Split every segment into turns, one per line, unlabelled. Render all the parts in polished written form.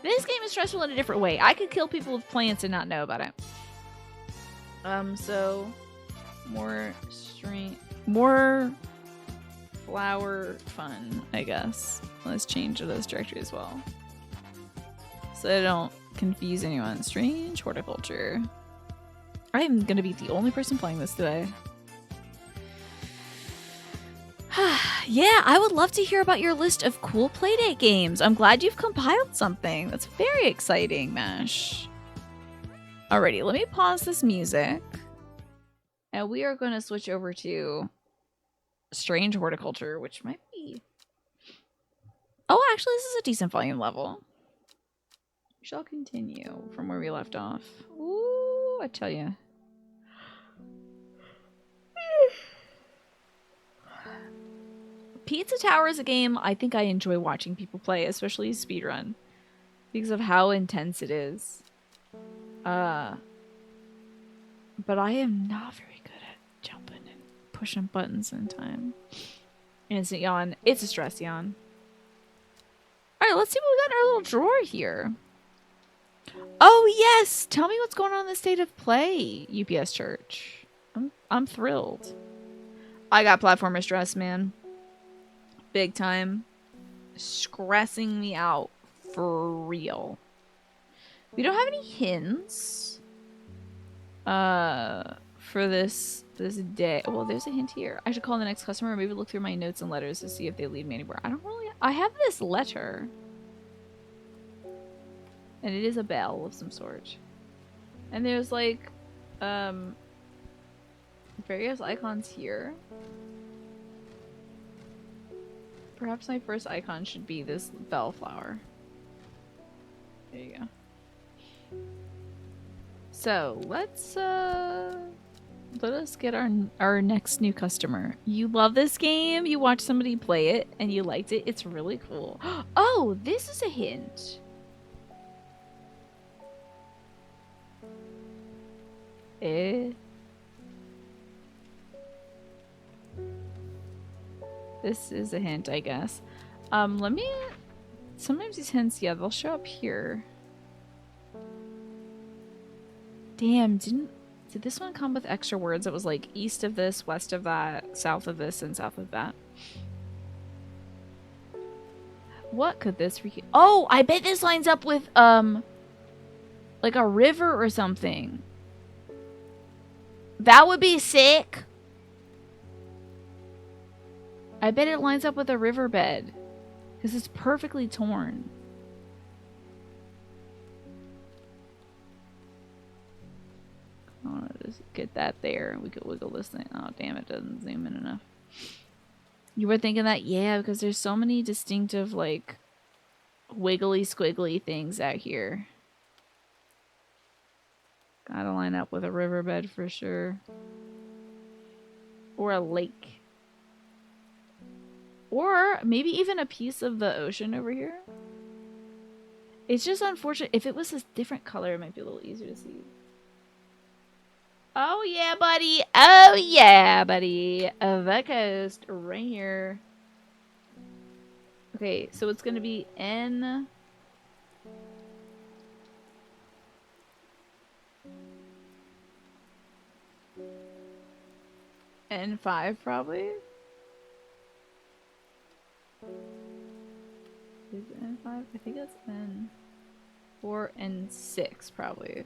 This game is stressful in a different way. I could kill people with plants and not know about it. So more flower fun, I guess. Let's change this directory as well, so I don't confuse anyone. Strange horticulture. I am gonna be the only person playing this today. Yeah, I would love to hear about your list of cool Playdate games. I'm glad you've compiled something. That's very exciting, Mesh. Alrighty, let me pause this music. And we are going to switch over to Strange Horticulture, which might be... Oh, actually, this is a decent volume level. We shall continue from where we left off. Ooh, I tell you. Pizza Tower is a game I think I enjoy watching people play, especially speedrun, because of how intense it is. But I am not very good at jumping and pushing buttons in time. Instant yawn. It's a stress yawn. Alright, let's see what we got in our little drawer here. Oh yes! Tell me what's going on in the state of play, UPS Church. I'm thrilled. I got platformer stress, man. Big time. Stressing me out for real. We don't have any hints for this day. Well, there's a hint here. I should call the next customer, or maybe look through my notes and letters to see if they lead me anywhere. I have this letter. And it is a bell of some sort. And there's like various icons here. Perhaps my first icon should be this bellflower. There you go. So let's let us get our next new customer. You love this game, you watched somebody play it, and you liked it. It's really cool. Oh, this is a hint. This is a hint, I guess. Let me... Sometimes these hints, yeah, they'll show up here. Damn, did this one come with extra words? It was like east of this, west of that, south of this, and south of that. What could this... Oh, I bet this lines up with, like a river or something. That would be sick. I bet it lines up with a riverbed. Because it's perfectly torn. I want to just get that there. We could wiggle this thing. Oh, damn, it doesn't zoom in enough. You were thinking that? Yeah, because there's so many distinctive, like, wiggly squiggly things out here. Gotta line up with a riverbed for sure. Or a lake. Or maybe even a piece of the ocean over here. It's just unfortunate. If it was a different color, it might be a little easier to see. Oh yeah, buddy. Oh yeah, buddy. The coast right here. Okay, so it's going to be N... N5 probably? Is it N5? I think it's N4 and 6 probably.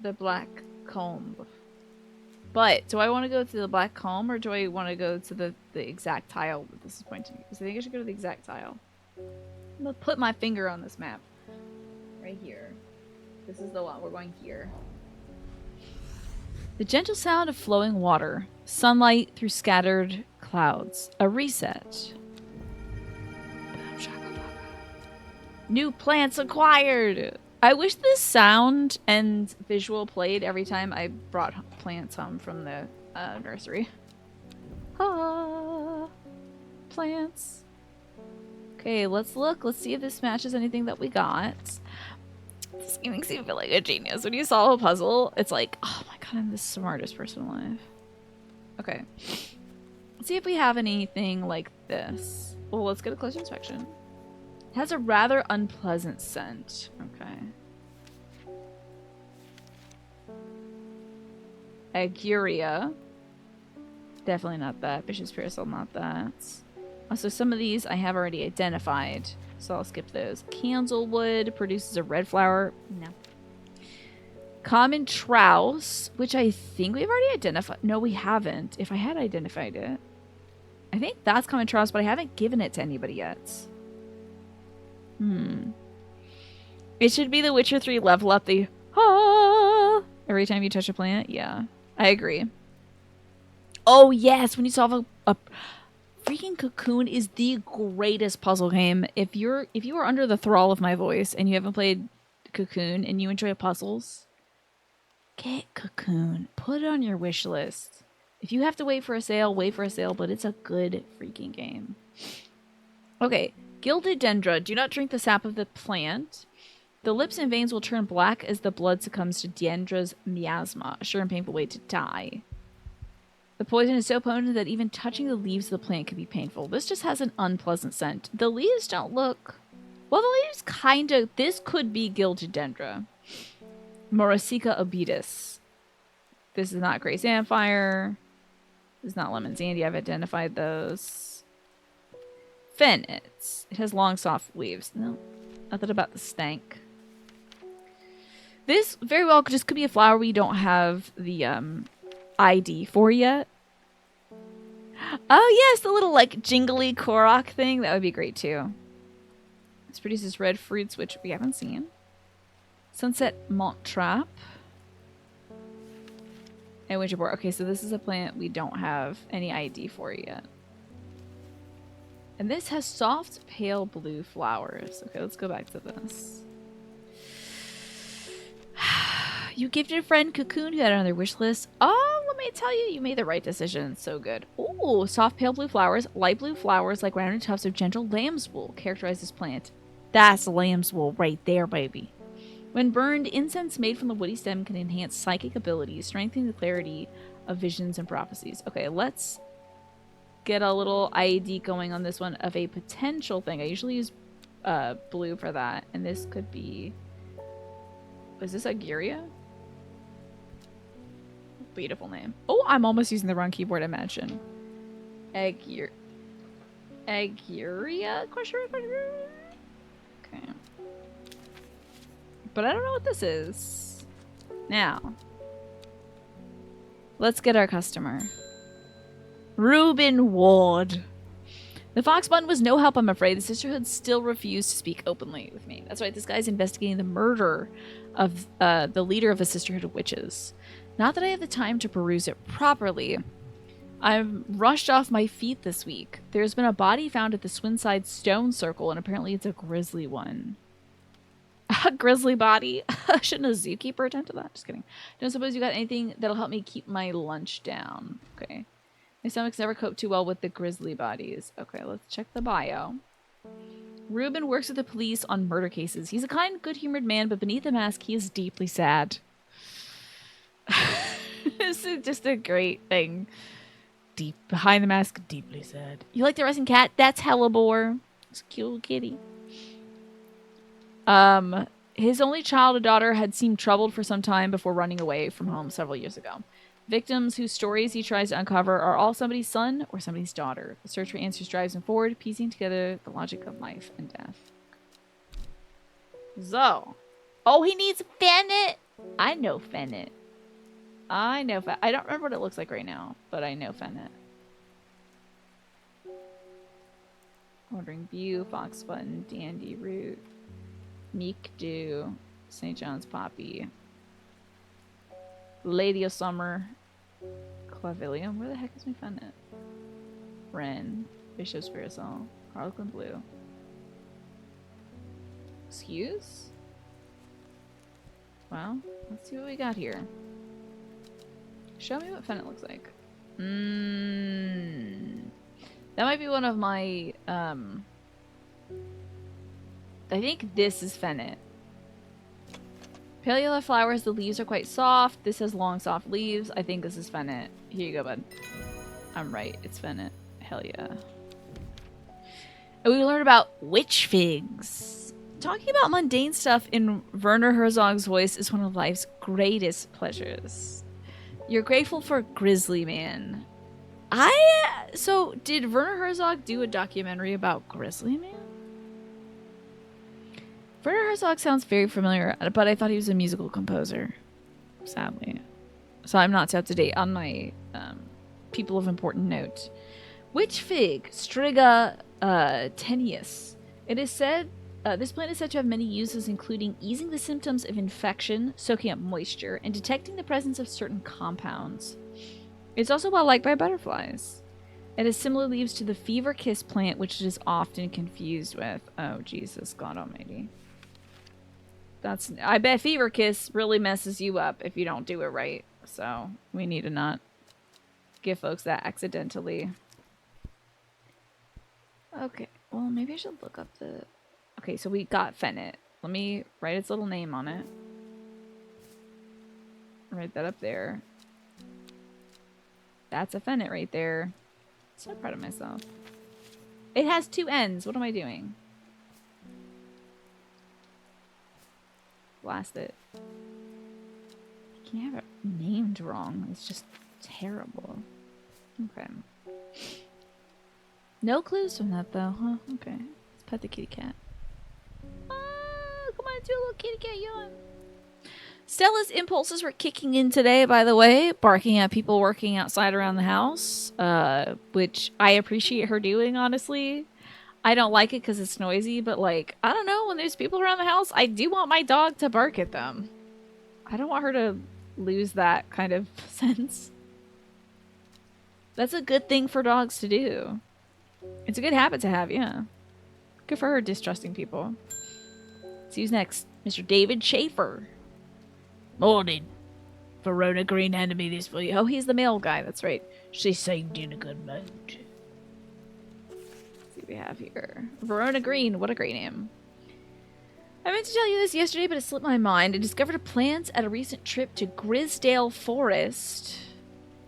The black comb. But do I want to go to the black comb or do I want to go to the exact tile that this is pointing to? Because I think I should go to the exact tile. I'm gonna put my finger on this map. Right here. This is the one. We're going here. The gentle sound of flowing water. Sunlight through scattered clouds. A reset. New plants acquired! I wish this sound and visual played every time I brought plants home from the nursery. Ah, plants. Okay, let's look. Let's see if this matches anything that we got. This game makes you feel like a genius. When you solve a puzzle, it's like, oh my god, I'm the smartest person alive. Okay. Let's see if we have anything like this. Well, let's get a closer inspection. It has a rather unpleasant scent. Okay. Aguria. Definitely not that. Bishop's Parasol, not that. Also, some of these I have already identified, so I'll skip those. Candlewood produces a red flower. No. Common Trowse, which I think we've already identified. No, we haven't. If I had identified it. I think that's Common Trowse, but I haven't given it to anybody yet. It should be the Witcher 3 level up the every time you touch a plant. Yeah, I agree. Oh, yes. When you solve a freaking Cocoon is the greatest puzzle game. If you are under the thrall of my voice and you haven't played Cocoon and you enjoy puzzles, get Cocoon. Put it on your wish list. If you have to wait for a sale, wait for a sale, but it's a good freaking game. Okay, Gilded Dendra. Do not drink the sap of the plant. The lips and veins will turn black as the blood succumbs to Dendra's miasma, a sure and painful way to die. The poison is so potent that even touching the leaves of the plant can be painful. This just has an unpleasant scent. The leaves don't look... Well, the leaves kind of... This could be Gilded Dendra. Morosica obetus. This is not Grey Samphire. This is not Lemon Zandy. I've identified those. Fennet. It has long, soft leaves. No, nothing about the stank. This very well just could be a flower we don't have the ID for yet. Oh yes, the little like jingly Korok thing. That would be great too. This produces red fruits, which we haven't seen. Sunset Monttrap. And Winter Boar. Okay, so this is a plant we don't have any ID for yet. And this has soft pale blue flowers. Okay, let's go back to this. You gifted a friend Cocoon who had it on their wish list. Oh, let me tell you, you made the right decision. So good. Ooh, soft pale blue flowers, light blue flowers like rounded tufts of gentle lamb's wool characterize this plant. That's lamb's wool right there, baby. When burned, incense made from the woody stem can enhance psychic abilities, strengthening the clarity of visions and prophecies. Okay, let's get a little ID going on this one of a potential thing. I usually use blue for that, and this could be... Is this Aguria? Beautiful name. Oh, I'm almost using the wrong keyboard, I imagine. Aguria? Question? Okay. But I don't know what this is. Now, let's get our customer. Reuben Ward. The Fox button was no help, I'm afraid. The Sisterhood still refused to speak openly with me. That's right, this guy's investigating the murder of the leader of the Sisterhood of Witches. Not that I have the time to peruse it properly. I'm rushed off my feet this week. There's been a body found at the Swinside Stone Circle, and apparently it's a grisly one. A grisly body? Shouldn't a zookeeper attend to that? Just kidding. Don't suppose you got anything that'll help me keep my lunch down. Okay. My stomach's never coped too well with the grisly bodies. Okay, let's check the bio. Reuben works with the police on murder cases. He's a kind, good-humored man, but beneath the mask, he is deeply sad. This is just a great thing. Deep behind the mask, deeply sad. You like the resting cat? That's Hellebore. It's a cute kitty. His only child, a daughter, had seemed troubled for some time before running away from home several years ago. Victims whose stories he tries to uncover are all somebody's son or somebody's daughter. The search for answers drives him forward, piecing together the logic of life and death. So. Oh, he needs Fennet. I know Fennet. I know Fennet. I don't remember what it looks like right now, but I know Fennet. Ordering View, Fox Button, Dandy Root, Meek Dew, St. John's Poppy, Lady of Summer, Clavilium. Where the heck is my Fennet? Wren, Bishop's Parasol, Harlequin Blue. Excuse? Well, let's see what we got here. Show me what Fennet looks like. That might be one of my, I think this is Fennet. Pale yellow flowers, the leaves are quite soft. This has long, soft leaves. I think this is Fennet. Here you go, bud. I'm right. It's Fennet. Hell yeah. And we learn about witch figs. Talking about mundane stuff in Werner Herzog's voice is one of life's greatest pleasures. You're grateful for Grizzly Man. So did Werner Herzog do a documentary about Grizzly Man? Werner Herzog sounds very familiar, but I thought he was a musical composer, sadly. So I'm not so up to date on my people of important note. Witch fig, Striga tenuis. It is said this plant is said to have many uses, including easing the symptoms of infection, soaking up moisture, and detecting the presence of certain compounds. It's also well liked by butterflies. It has similar leaves to the fever kiss plant, which it is often confused with. Oh, Jesus, God Almighty. I bet fever kiss really messes you up if you don't do it right. So we need to not give folks that accidentally. Okay, well, maybe I should look up the... Okay, so we got fennit. Let me write its little name on it. Write that up there. That's a fennit right there. So proud of myself. It has 2 ends. What am I doing? Blast it. You can't have it named wrong. It's just terrible. Okay. No clues from that though, huh? Okay. Let's pet the kitty cat. Oh, come on, do a little kitty cat yawn. Stella's impulses were kicking in today, by the way, barking at people working outside around the house, which I appreciate her doing, honestly. I don't like it because it's noisy, but like, I don't know, when there's people around the house, I do want my dog to bark at them. I don't want her to lose that kind of sense. That's a good thing for dogs to do. It's a good habit to have, yeah. Good for her distrusting people. See who's next. Mr. David Schaefer. Morning. Verona Green handed me this for you. Oh, he's the male guy, that's right. She seemed in a good mood. Let's see what we have here. Verona Green, what a great name. I meant to tell you this yesterday, but it slipped my mind. I discovered a plant at a recent trip to Grisdale Forest,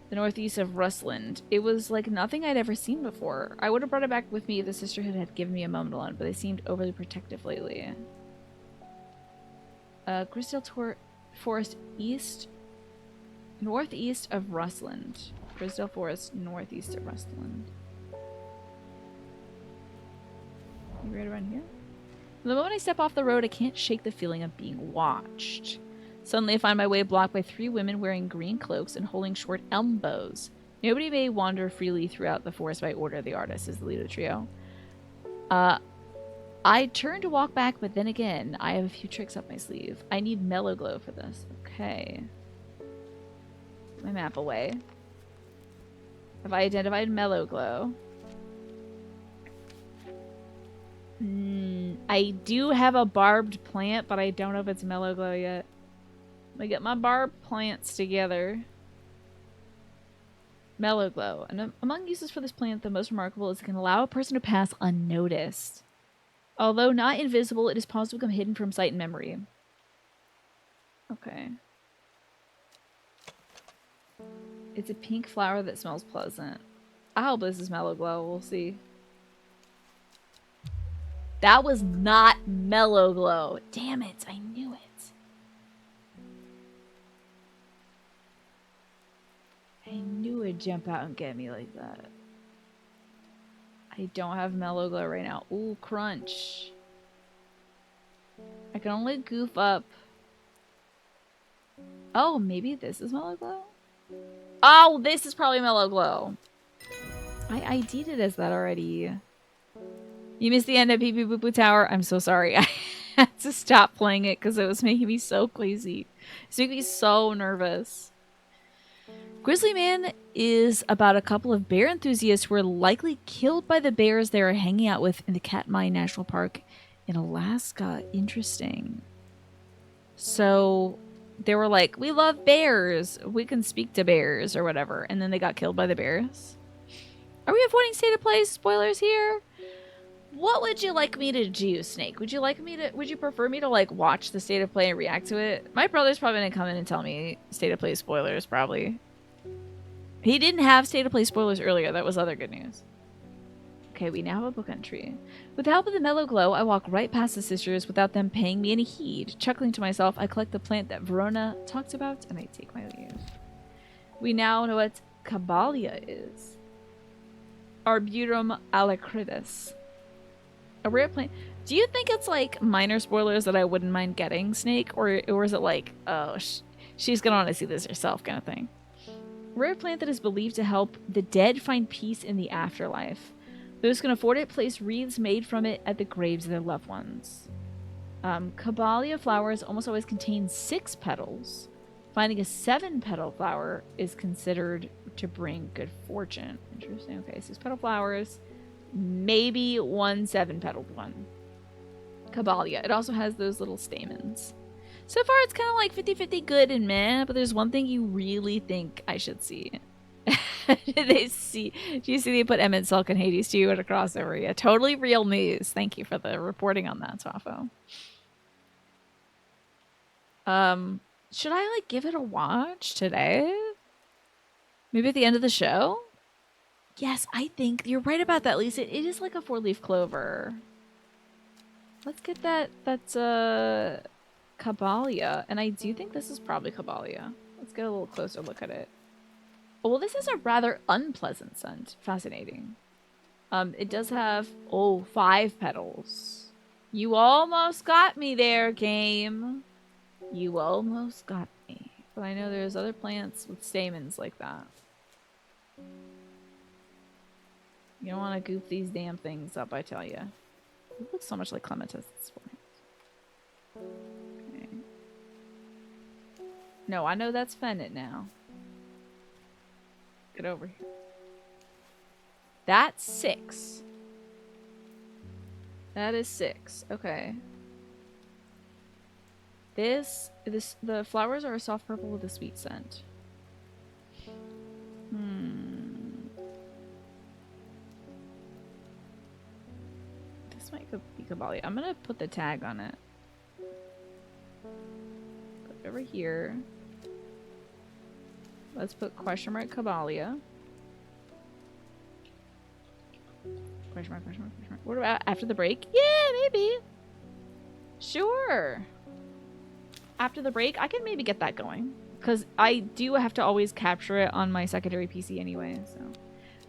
the northeast of Rusland. It was like nothing I'd ever seen before. I would have brought it back with me if the sisterhood had given me a moment alone, but they seemed overly protective lately. Grisdale Forest east, northeast of Rusland. Grisdale Forest, northeast of Rusland. You right around here? The moment I step off the road, I can't shake the feeling of being watched. Suddenly, I find my way blocked by 3 women wearing green cloaks and holding short elm bows. Nobody may wander freely throughout the forest by order of the artist, is the leader of the trio. I turn to walk back, but then again, I have a few tricks up my sleeve. I need Mellow Glow for this. Okay. My map away. Have I identified Mellow Glow? I do have a barbed plant, but I don't know if it's Mellow Glow yet. Let me get my barbed plants together. Mellow Glow. And among uses for this plant, the most remarkable is it can allow a person to pass unnoticed. Although not invisible, it is possible to become hidden from sight and memory. Okay. It's a pink flower that smells pleasant. I hope this is Mellow Glow. We'll see. That was not Mellow Glow. Damn it. I knew it. I knew it'd jump out and get me like that. I don't have Mellow Glow right now. Ooh, crunch. I can only goof up. Oh, maybe this is Mellow Glow? Oh, this is probably Mellow Glow. I ID'd it as that already. You missed the end of Pee Pee Boo Boo Tower. I'm so sorry. I had to stop playing it because it was making me so queasy. It's making me so nervous. Grizzly Man is about a couple of bear enthusiasts who were likely killed by the bears they were hanging out with in the Katmai National Park in Alaska. Interesting. So they were like, we love bears. We can speak to bears or whatever. And then they got killed by the bears. Are we avoiding State of Play spoilers here? What would you like me to do, Snake? Would you prefer me to like watch the State of Play and react to it? My brother's probably gonna come in and tell me State of Play spoilers, probably. He didn't have State of Play spoilers earlier. That was other good news. Okay, we now have a book entry. With the help of the mellow glow, I walk right past the sisters without them paying me any heed. Chuckling to myself, I collect the plant that Verona talked about, and I take my leave. We now know what Caballia is. Arbutum alacritus. A rare plant. Do you think it's like minor spoilers that I wouldn't mind getting, Snake? Or is it like, oh, she's gonna want to see this herself kind of thing? Rare plant that is believed to help the dead find peace in the afterlife. Those who can afford it place wreaths made from it at the graves of their loved ones. Caballia flowers almost always contain 6 petals. Finding a 7-petal flower is considered to bring good fortune. Interesting. Okay, 6-petal flowers. Maybe 1 7-petaled one. Caballia. It also has those little stamens. So far, it's kind of like 50-50 good and meh, but there's one thing you really think I should see. Do you see they put Emmett Sulk and Hades 2 at a crossover? Yeah, totally real news. Thank you for the reporting on that, Swaffo. Should I like give it a watch today? Maybe at the end of the show? Yes, I think you're right about that, Lisa. It is like a 4-leaf clover. Let's get that. That's Caballia, and I do think this is probably Caballia. Let's get a little closer look at it. Oh, well, this is a rather unpleasant scent. Fascinating. It does have 5 petals. You almost got me there, game. You almost got me. But I know there's other plants with stamens like that. You don't want to goop these damn things up, I tell you. It looks so much like clematis at this point. Okay. No, I know that's Fennit now. Get over here. That's 6. That is 6. Okay. The flowers are a soft purple with a sweet scent. This might be Caballia. I'm gonna put the tag on it. Put it over here. Let's put question mark Caballia. Question mark, question mark, question mark. What about after the break? Yeah, maybe. Sure. After the break, I can maybe get that going. Because I do have to always capture it on my secondary PC anyway, so.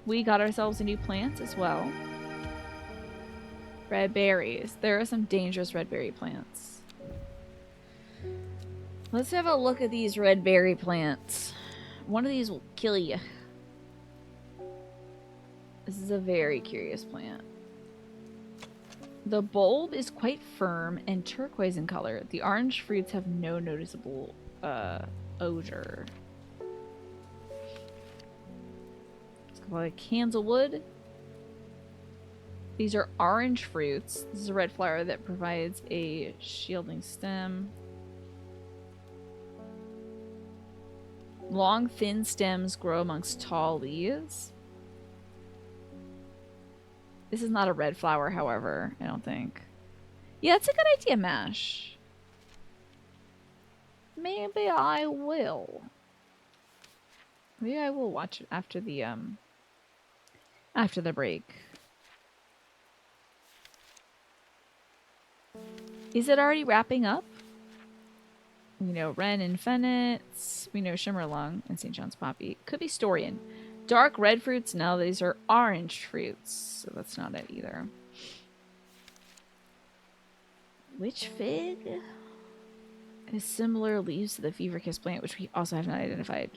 We got ourselves a new plant as well. Red berries. There are some dangerous red berry plants. Let's have a look at these red berry plants. One of these will kill you. This is a very curious plant. The bulb is quite firm and turquoise in color. The orange fruits have no noticeable odor. It's called like Canzelwood. These are orange fruits. This is a red flower that provides a shielding stem. Long, thin stems grow amongst tall leaves. This is not a red flower, however, I don't think. Yeah, it's a good idea, Mash. Maybe I will. Maybe I will watch it after the break. Is it already wrapping up? We know Wren and Fennit. We know Shimmerlung and St. John's Poppy. Could be Storian. Dark red fruits? No, these are orange fruits. So that's not it either. Witch fig? It has similar leaves to the fever kiss plant, which we also have not identified.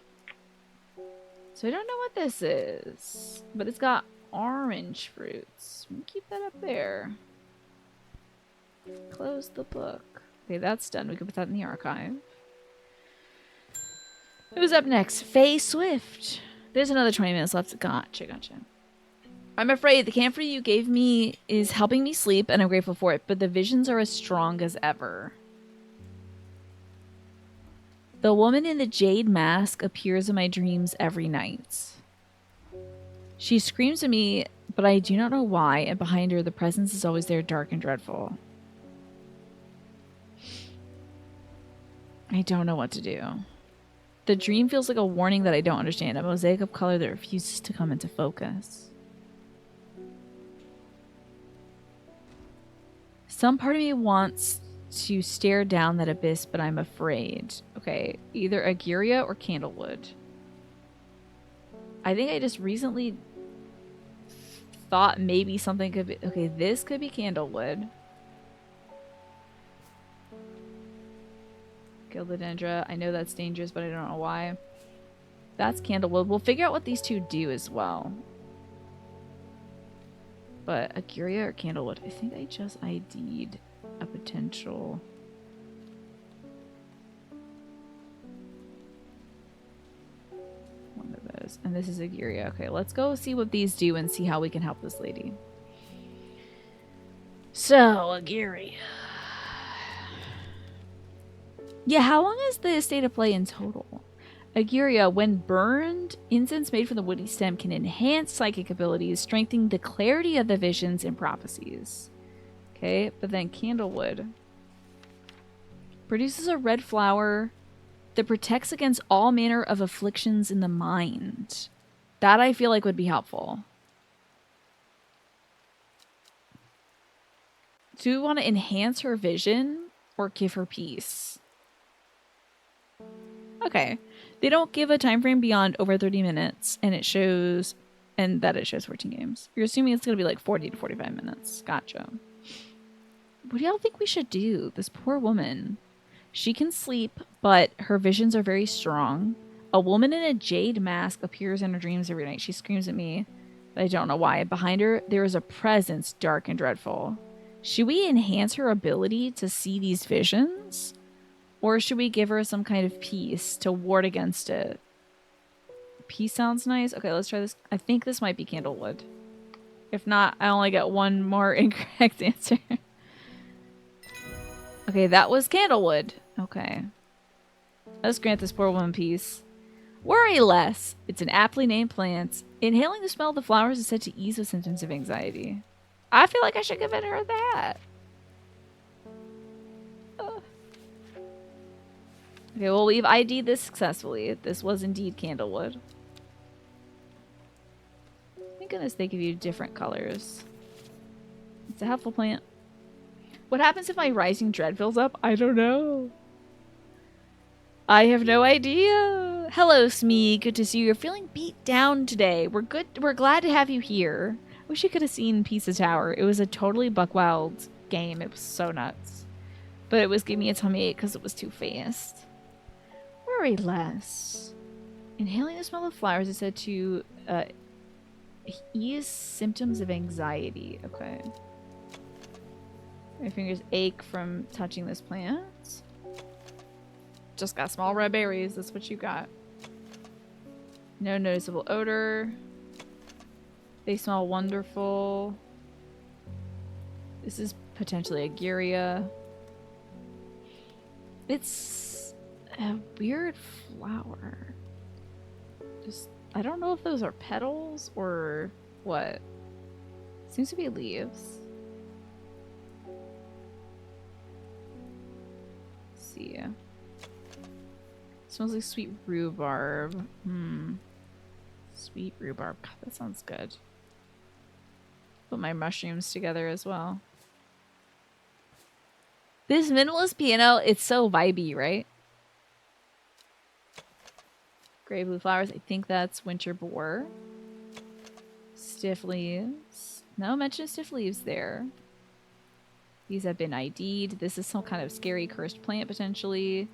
So I don't know what this is. But it's got orange fruits. We'll keep that up there. Close the book. Okay, that's done. We can put that in the archive. Who's up next? Faye Swift. There's another 20 minutes left. Gotcha, gotcha. I'm afraid the camphor you gave me is helping me sleep, and I'm grateful for it, but the visions are as strong as ever. The woman in the jade mask appears in my dreams every night. She screams at me, but I do not know why, and behind her, the presence is always there, dark and dreadful. I don't know what to do. The dream feels like a warning that I don't understand, a mosaic of color that refuses to come into focus. Some part of me wants to stare down that abyss, but I'm afraid. Okay, either Aguria or Candlewood. I think I just recently thought maybe something could be... Okay, this could be Candlewood. Gildedendra. I know that's dangerous, but I don't know why. That's Candlewood. We'll figure out what these two do as well. But Aguria or Candlewood? I think I just ID'd a potential... one of those. And this is Aguria. Okay, let's go see what these do and see how we can help this lady. So, Aguria. Yeah, how long is the state of play in total? Aguria, when burned, incense made from the woody stem can enhance psychic abilities, strengthening the clarity of the visions and prophecies. Okay, but then Candlewood produces a red flower that protects against all manner of afflictions in the mind. That I feel like would be helpful. Do we want to enhance her vision or give her peace? Okay. They don't give a time frame beyond over 30 minutes, and it shows, and that it shows 14 games. You're assuming it's going to be like 40 to 45 minutes. Gotcha. What do y'all think we should do? This poor woman. She can sleep, but her visions are very strong. A woman in a jade mask appears in her dreams every night. She screams at me, but I don't know why. Behind her, there is a presence dark and dreadful. Should we enhance her ability to see these visions? Or should we give her some kind of peace to ward against it? Peace sounds nice. Okay, let's try this. I think this might be Candlewood. If not, I only get one more incorrect answer. Okay, that was Candlewood. Okay. Let's grant this poor woman peace. Worry less. It's an aptly named plant. Inhaling the smell of the flowers is said to ease the symptoms of anxiety. I feel like I should give her that. Okay, well, we've ID'd this successfully. This was indeed Candlewood. Thank goodness they give you different colors. It's a helpful plant. What happens if my Rising Dread fills up? I don't know. I have no idea. Hello, Smee. Good to see you. You're feeling beat down today. We're good. We're glad to have you here. Wish you could have seen Pizza Tower. It was a totally buck-wild game. It was so nuts. But it was giving me a tummy ache because it was too fast. Worry less. Inhaling the smell of flowers is said to ease symptoms of anxiety. Okay. My fingers ache from touching this plant. Just got small red berries. That's what you got. No noticeable odor. They smell wonderful. This is potentially Aguria. It's a weird flower. Just, I don't know if those are petals or what. Seems to be leaves. Let's see. Smells like sweet rhubarb. Sweet rhubarb. God, that sounds good. Put my mushrooms together as well. This minimalist piano, it's so vibey, right? Gray blue flowers. I think that's winter boar. Stiff leaves. No mention of stiff leaves there. These have been ID'd. This is some kind of scary cursed plant, potentially.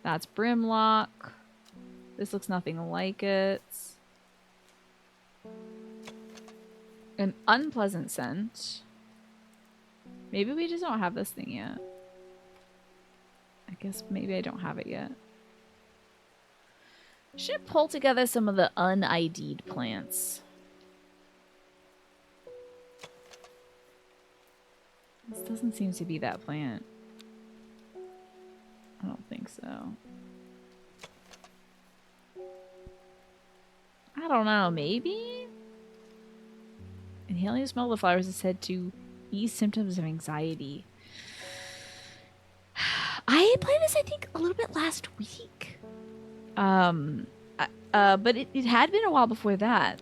That's brimlock. This looks nothing like it. An unpleasant scent. Maybe we just don't have this thing yet. I guess maybe I don't have it yet. Should pull together some of the un-ID'd plants. This doesn't seem to be that plant. I don't think so. I don't know, maybe? Inhaling the smell of the flowers is said to ease symptoms of anxiety. I played this, I think, a little bit last week. But it had been a while before that.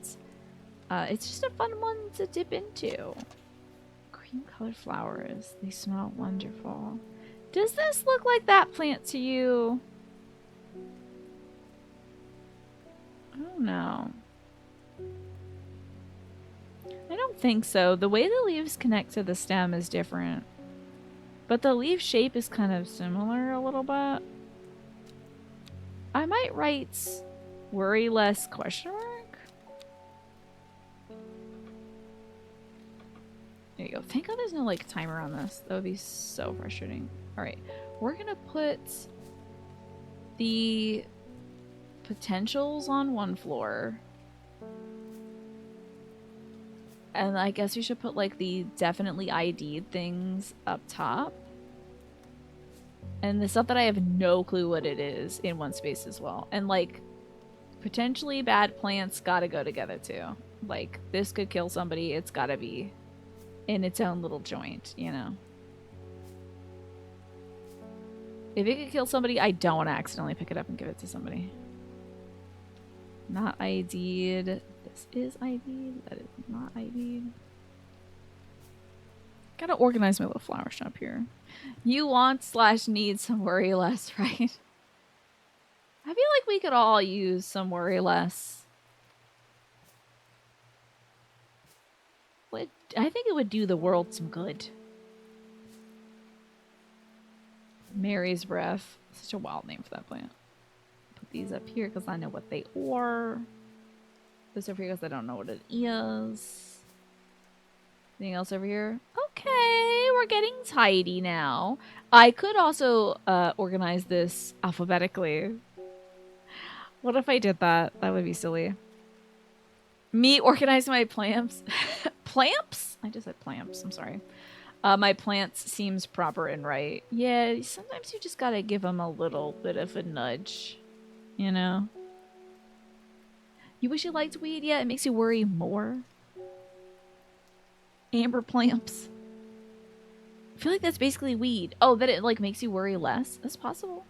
It's just a fun one to dip into. Colored flowers. They smell wonderful. Does this look like that plant to you? I don't know. I don't think so. The way the leaves connect to the stem is different. But the leaf shape is kind of similar a little bit. I might write worry less question mark. There you go. Thank God there's no like timer on this. That would be so frustrating. Alright. We're gonna put the potentials on one floor. And I guess we should put like the definitely ID'd things up top. And the stuff that I have no clue what it is in one space as well. And like potentially bad plants gotta go together too. Like this could kill somebody, it's gotta be in its own little joint, you know? If it could kill somebody, I don't want to accidentally pick it up and give it to somebody. Not ID'd. This is ID'd. That is not ID'd. Gotta organize my little flower shop here. You want / need some worry less, right? I feel like we could all use some worry less. I think it would do the world some good. Mary's breath. Such a wild name for that plant. Put these up here because I know what they are. This over here because I don't know what it is. Anything else over here? Okay, we're getting tidy now. I could also organize this alphabetically. What if I did that? That would be silly. Me organizing my plants. Plants? I just said plants. I'm sorry. My plants seems proper and right. Yeah, sometimes you just gotta give them a little bit of a nudge. You know? You wish you liked weed? Yeah, it makes you worry more. Amber plants. I feel like that's basically weed. Oh, that it like makes you worry less? That's possible.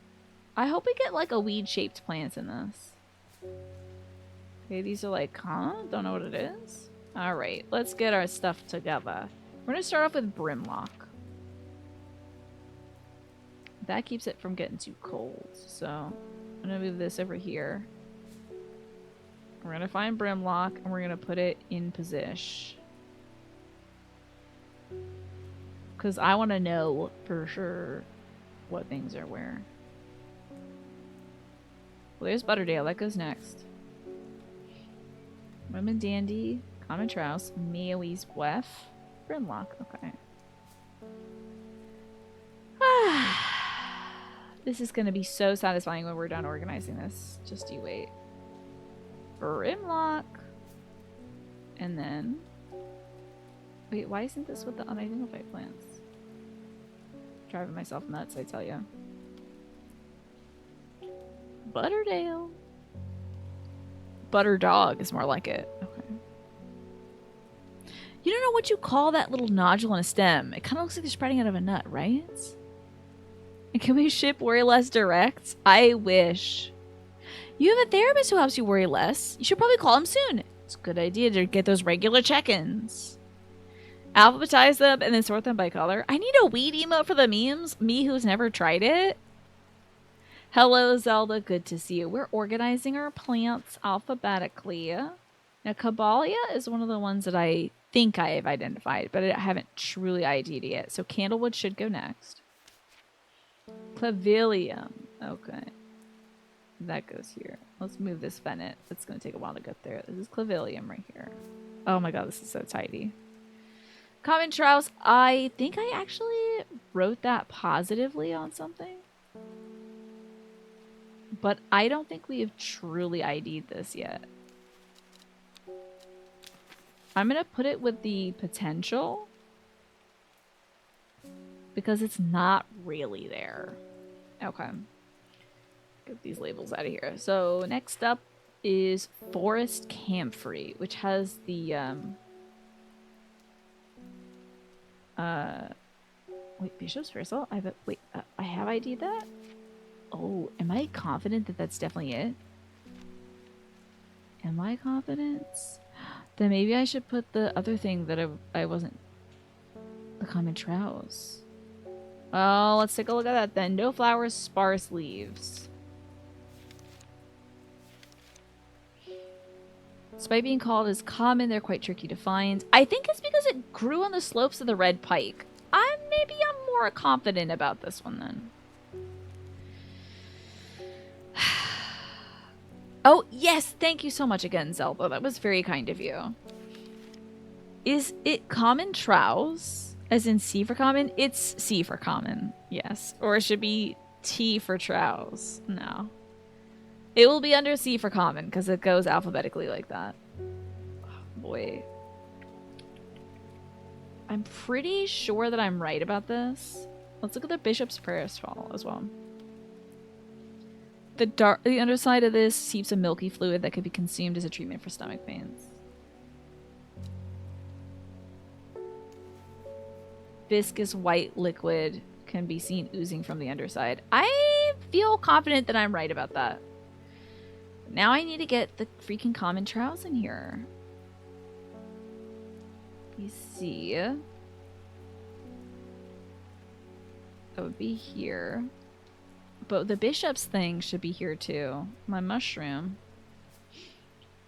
I hope we get like a weed-shaped plant in this. Okay, these are like, huh? Don't know what it is. Alright, let's get our stuff together. We're gonna start off with Brimlock. That keeps it from getting too cold. So I'm gonna move this over here. We're gonna find Brimlock and we're gonna put it in position. Because I want to know for sure what things are where. Well, there's Butterdale. That goes next. Women Dandy, Common Trouse, Meowie's Wef, Brimlock. Okay. This is going to be so satisfying when we're done organizing this. Just you wait. Brimlock. And then... Wait, why isn't this with the unidentified plants? Driving myself nuts, I tell you. Butterdale. Butter dog is more like it. Okay. You don't know what you call that little nodule on a stem. It kind of looks like they're spreading out of a nut, right? And can we ship worry less direct? I wish. You have a therapist who helps you worry less. You should probably call him soon. It's a good idea to get those regular check-ins. Alphabetize them and then sort them by color. I need a weed emote for the memes. Me who's never tried it. Hello, Zelda. Good to see you. We're organizing our plants alphabetically. Now, Caballia is one of the ones that I think I have identified, but I haven't truly ID'd yet. So Candlewood should go next. Clavilium. Okay. That goes here. Let's move this Fennec. It's going to take a while to get there. This is Clavilium right here. Oh my god, this is so tidy. Common Trouse, I think I actually wrote that positively on something. But I don't think we have truly ID'd this yet. I'm going to put it with the potential. Because it's not really there. Okay. Get these labels out of here. So next up is Forest Camphor, which has the... wait, Bishop's Bristle? I have ID'd that? Oh, am I confident that that's definitely it? Am I confident? Then maybe I should put the other thing that I wasn't... The common trowels. Oh, let's take a look at that then. No flowers, sparse leaves. Despite being called as common, they're quite tricky to find. I think it's because it grew on the slopes of the red pike. Maybe I'm more confident about this one then. Oh, yes! Thank you so much again, Zelda. That was very kind of you. Is it common trowels? As in C for common? It's C for common, yes. Or it should be T for trowels. No. It will be under C for common, because it goes alphabetically like that. Oh, boy. I'm pretty sure that I'm right about this. Let's look at the Bishop's Parasol as well. The underside of this seeps a milky fluid that could be consumed as a treatment for stomach pains. Viscous white liquid can be seen oozing from the underside. I feel confident that I'm right about that. Now I need to get the freaking common trowels in here. You see. That would be here. But the bishop's thing should be here too. My mushroom.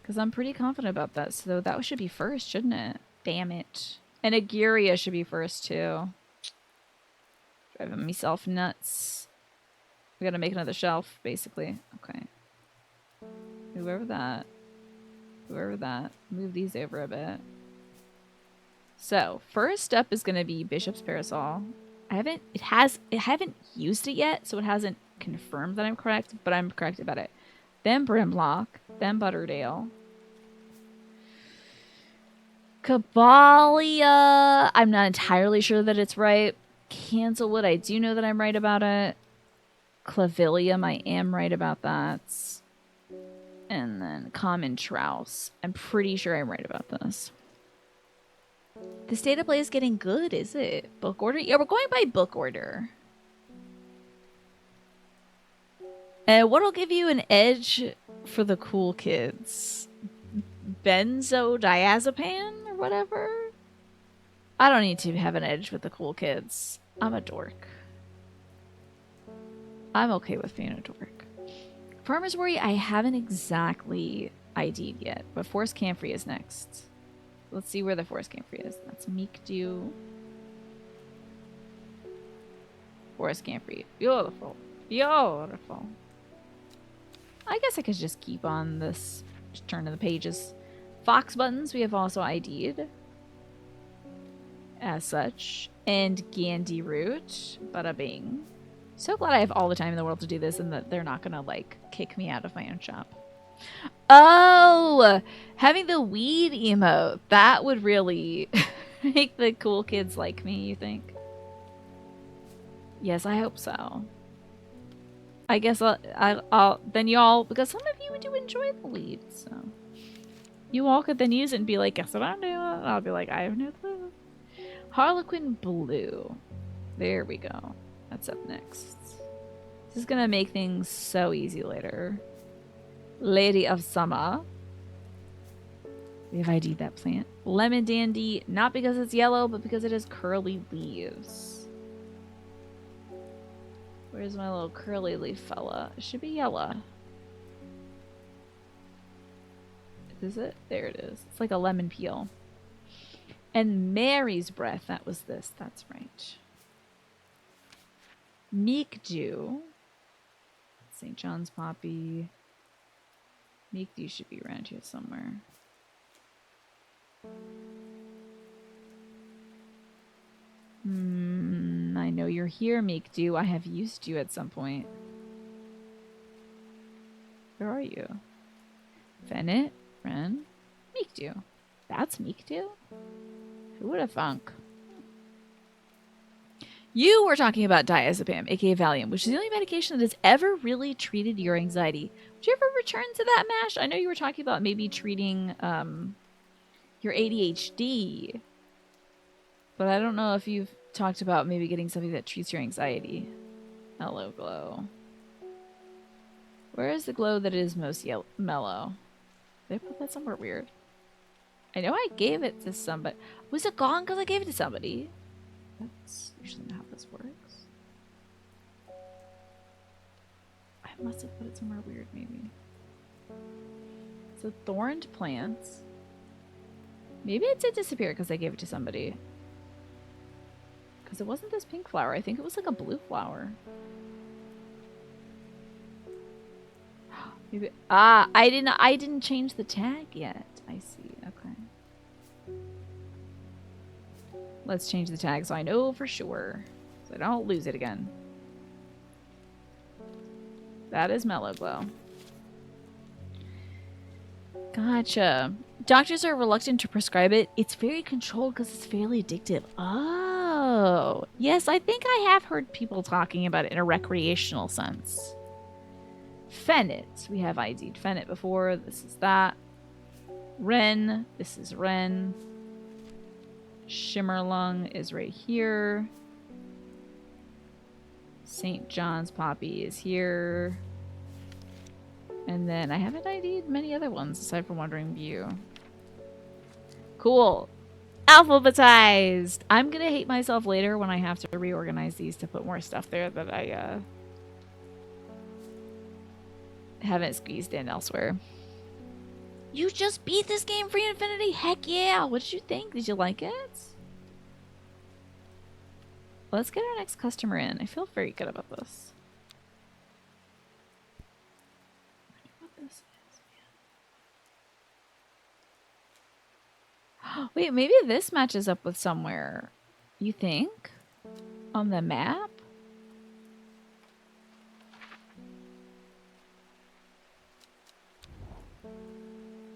Because I'm pretty confident about that. So that should be first, shouldn't it? Damn it. And Aguria should be first too. Driving myself nuts. We gotta make another shelf, basically. Okay. Whoever that. Move these over a bit. So, first up is gonna be Bishop's Parasol. I haven't used it yet, so it hasn't confirmed that I'm correct, but I'm correct about it. Then Brimlock, then Butterdale. Cabalia, I'm not entirely sure that it's right. Cancelwood, I do know that I'm right about it. Clavilium, I am right about that. And then Common Trowse. I'm pretty sure I'm right about this. The state of play is getting good, is it? Book order? Yeah, we're going by book order. And what'll give you an edge for the cool kids? Benzodiazepam or whatever? I don't need to have an edge with the cool kids. I'm a dork. I'm okay with being a dork. Farmer's Worry, I haven't exactly ID'd yet, but Forest Camphor is next. Let's see where the Forest Camphor is. That's Meekdew. Forest Camphor. Beautiful. Beautiful. I guess I could just keep on this. Just turn to the pages. Fox buttons we have also ID'd. As such. And Gandhi Root. Bada bing. So glad I have all the time in the world to do this and that they're not gonna, like, kick me out of my own shop. Oh! Having the weed emote. That would really make the cool kids like me, you think? Yes, I hope so. I guess I'll then y'all, because some of you do enjoy the weed, so you all could then use it and be like, guess what I'm doing? I'll be like, I have no clue. Harlequin Blue. There we go. That's up next. This is gonna make things so easy later. Lady of Summer. We have ID'd that plant. Lemon Dandy, not because it's yellow, but because it has curly leaves. Where's my little curly leaf fella? It should be yellow. Is it? There it is. It's like a lemon peel. And Mary's Breath, that was this. That's right. Meekdew. St. John's Poppy. Meekdew should be around here somewhere. I know you're here, Meekdew. I have used you at some point. Where are you? Fennec? Ren? Meekdew. That's Meekdew? Who would have thunk? You were talking about diazepam, aka Valium, which is the only medication that has ever really treated your anxiety. Would you ever return to that, MASH? I know you were talking about maybe treating your ADHD, but I don't know if you've talked about maybe getting something that treats your anxiety. Hello, Glow. Where is the glow that is most mellow? Did I put that somewhere weird? I know I gave it to somebody. Was it gone because I gave it to somebody? That's usually not how this works. I must have put it somewhere weird, maybe. So thorned plants. Maybe it did disappear because I gave it to somebody. Because it wasn't this pink flower. I think it was like a blue flower. Maybe. Ah, I didn't change the tag yet. I see. Okay. Let's change the tag so I know for sure. So I don't lose it again. That is Mellow Glow. Gotcha. Doctors are reluctant to prescribe it. It's very controlled because it's fairly addictive. Oh. Yes, I think I have heard people talking about it in a recreational sense. Fennet. We have ID'd Fennet before. This is that. Wren. This is Wren. Shimmerlung is right here. St. John's Poppy is here. And then I haven't ID'd many other ones aside from Wandering View. Cool. Alphabetized! I'm gonna hate myself later when I have to reorganize these to put more stuff there that I haven't squeezed in elsewhere. You just beat this game Free Infinity? Heck yeah! What did you think? Did you like it? Let's get our next customer in. I feel very good about this. I wonder what this is, man. Wait, maybe this matches up with somewhere. You think? On the map?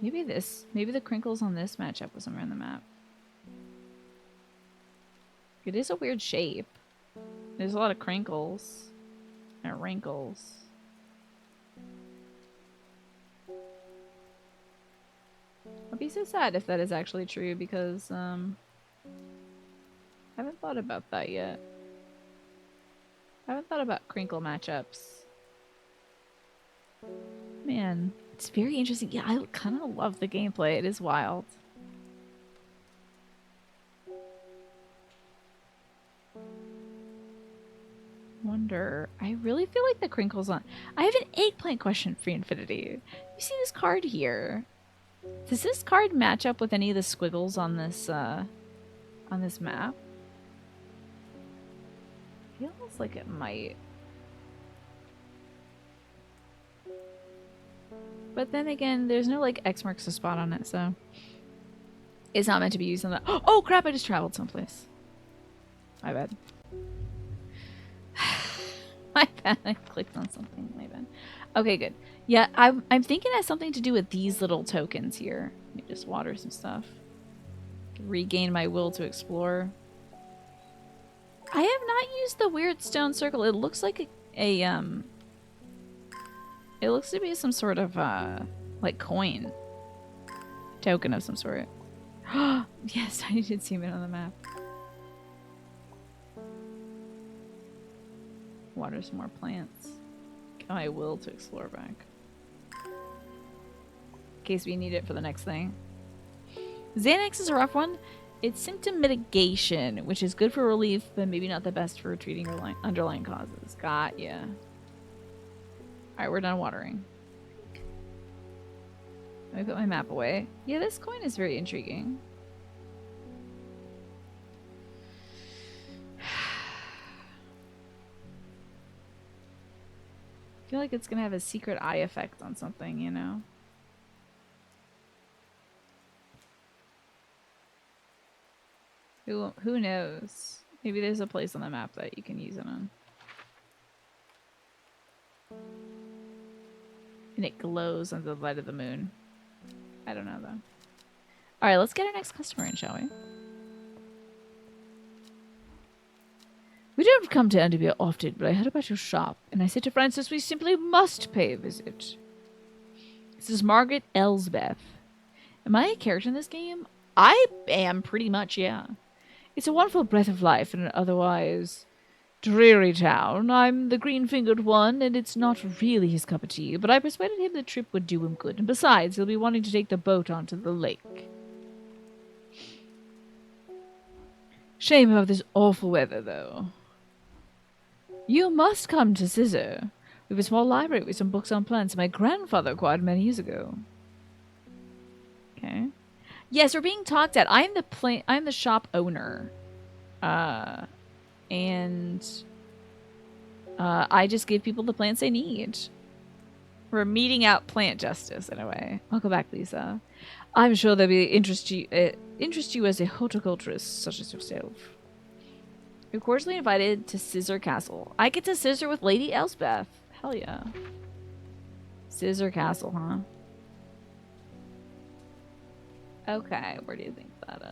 Maybe this. Maybe the crinkles on this match up with somewhere on the map. It is a weird shape. There's a lot of crinkles and wrinkles. I'd be so sad if that is actually true because I haven't thought about that yet. I haven't thought about crinkle matchups. Man, it's very interesting. Yeah, I kind of love the gameplay. It is wild. Wonder. I really feel like the crinkles on. I have an eggplant question for Infinity. You see this card here? Does this card match up with any of the squiggles on this map? Feels like it might. But then again, there's no like X marks the spot on it, so it's not meant to be used on that. Oh crap! I just traveled someplace. My bad. My bad. I clicked on something. My bad. Okay, good. Yeah, I'm thinking it has something to do with these little tokens here. Let me just water some stuff. Regain my will to explore. I have not used the weird stone circle. It looks like it looks to be some sort of like coin token of some sort. Yes, I did see it on the map. Water some more plants. Get my will to explore back. In case we need it for the next thing. Xanax is a rough one. It's symptom mitigation, which is good for relief, but maybe not the best for treating underlying causes. Got ya. Alright, we're done watering. Let me put my map away. Yeah, this coin is very intriguing. I feel like it's gonna have a secret eye effect on something, you know? Who knows? Maybe there's a place on the map that you can use it on. And it glows under the light of the moon. I don't know though. Alright, let's get our next customer in, shall we? We don't come to Andevia often, but I heard about your shop, and I said to Francis we simply must pay a visit. This is Margaret Elsbeth. Am I a character in this game? I am, pretty much, yeah. It's a wonderful breath of life in an otherwise dreary town. I'm the green-fingered one, and it's not really his cup of tea, but I persuaded him the trip would do him good, and besides, he'll be wanting to take the boat onto the lake. Shame about this awful weather, though. You must come to Scissor. We have a small library with some books on plants my grandfather acquired many years ago. Okay. Yes, we're being talked at. I'm the shop owner. And I just give people the plants they need. We're meeting out plant justice in a way. Welcome back, Lisa. I'm sure they'll be interest you as a horticulturist such as yourself. You're cordially invited to Scissor Castle. I get to scissor with Lady Elsbeth. Hell yeah. Scissor Castle, huh? Okay, where do you think that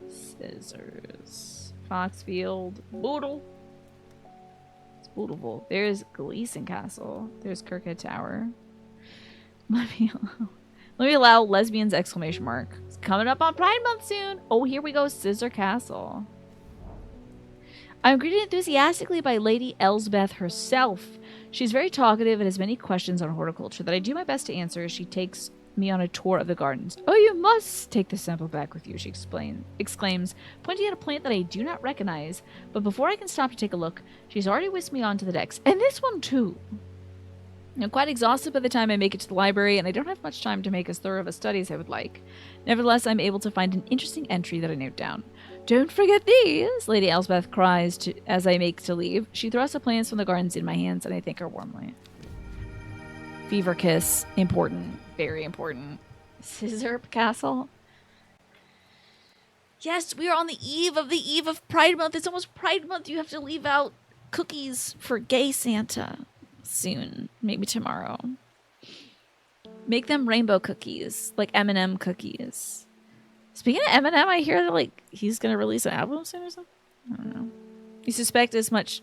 is? Scissors. Foxfield. Boodle. It's beautiful. There's Gleason Castle. There's Kirkhead Tower. Let me allow lesbians exclamation mark. It's coming up on Pride Month soon. Oh, here we go. Scissor Castle. I'm greeted enthusiastically by Lady Elsbeth herself. She's very talkative and has many questions on horticulture that I do my best to answer as she takes me on a tour of the gardens. Oh, you must take the sample back with you, she exclaims, pointing at a plant that I do not recognize. But before I can stop to take a look, she's already whisked me onto the decks. And this one, too. I'm quite exhausted by the time I make it to the library, and I don't have much time to make as thorough of a study as I would like. Nevertheless, I'm able to find an interesting entry that I note down. Don't forget these, Lady Elsbeth cries as I make to leave. She thrusts the plants from the gardens in my hands, and I thank her warmly. Fever kiss. Important. Very important. Scissor Castle. Yes, we are on the eve of Pride Month. It's almost Pride Month. You have to leave out cookies for gay Santa. Soon, maybe tomorrow. Make them rainbow cookies, like M&M cookies. Speaking of Eminem, I hear that like he's gonna release an album soon or something. I don't know. You suspect as much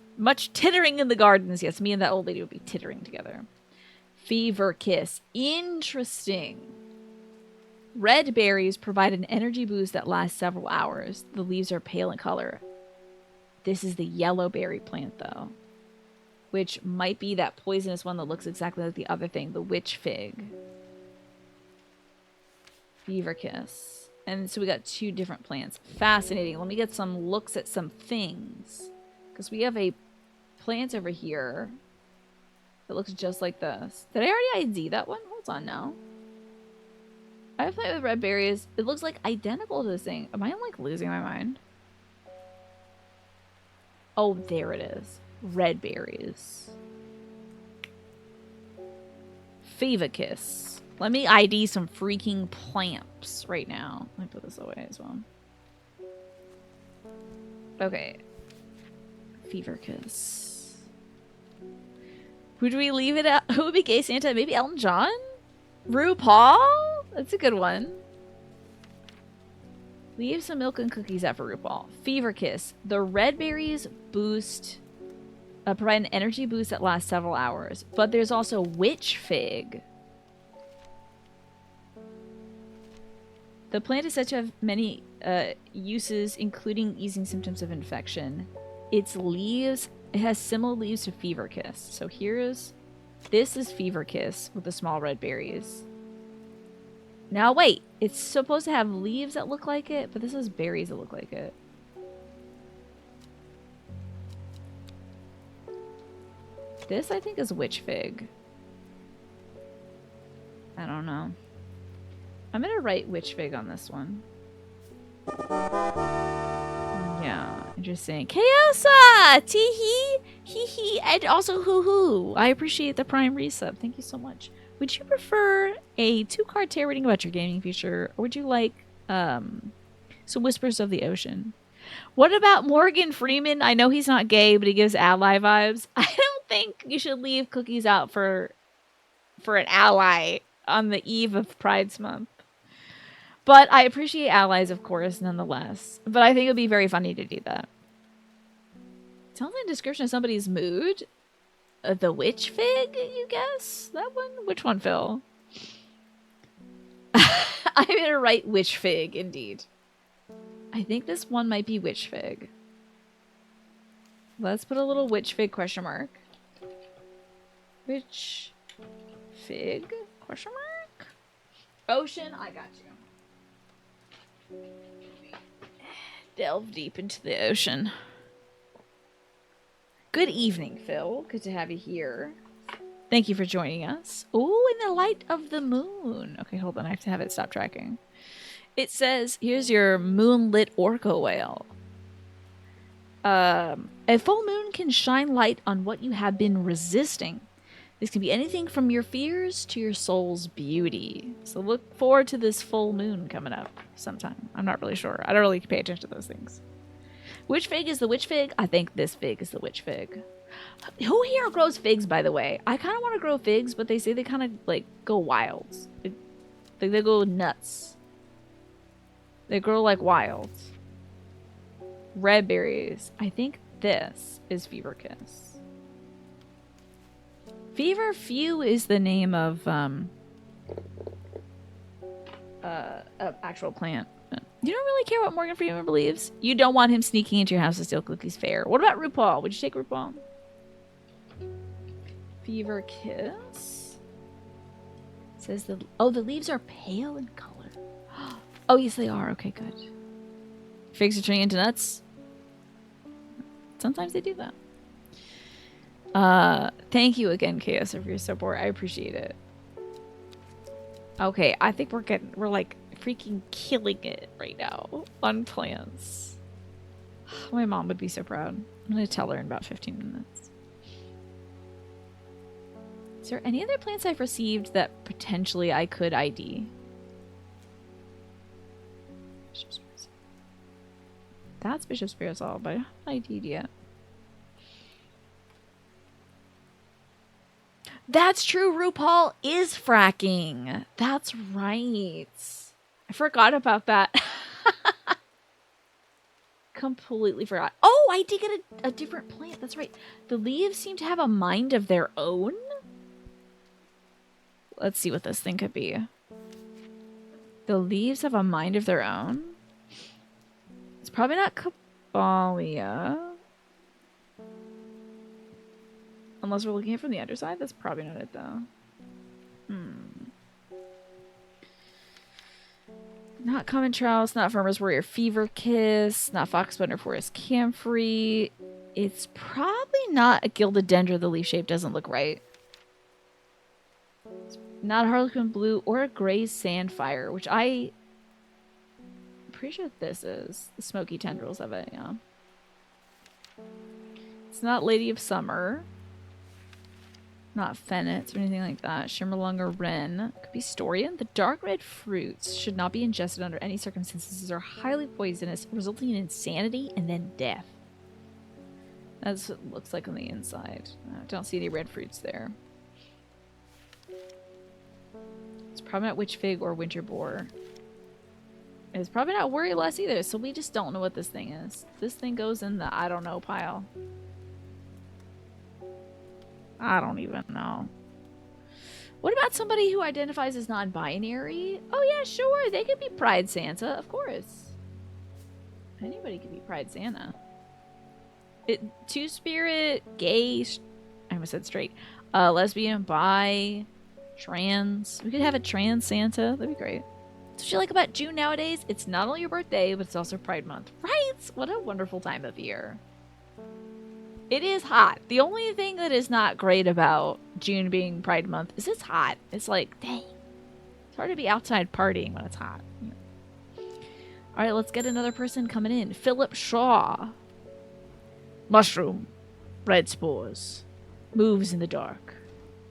tittering in the gardens. Yes, me and that old lady would be tittering together. Fever kiss. Interesting. Red berries provide an energy boost that lasts several hours. The leaves are pale in color. This is the yellow berry plant, though, which might be that poisonous one that looks exactly like the other thing, the witch fig. Fever kiss. And so we got two different plants. Fascinating. Let me get some looks at some things. Because we have a plant over here that looks just like this. Did I already ID that one? Hold on now. I have played with red berries. It looks like identical to this thing. Am I like losing my mind? Oh, there it is. Red berries. Fever kiss. Let me ID some freaking plants right now. Let me put this away as well. Okay. Fever kiss. Who do we leave it at? Who would be gay Santa? Maybe Elton John? RuPaul? That's a good one. Leave some milk and cookies out for RuPaul. Fever kiss. The red berries boost... provide an energy boost that lasts several hours. But there's also witch fig. The plant is said to have many uses, including easing symptoms of infection. Its leaves, it has similar leaves to fever kiss. So this is fever kiss with the small red berries. Now wait, it's supposed to have leaves that look like it, but this is berries that look like it. This, I think, is witch fig. I don't know. I'm gonna write witch fig on this one. Yeah, interesting. Chaosa! Tee-hee! Hee-hee! And also hoo-hoo! I appreciate the prime resub. Thank you so much. Would you prefer a 2-card tarot reading about your gaming future, or would you like some Whispers of the Ocean? What about Morgan Freeman? I know he's not gay, but he gives ally vibes. I don't think you should leave cookies out for an ally on the eve of Pride Month. But I appreciate allies, of course, nonetheless. But I think it would be very funny to do that. Sounds like a description of somebody's mood. The witch fig, you guess? That one? Which one, Phil? I'm going to write witch fig, indeed. I think this one might be witch fig. Let's put a little witch fig question mark. Witch fig question mark? Ocean, I got you. delve deep into the ocean. Good evening, Phil. Good to have you here. Thank you for joining us. Oh, in the light of the moon. Okay, hold on. I have to have it stop tracking. It says, here's your moonlit orca whale. A full moon can shine light on what you have been resisting. This can be anything from your fears to your soul's beauty. So look forward to this full moon coming up sometime. I'm not really sure. I don't really pay attention to those things. Which fig is the witch fig? I think this fig is the witch fig. Who here grows figs, by the way? I kind of want to grow figs, but they say they kind of, like, go wild. They go nuts. They grow like wild. Red berries. I think this is Fever Kiss. Fever Few is the name of actual plant. You don't really care what Morgan Freeman believes. You don't want him sneaking into your house to steal cookies fair. What about RuPaul? Would you take RuPaul? Fever Kiss. It says the leaves are pale in color. Oh yes, they are. Okay, good. Figs are turning into nuts. Sometimes they do that. Thank you again, Chaos, for your support. I appreciate it. Okay, I think we're like freaking killing it right now on plants. My mom would be so proud. I'm gonna tell her in about 15 minutes. Is there any other plants I've received that potentially I could ID? Bishop's Parasol. That's Bishop's Parasol, but I haven't ID'd yet. That's true. RuPaul is fracking. That's right. I forgot about that. Completely forgot. Oh, I did get a different plant. That's right. The leaves seem to have a mind of their own. Let's see what this thing could be. The leaves have a mind of their own. It's probably not Caballia. Unless we're looking at it from the underside. That's probably not it, though. Not Common Trouse, not Farmer's Warrior Fever Kiss, not Foxbunter Forest Camphor. It's probably not a Gilded Dendra. The leaf shape doesn't look right. It's not a Harlequin Blue or a Gray Sandfire, which I'm pretty sure this is the smoky tendrils of it, yeah. It's not Lady of Summer. Not Fennets or anything like that. Shimmerlung or Wren. Could be Storian. The dark red fruits should not be ingested under any circumstances. These are highly poisonous, resulting in insanity and then death. That's what it looks like on the inside. I don't see any red fruits there. It's probably not Witch Fig or Winter Boar. It's probably not Worry Less either, so we just don't know what this thing is. This thing goes in the I don't know pile. I don't even know. What about somebody who identifies as non-binary? Oh yeah, sure. They could be Pride Santa, of course. Anybody could be Pride Santa. Two-spirit, gay, I almost said straight, lesbian, bi, trans. We could have a trans Santa. That'd be great. That's what you like about June nowadays? It's not only your birthday, but it's also Pride Month. Right? What a wonderful time of year. It is hot. The only thing that is not great about June being Pride Month is it's hot. It's like, dang. It's hard to be outside partying when it's hot. Yeah. All right, let's get another person coming in. Philip Shaw. Mushroom. Red spores. Moves in the dark.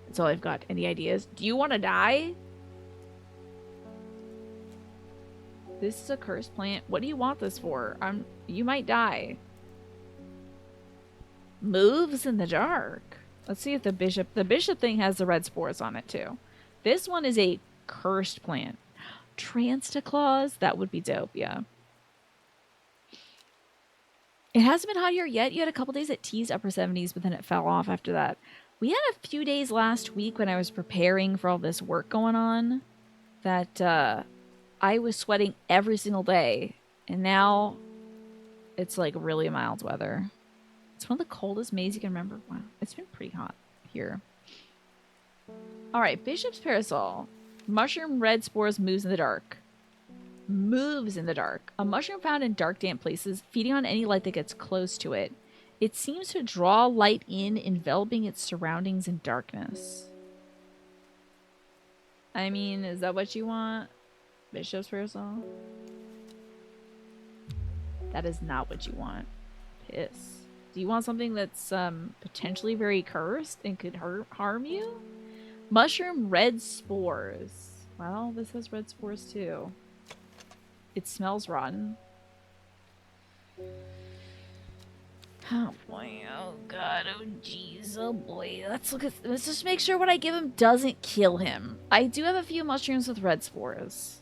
That's all I've got. Any ideas? Do you want to die? This is a cursed plant. What do you want this for? You might die. Moves in the dark. Let's see if the bishop thing has the red spores on it too. This one is a cursed plant. Transtaclaws, that would be dope, yeah. It hasn't been hot here yet. You had a couple days at T's upper 70s, but then it fell off after that. We had a few days last week when I was preparing for all this work going on that I was sweating every single day, and now it's like really mild weather. It's one of the coldest Mays you can remember. Wow, it's been pretty hot here. All right, Bishop's Parasol. Mushroom red spores moves in the dark. moves in the dark. A mushroom found in dark, damp places, feeding on any light that gets close to it. It seems to draw light in, enveloping its surroundings in darkness. I mean, is that what you want? Bishop's Parasol? That is not what you want. Piss. Do you want something that's potentially very cursed and could harm you? Mushroom red spores. Well, this has red spores too. It smells rotten. Oh boy, oh god, oh jeez, oh boy. Let's just make sure what I give him doesn't kill him. I do have a few mushrooms with red spores.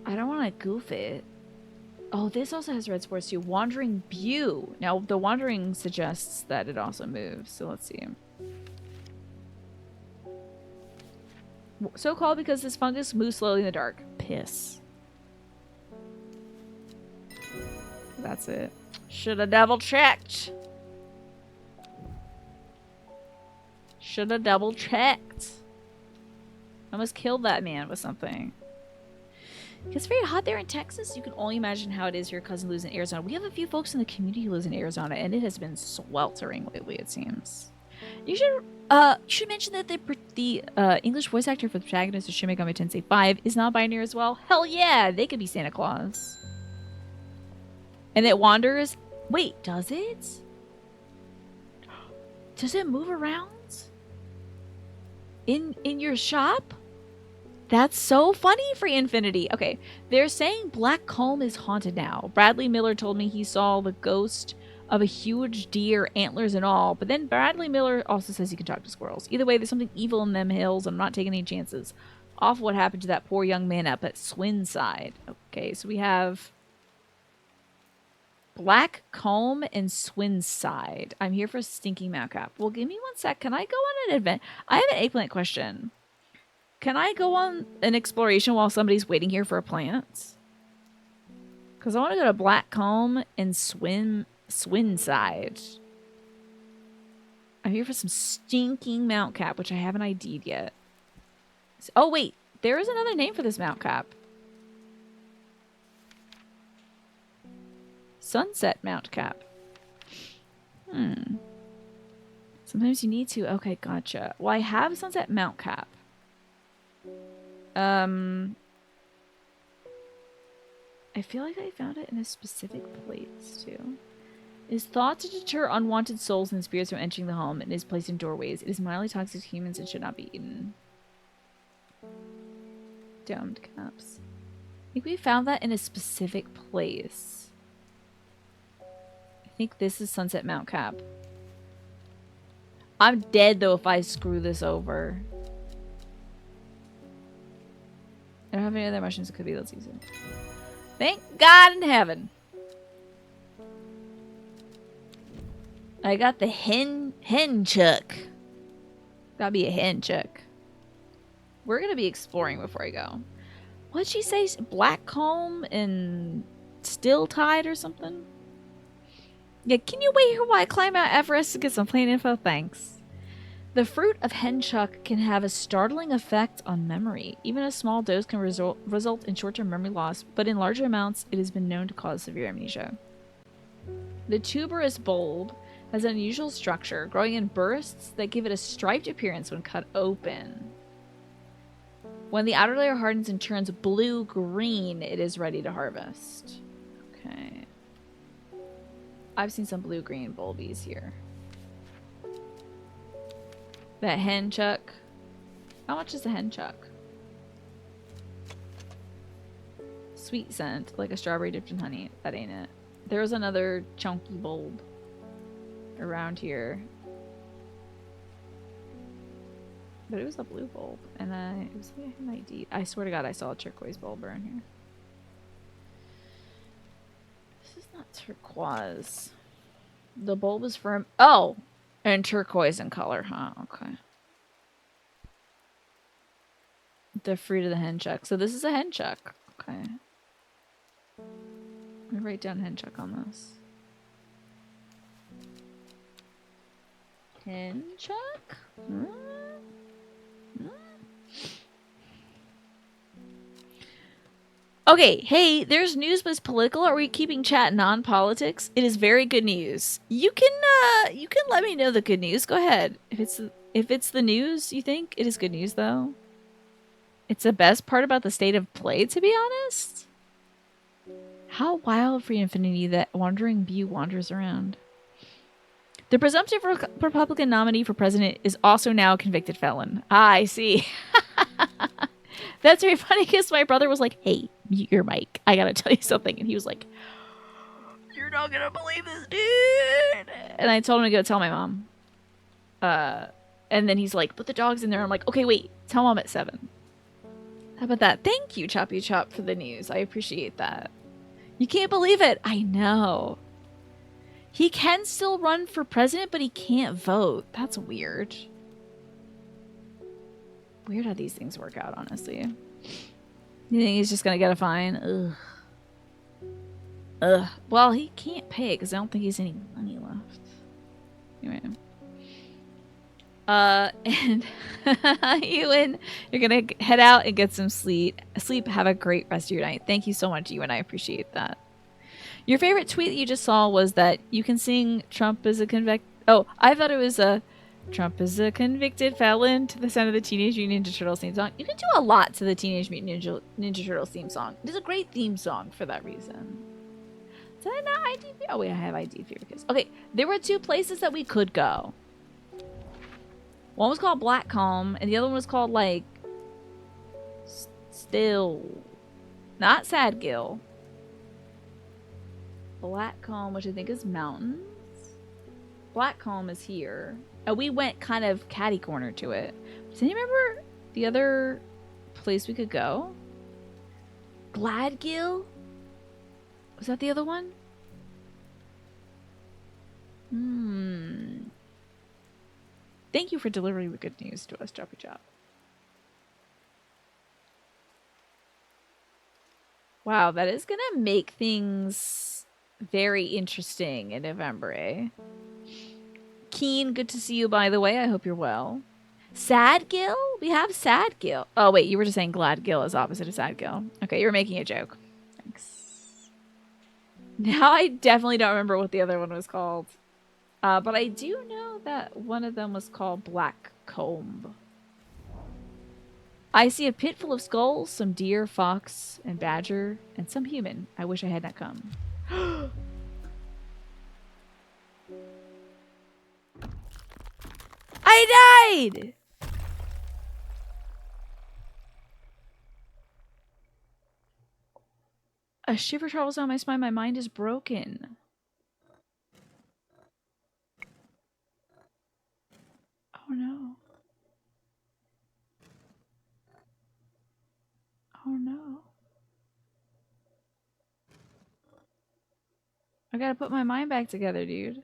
I don't want to goof it. Oh, this also has red spores too. Wandering Bew. Now, the wandering suggests that it also moves, so let's see. So called because this fungus moves slowly in the dark. Piss. That's it. Should have double checked. Should have double checked. I almost killed that man with something. It's very hot there in Texas. You can only imagine how it is your cousin lives in Arizona. We have a few folks in the community who lives in Arizona, and it has been sweltering lately, it seems. You should mention that the English voice actor for the protagonist of Shin Megami Tensei 5 is non-binary as well. Hell yeah, they could be Santa Claus. And it wanders. Wait, does it? Does it move around? In your shop? That's so funny for Infinity. Okay, they're saying Black Comb is haunted now. Bradley Miller told me he saw the ghost of a huge deer, antlers and all. But then Bradley Miller also says he can talk to squirrels. Either way, there's something evil in them hills. I'm not taking any chances. Off what happened to that poor young man up at Swinside. Okay, so we have Black Comb and Swinside. I'm here for a stinking mountcap. Well, give me one sec. Can I go on an event? I have an eggplant question. Can I go on an exploration while somebody's waiting here for a plant? Because I want to go to Black Comb and Swinside. I'm here for some stinking mountcap, which I haven't ID'd yet. Oh, wait. There is another name for this mountcap. Sunset mountcap. Sometimes you need to. Okay, gotcha. Well, I have Sunset mountcap. I feel like I found it in a specific place, too. It is thought to deter unwanted souls and spirits from entering the home and is placed in doorways. It is mildly toxic to humans and should not be eaten. Domed caps. I think we found that in a specific place. I think this is Sunset Mountcap. I'm dead, though, if I screw this over. I don't have any other mushrooms it could be. Let's use it. Thank God in heaven. I got the hen chuck. Gotta be a hen chuck. We're gonna be exploring before I go. What'd she say? Black Comb and Still Tide or something? Yeah, can you wait here while I climb Mount Everest to get some plain info? Thanks. The fruit of henchuck can have a startling effect on memory. Even a small dose can result in short-term memory loss, but in larger amounts, it has been known to cause severe amnesia. The tuberous bulb has an unusual structure, growing in bursts that give it a striped appearance when cut open. When the outer layer hardens and turns blue-green, it is ready to harvest. Okay. I've seen some blue-green bulbies here. That henchuck. How much is a henchuck? Sweet scent, like a strawberry dipped in honey. That ain't it. There was another chunky bulb around here. But it was a blue bulb. And it was like an ID. I swear to God, I saw a turquoise bulb around here. This is not turquoise. The bulb is firm. Oh! And turquoise in color, huh? Okay. The fruit of the henchuck. So this is a henchuck. Okay. Let me write down henchuck on this. Henchuck? Okay, hey, there's news, but it's political. Are we keeping chat non-politics? It is very good news. You can let me know the good news. Go ahead. If it's the news, you think it is good news though. It's the best part about the state of play, to be honest. How wild for infinity that wandering bee wanders around. The presumptive Republican nominee for president is also now a convicted felon. Ah, I see. That's very funny because my brother was like, hey, mute your mic. I gotta tell you something. And he was like, you're not gonna believe this, dude. And I told him to go tell my mom. And then he's like, put the dogs in there. I'm like, okay, wait. Tell mom at 7. How about that? Thank you, Choppy Chop, for the news. I appreciate that. You can't believe it. I know. He can still run for president, but he can't vote. That's weird. Weird how these things work out, honestly. You think he's just gonna get a fine? Ugh. Ugh. Well, he can't pay because I don't think he has any money left. Anyway. And Ewan, you're gonna head out and get some sleep. Have a great rest of your night. Thank you so much, Ewan. I appreciate that. Your favorite tweet that you just saw was that you can sing Trump is a convict. Oh, I thought it was a Trump is a convicted felon to the sound of the Teenage Mutant Ninja Turtles theme song. You can do a lot to the Teenage Mutant Ninja Turtles theme song. It is a great theme song for that reason. Did I not ID fear? Oh wait, I have ID fear because okay, there were 2 places that we could go. One was called Blackcomb, and the other one was called like Still, not Sadgill. Blackcomb, which I think is mountains. Blackcomb is here. And we went kind of catty corner to it. Does anyone remember the other place we could go? Gladgill? Was that the other one? Thank you for delivering the good news to us, Choppy Chop. Wow, that is gonna make things very interesting in November, eh? Keen, good to see you, by the way. I hope you're well. Sadgill? We have Sadgill. Oh, wait, you were just saying Gladgill is opposite of Sadgill. Okay, you were making a joke. Thanks. Now I definitely don't remember what the other one was called. But I do know that one of them was called Blackcomb. I see a pit full of skulls, some deer, fox, and badger, and some human. I wish I had not come. I died! A shiver travels down my spine. My mind is broken. Oh no. Oh no. I gotta put my mind back together, dude.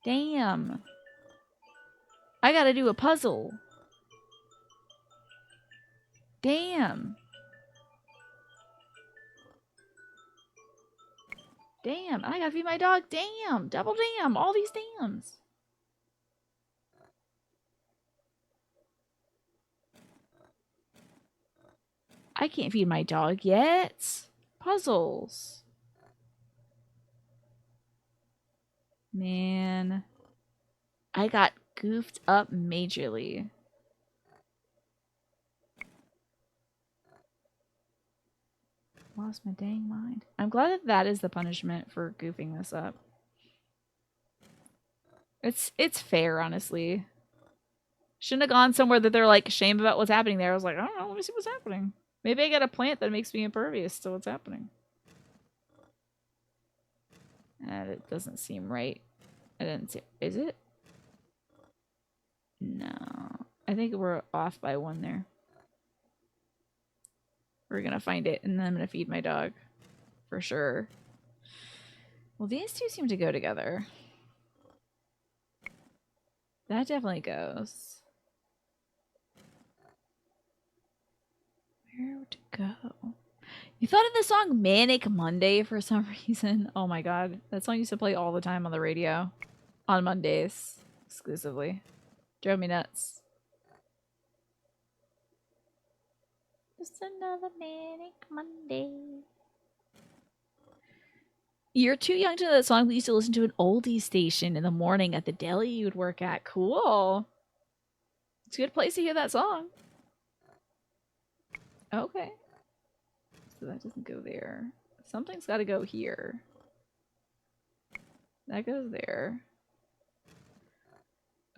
Damn. I gotta do a puzzle. Damn. Damn. I gotta feed my dog. Damn. Double damn. All these dams. I can't feed my dog yet. Puzzles. Man. I got goofed up majorly. Lost my dang mind. I'm glad that that is the punishment for goofing this up. It's fair, honestly. Shouldn't have gone somewhere that they're like ashamed about what's happening there. I was like, I don't know, let me see what's happening. Maybe I got a plant that makes me impervious to what's happening. It doesn't seem right. I didn't see. Is it? No. I think we're off by 1 there. We're gonna find it, and then I'm gonna feed my dog. For sure. Well, these 2 seem to go together. That definitely goes. Where to go? You thought of the song Manic Monday for some reason? Oh my god. That song used to play all the time on the radio. On Mondays. Exclusively. Drove me nuts. Just another manic Monday. You're too young to know that song. We used to listen to an oldie station in the morning at the deli you would work at. Cool. It's a good place to hear that song. Okay. So that doesn't go there. Something's got to go here. That goes there.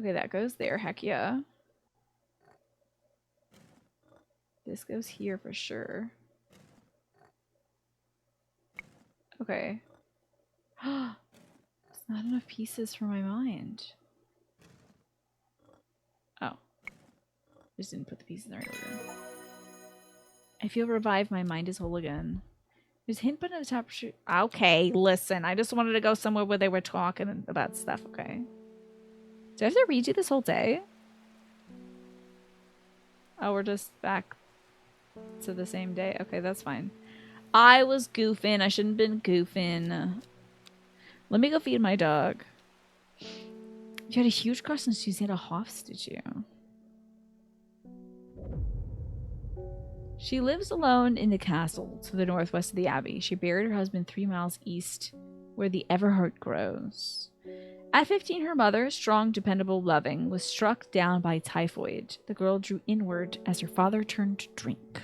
Okay, that goes there. Heck yeah. This goes here for sure. Okay. It's not enough pieces for my mind. Oh. Just didn't put the pieces in the right order. I feel revived. My mind is whole again. There's a hint button at the top. Okay, listen. I just wanted to go somewhere where they were talking about stuff, okay? Do I have to read you this whole day? Oh, we're just back to the same day. Okay, that's fine. I was goofing. I shouldn't have been goofing. Let me go feed my dog. You had a huge crush on Susanna Hoffs, did you? She lives alone in the castle to the northwest of the abbey. She buried her husband 3 miles east, where the Everhart grows. At 15, her mother, strong, dependable, loving, was struck down by typhoid. The girl drew inward as her father turned to drink.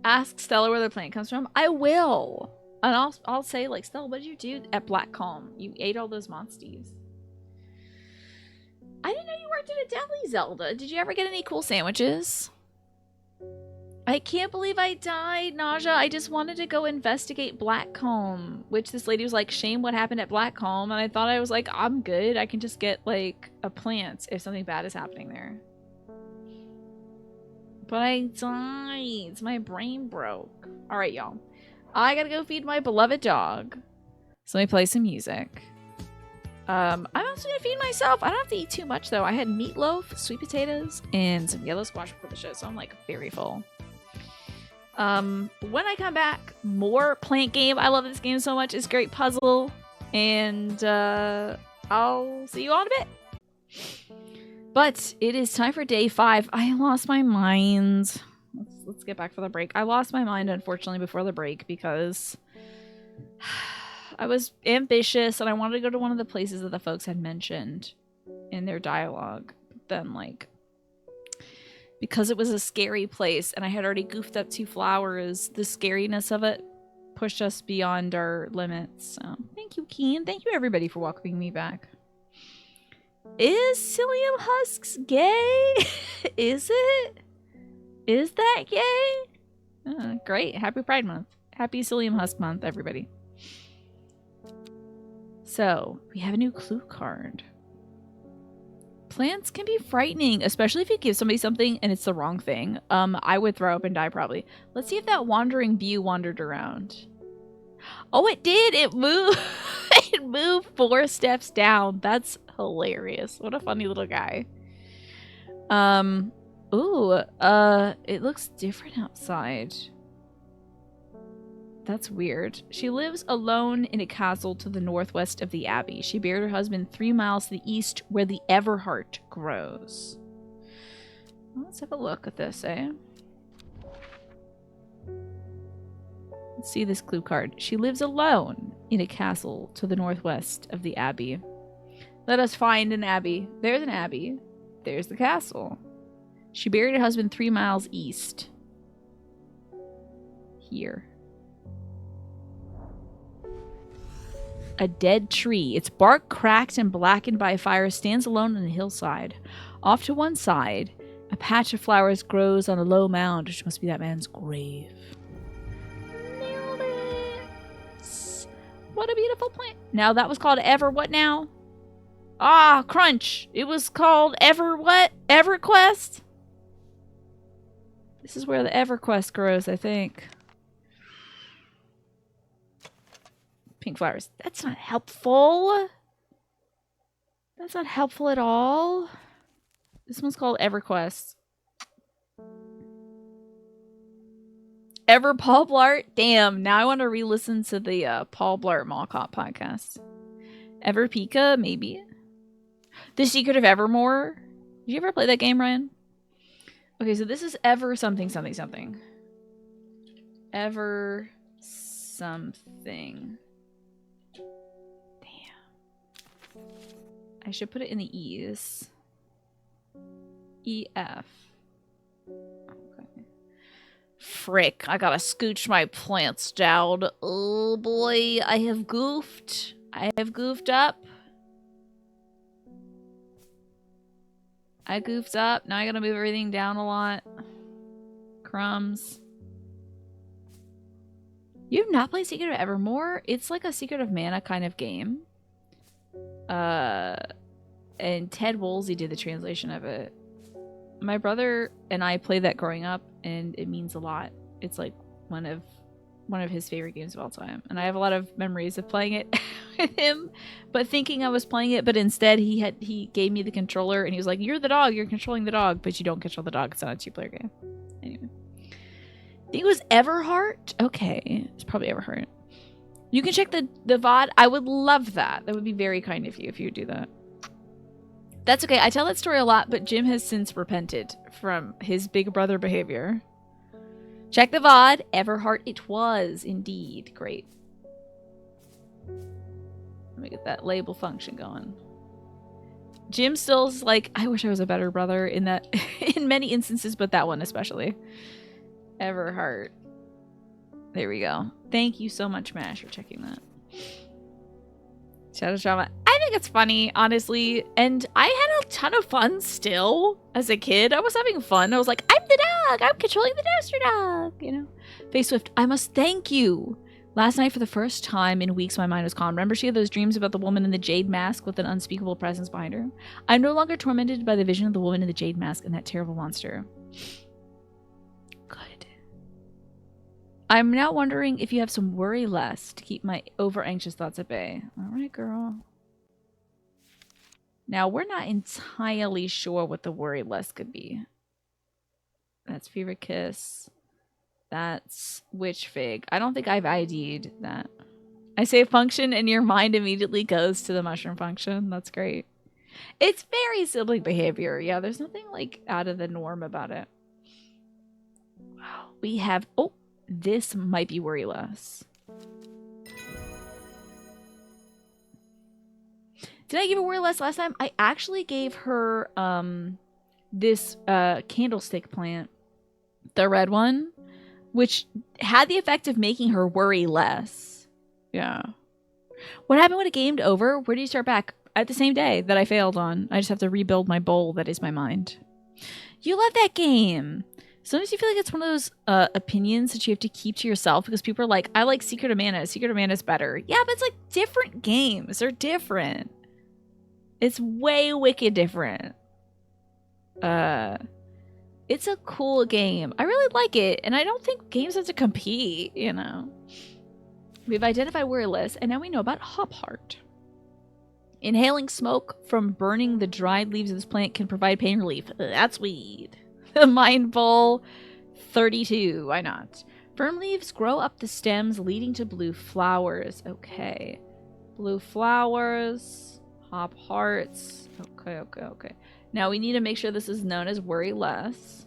Ask Stella where the plant comes from. I will. And I'll say, like, Stella, what did you do at Black Calm? You ate all those monsties. I didn't know you worked at a deli, Zelda. Did you ever get any cool sandwiches? I can't believe I died, Nausea. I just wanted to go investigate Blackcomb, which this lady was like, shame what happened at Blackcomb. And I thought I was like, I'm good. I can just get like a plant if something bad is happening there. But I died. My brain broke. All right, y'all. I gotta go feed my beloved dog. So let me play some music. I'm also gonna feed myself. I don't have to eat too much though. I had meatloaf, sweet potatoes, and some yellow squash before the show, so I'm like very full. When I come back, more plant game. I love this game so much. It's a great puzzle, and I'll see you all in a bit. But it is time for day 5. I lost my mind. Let's get back for the break. I lost my mind, unfortunately, before the break because I was ambitious and I wanted to go to one of the places that the folks had mentioned in their dialogue. But then, like, because it was a scary place and I had already goofed up 2 flowers, the scariness of it pushed us beyond our limits. So, thank you, Keen. Thank you, everybody, for welcoming me back. Is psyllium husks gay? Is it? Is that gay? Great. Happy Pride Month. Happy Psyllium Husk Month, everybody. So, we have a new clue card. Plants can be frightening, especially if you give somebody something and it's the wrong thing. I would throw up and die probably. Let's see if that wandering bee wandered around. Oh, it did! It moved! It moved 4 steps down. That's hilarious. What a funny little guy. Ooh, it looks different outside. That's weird. She lives alone in a castle to the northwest of the abbey. She buried her husband 3 miles to the east where the Everhart grows. Well, let's have a look at this, eh? Let's see this clue card. She lives alone in a castle to the northwest of the abbey. Let us find an abbey. There's an abbey. There's the castle. She buried her husband 3 miles east. Here. A dead tree, its bark cracked and blackened by fire, stands alone on a hillside. Off to one side, a patch of flowers grows on a low mound, which must be that man's grave. Nailed it! What a beautiful plant. Now that was called Ever what now? Ah, crunch! It was called Ever what? EverQuest? This is where the EverQuest grows, I think. Pink flowers. That's not helpful. That's not helpful at all. This one's called EverQuest. Ever Paul Blart? Damn, now I want to re-listen to the Paul Blart Mall Cop podcast. Ever Pika? Maybe. The Secret of Evermore? Did you ever play that game, Ryan? Okay, so this is ever something something something. Ever something. Damn. I should put it in the E's. EF. Okay. Frick, I gotta scooch my plants down. Oh boy, I have goofed. I have goofed up. I goofed up. Now I gotta move everything down a lot. Crumbs. You have not played Secret of Evermore? It's like a Secret of Mana kind of game. And Ted Woolsey did the translation of it. My brother and I played that growing up, and it means a lot. It's like one of his favorite games of all time, and I have a lot of memories of playing it with him, but thinking I was playing it, but instead he gave me the controller, and he was like, "You're the dog. You're controlling the dog, but you don't control the dog. It's not a two-player game." Anyway, I think it was Everheart. Okay, it's probably Everheart. You can check the VOD. I would love that. That would be very kind of you if you would do that. That's okay. I tell that story a lot, but Jim has since repented from his big brother behavior. Check the VOD. Everheart it was indeed. Great. Let me get that label function going. Jim still's like, I wish I was a better brother in that in many instances, but that one especially. Everheart. There we go. Thank you so much, Mash, for checking that. Shadow Drama. I think it's funny, honestly. And I had a ton of fun still as a kid. I was having fun. I was like, I'm the dog. I'm controlling the toaster dog. You know? Face Swift, I must thank you. Last night, for the first time in weeks, my mind was calm. Remember she had those dreams about the woman in the jade mask with an unspeakable presence behind her? I'm no longer tormented by the vision of the woman in the jade mask and that terrible monster. Good. I'm now wondering if you have some worry less to keep my over-anxious thoughts at bay. All right, girl. Now, we're not entirely sure what the worry less could be. That's Fever Kiss. That's Witch Fig. I don't think I've ID'd that. I say function and your mind immediately goes to the mushroom function. That's great. It's very sibling behavior. Yeah, there's nothing like out of the norm about it. Wow. We have... Oh, this might be worry less. Did I give her worry less last time? I actually gave her this candlestick plant. The red one. Which had the effect of making her worry less. Yeah. What happened when it gamed over? Where do you start back? At the same day that I failed on. I just have to rebuild my bowl that is my mind. You love that game. Sometimes you feel like it's one of those opinions that you have to keep to yourself because people are like, I like Secret of Mana. Secret of Mana is better. Yeah, but it's like different games. They're different. It's way wicked different. It's a cool game. I really like it, and I don't think games have to compete, you know. We've identified worry less, and now we know about Hop Heart. Inhaling smoke from burning the dried leaves of this plant can provide pain relief. That's weed. The Mind Bowl 32. Why not? Firm leaves grow up the stems, leading to blue flowers. Okay. Blue flowers. Hop hearts. Okay. Now we need to make sure this is known as worry less.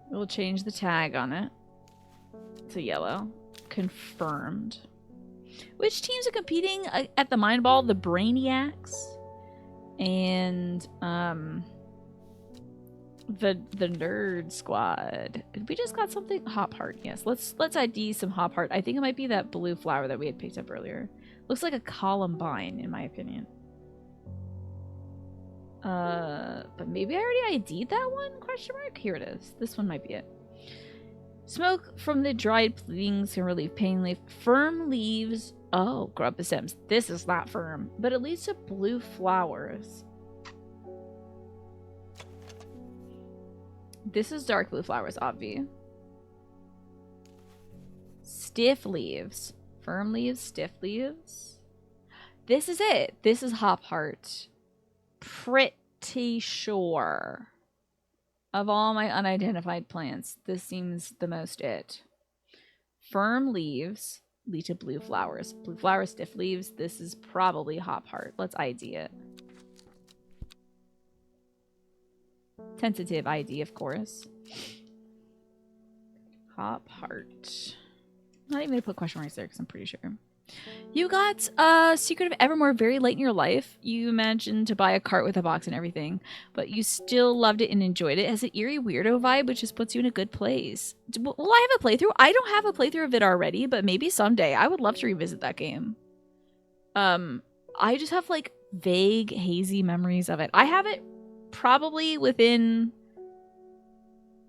We'll change the tag on it to yellow. Confirmed. Which teams are competing at the Mind Ball? The Brainiacs and the Nerd Squad. We just got something. Hop Heart. Yes, let's ID some Hop Heart. I think it might be that blue flower that we had picked up earlier. Looks like a columbine in my opinion. But maybe I already ID'd that one? Question mark. Here it is. This one might be it. Smoke from the dried leaves can relieve pain. Leaf. Firm leaves. Oh, grow up the stems. This is not firm, but it leads to blue flowers. This is dark blue flowers, obvi. Stiff leaves. Firm leaves, stiff leaves. This is it. This is Hop Heart. Pretty sure. Of all my unidentified plants, this seems the most it. Firm leaves lead to blue flowers. Blue flowers, stiff leaves. This is probably Hop Heart. Let's ID it. Tentative ID, of course. Hop heart. Not even gonna put question marks there because I'm pretty sure. You got Secret of Evermore very late in your life. You imagined to buy a cart with a box and everything, but you still loved it and enjoyed it. It has an eerie weirdo vibe, which just puts you in a good place. Will I have a playthrough? I don't have a playthrough of it already, but maybe someday. I would love to revisit that game. I just have like vague, hazy memories of it. I have it probably within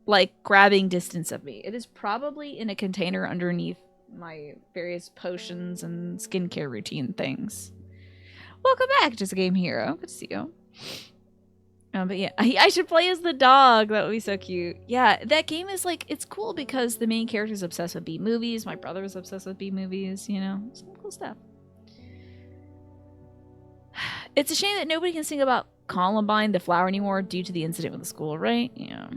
like grabbing distance of me. It is probably in a container underneath my various potions and skincare routine things. Welcome back, Just a Game Hero. Good to see you. But yeah, I should play as the dog. That would be so cute. Yeah, that game is like, it's cool because the main character is obsessed with B movies. My brother is obsessed with B movies, you know, some cool stuff. It's a shame that nobody can sing about Columbine, the flower, anymore due to the incident with the school, right? Yeah.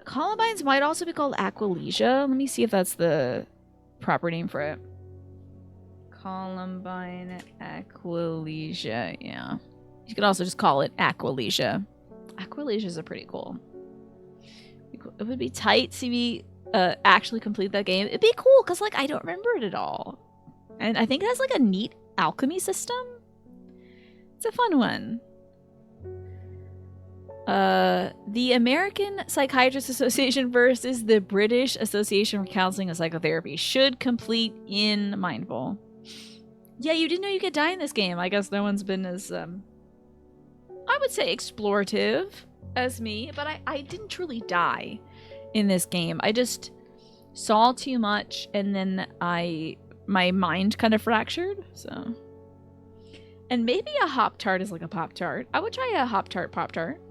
Columbines might also be called Aqualesia. Let me see if that's the proper name for it. Columbine Aqualesia, yeah. You could also just call it Aqualesia. Aqualesias are pretty cool. It would be tight to be actually complete that game. It'd be cool because like I don't remember it at all. And I think it has like a neat alchemy system. It's a fun one. The American Psychiatrists Association versus the British Association for Counseling and Psychotherapy should complete in Mindful. Yeah, you didn't know you could die in this game. I guess no one's been as, I would say explorative as me, but I didn't truly die in this game. I just saw too much and then my mind kind of fractured, so. And maybe a Hop-Tart is like a Pop-Tart. I would try a Hop-Tart Pop-Tart.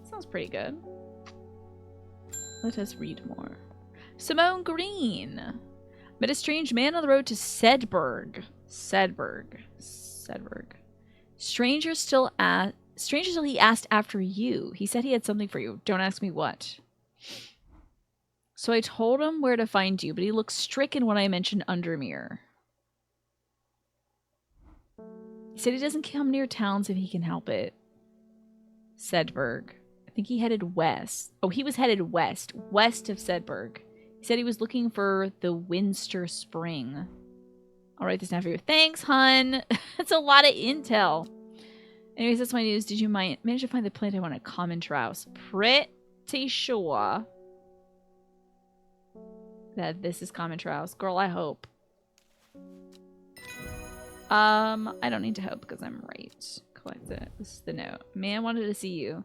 Sounds pretty good. Let us read more. Simone Green. Met a strange man on the road to Sedberg. Sedberg. Stranger still he asked after you. He said he had something for you. Don't ask me what. So I told him where to find you, but he looked stricken when I mentioned Undermere. He said he doesn't come near towns if he can help it. Sedberg. I think he headed west. Oh, he was headed west of Sedberg. He said he was looking for the Winster Spring. I'll write this down for you. Thanks, hun. That's a lot of intel. Anyways, that's my news. Did you manage to find the plant I want at Common Trouse? Pretty sure that this is Common Trouse. Girl, I hope. I don't need to hope because I'm right. Collect it. This is the note. Man wanted to see you.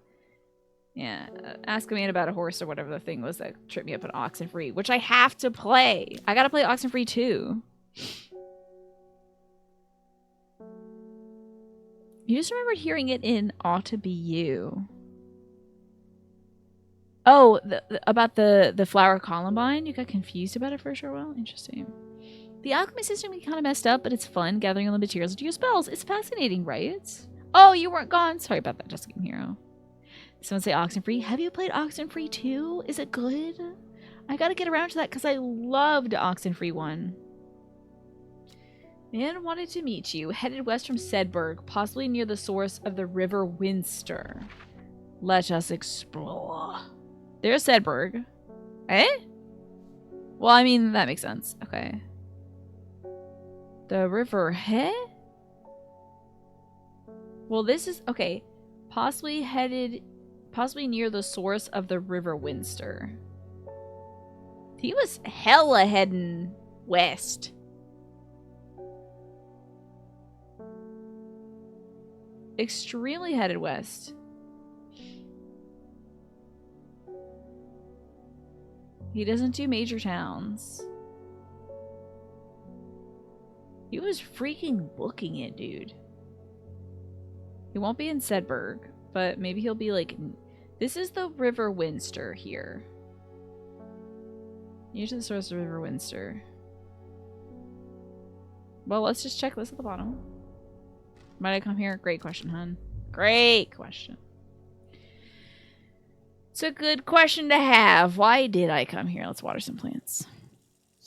Yeah, ask a man about a horse or whatever the thing was that tripped me up at Oxenfree, which I have to play. I gotta play Oxenfree too. You just remembered hearing it in Ought to Be You. Oh, about the flower Columbine? You got confused about it for a short while? Interesting. The alchemy system can kind of messed up, but it's fun gathering all the materials to do your spells. It's fascinating, right? Oh, you weren't gone. Sorry about that, Just a Game Hero. Someone say Oxenfree. Have you played Oxenfree 2? Is it good? I gotta get around to that because I loved Oxenfree 1. Man wanted to meet you. Headed west from Sedberg, possibly near the source of the River Winster. Let us explore. There's Sedberg. Eh? Well, I mean, that makes sense. Okay. The river, hey? Well, this is, okay. Possibly near the source of the River Winster. He was hella heading west. Extremely headed west. He doesn't do major towns. He was freaking booking it, dude. He won't be in Sedberg, but maybe he'll be like... This is the River Winster here. Near to the source of River Winster. Well, let's just check this at the bottom. Might I come here? Great question, hun. Great question. It's a good question to have. Why did I come here? Let's water some plants.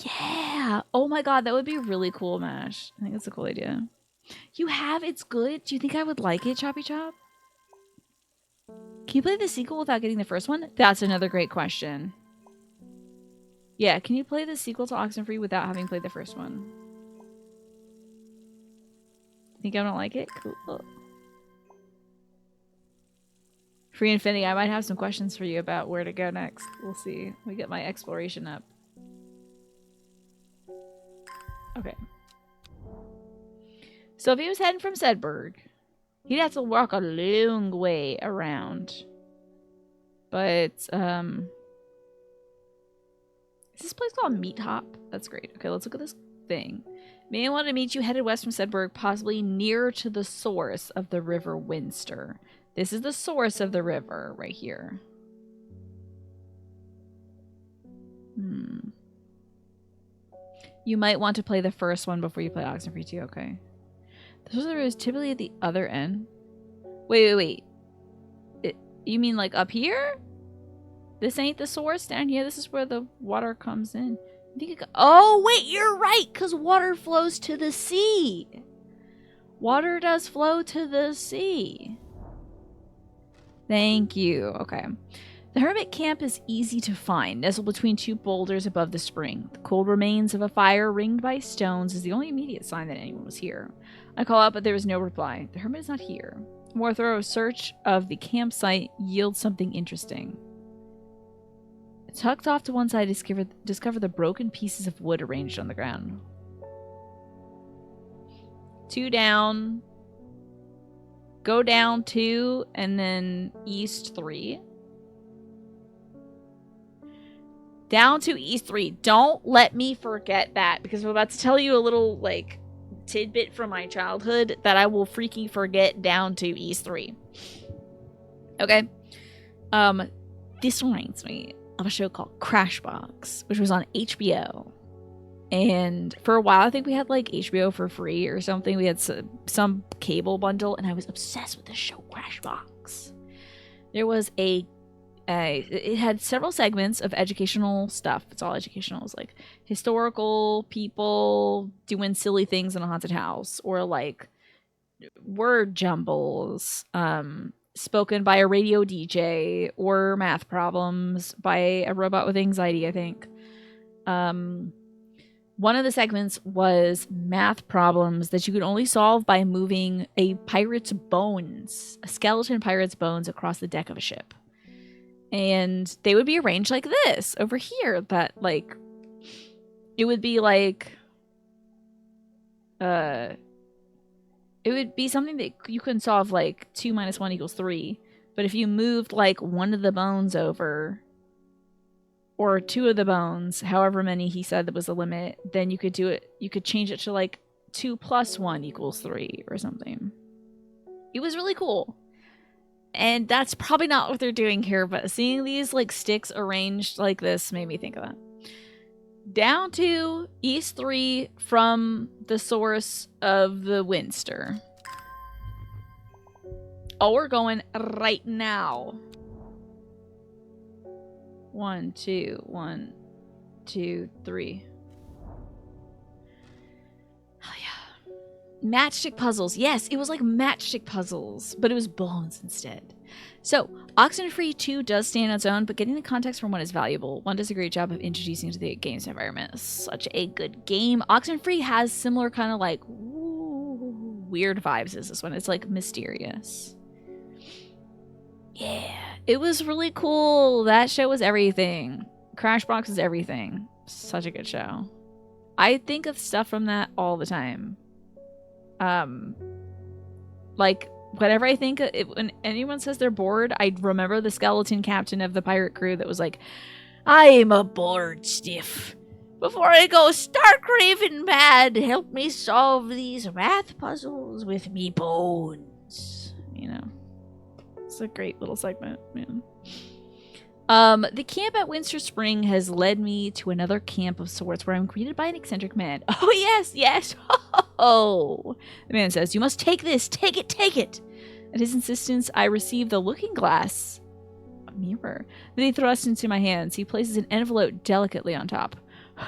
Yeah. Oh my god, that would be really cool, Mash. I think that's a cool idea. You have? It's good? Do you think I would like it, Choppy Chop? Can you play the sequel without getting the first one? That's another great question. Yeah, can you play the sequel to Oxenfree without having played the first one? Think I don't like it? Cool. Free Infinity, I might have some questions for you about where to go next. We'll see. We get my exploration up. Okay. So if he was heading from Sedberg, he'd have to walk a long way around. But, is this place called Meat Hop? That's great. Okay, let's look at this thing. May want to meet you headed west from Sedberg, possibly near to the source of the River Winster. This is the source of the river right here. You might want to play the first one before you play Oxenfree 2, okay. The source of the river is typically at the other end. Wait. You mean like up here? This ain't the source down here? This is where the water comes in. I think oh, wait, you're right, because water flows to the sea. Water does flow to the sea. Thank you. Okay. The hermit camp is easy to find, nestled between two boulders above the spring. The cold remains of a fire ringed by stones is the only immediate sign that anyone was here. I call out, but there is no reply. The hermit is not here. A more thorough search of the campsite yields something interesting. Tucked off to one side, I discover the broken pieces of wood arranged on the ground. 2 down. Go down 2, and then east 3. Down to east 3. Don't let me forget that, because I'm about to tell you a little, like, tidbit from my childhood that I will freaking forget down to east 3. Okay? This reminds me of a show called Crashbox, which was on HBO. And for a while, I think we had like HBO for free or something. We had some cable bundle, and I was obsessed with this show, Crashbox. There was it had several segments of educational stuff. It's all educational. It was like historical people doing silly things in a haunted house, or like word jumbles, spoken by a radio DJ, or math problems by a robot with anxiety, I think. One of the segments was math problems that you could only solve by moving a skeleton pirate's bones across the deck of a ship. And they would be arranged like this over here, that like it would be like it would be something that you couldn't solve, like 2 minus 1 equals 3. But if you moved like one of the bones over, or 2 of the bones, however many he said that was the limit, then you could do it. You could change it to like 2 plus 1 equals 3 or something. It was really cool. And that's probably not what they're doing here, but seeing these like sticks arranged like this made me think of that. Down to east 3 from the source of the Winster. Oh, we're going right now. 1, 2, 1, 2, 3. Oh yeah. Matchstick puzzles. Yes, it was like matchstick puzzles, but it was bones instead. So, Oxenfree 2 does stand on its own, but getting the context from one is valuable. One does a great job of introducing to the game's environment. Such a good game. Oxenfree has similar kind of like weird vibes as this one. It's like mysterious. Yeah, it was really cool. That show was everything. Crashbox is everything. Such a good show. I think of stuff from that all the time. Like, whenever I think of it, when anyone says they're bored, I remember the skeleton captain of the pirate crew that was like, I'm a bored stiff. Before I go stark raving mad, help me solve these math puzzles with me bones. You know. It's a great little segment, man. The camp at Winster Spring has led me to another camp of sorts where I'm greeted by an eccentric man. Oh, yes, yes. Oh, the man says, you must take this. Take it, take it. At his insistence, I receive the looking glass, a mirror, that he thrusts into my hands. He places an envelope delicately on top.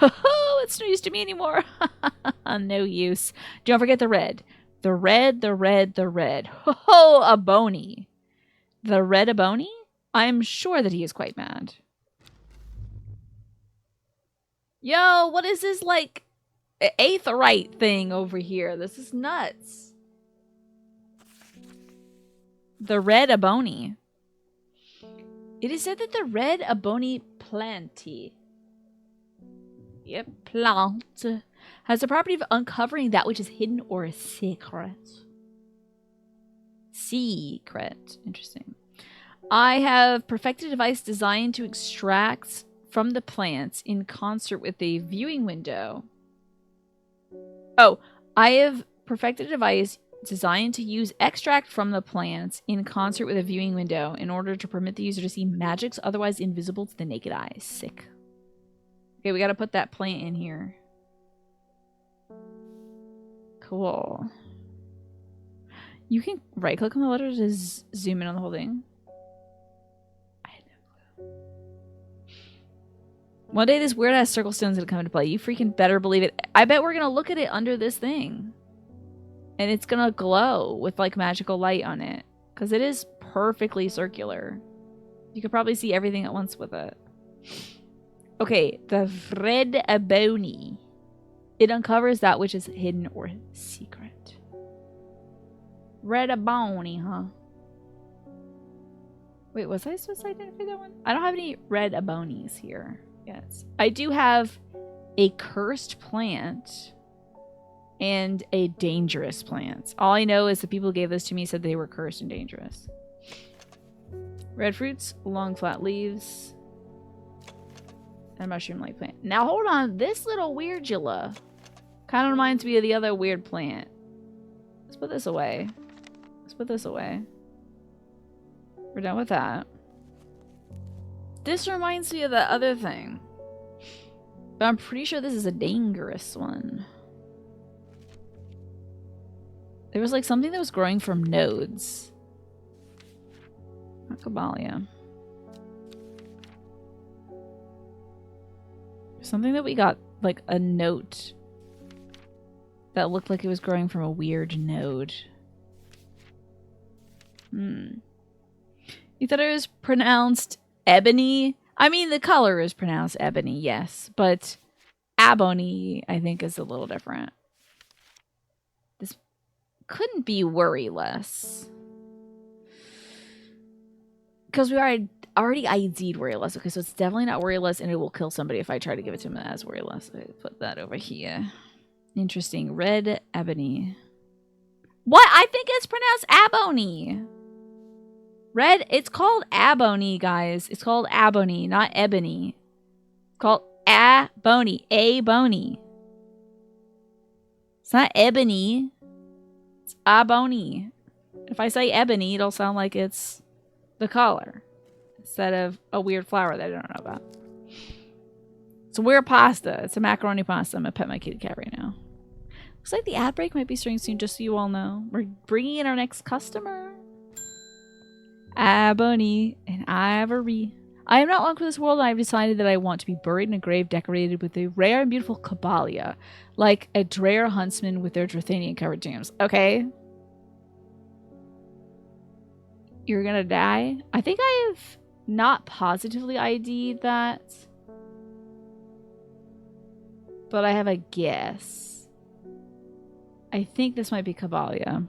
Oh, it's no use to me anymore. No use. Don't forget the red. The red, the red, the red. Oh, a bony. The red ebony? I'm sure that he is quite mad. Yo, what is this, like, aetheryte thing over here? This is nuts. The red ebony. It is said that the red ebony planty, yep, plant, has the property of uncovering that which is hidden or a secret. Secret. Interesting. I have perfected a device designed to extract from the plants in concert with a viewing window. Oh, I have perfected a device designed to use extract from the plants in concert with a viewing window in order to permit the user to see magics otherwise invisible to the naked eye. Sick. Okay, we gotta put that plant in here. Cool. You can right click on the letter to zoom in on the whole thing. I had no clue. One day this weird ass circle stone's gonna come into play. You freaking better believe it. I bet we're gonna look at it under this thing. And it's gonna glow with like magical light on it. Because it is perfectly circular. You could probably see everything at once with it. Okay, the red ebony. It uncovers that which is hidden or secret. Red ebony, huh? Wait, was I supposed to identify that one? I don't have any red ebonies here. Yes. I do have a cursed plant and a dangerous plant. All I know is the people who gave this to me said they were cursed and dangerous. Red fruits, long flat leaves, and a mushroom-like plant. Now hold on, this little weirdula kind of reminds me of the other weird plant. Let's put this away. Let's put this away. We're done with that. This reminds me of the other thing. But I'm pretty sure this is a dangerous one. There was like something that was growing from nodes. Not Caballia. Something that we got like a note that looked like it was growing from a weird node. You thought it was pronounced ebony? I mean, the color is pronounced ebony, yes. But abony, I think, is a little different. This couldn't be worryless. Because we already ID'd worryless. Okay, so it's definitely not worryless, and it will kill somebody if I try to give it to him as worryless. Okay, put that over here. Interesting. Red ebony. What? I think it's pronounced abony. Red, it's called abony, guys. It's called abony, not ebony. It's called abony. A-bony. It's not ebony. It's abony. If I say ebony, it'll sound like it's the color instead of a weird flower that I don't know about. It's a weird pasta. It's a macaroni pasta. I'm gonna pet my kitty cat right now. Looks like the ad break might be starting soon, just so you all know. We're bringing in our next customer. Ebony and ivory. I am not long for this world, and I've decided that I want to be buried in a grave decorated with a rare and beautiful Caballia, like a Dreyer huntsman with their Drathanian-covered tombs. Okay. You're gonna die? I think I have not positively ID'd that. But I have a guess. I think this might be Caballia.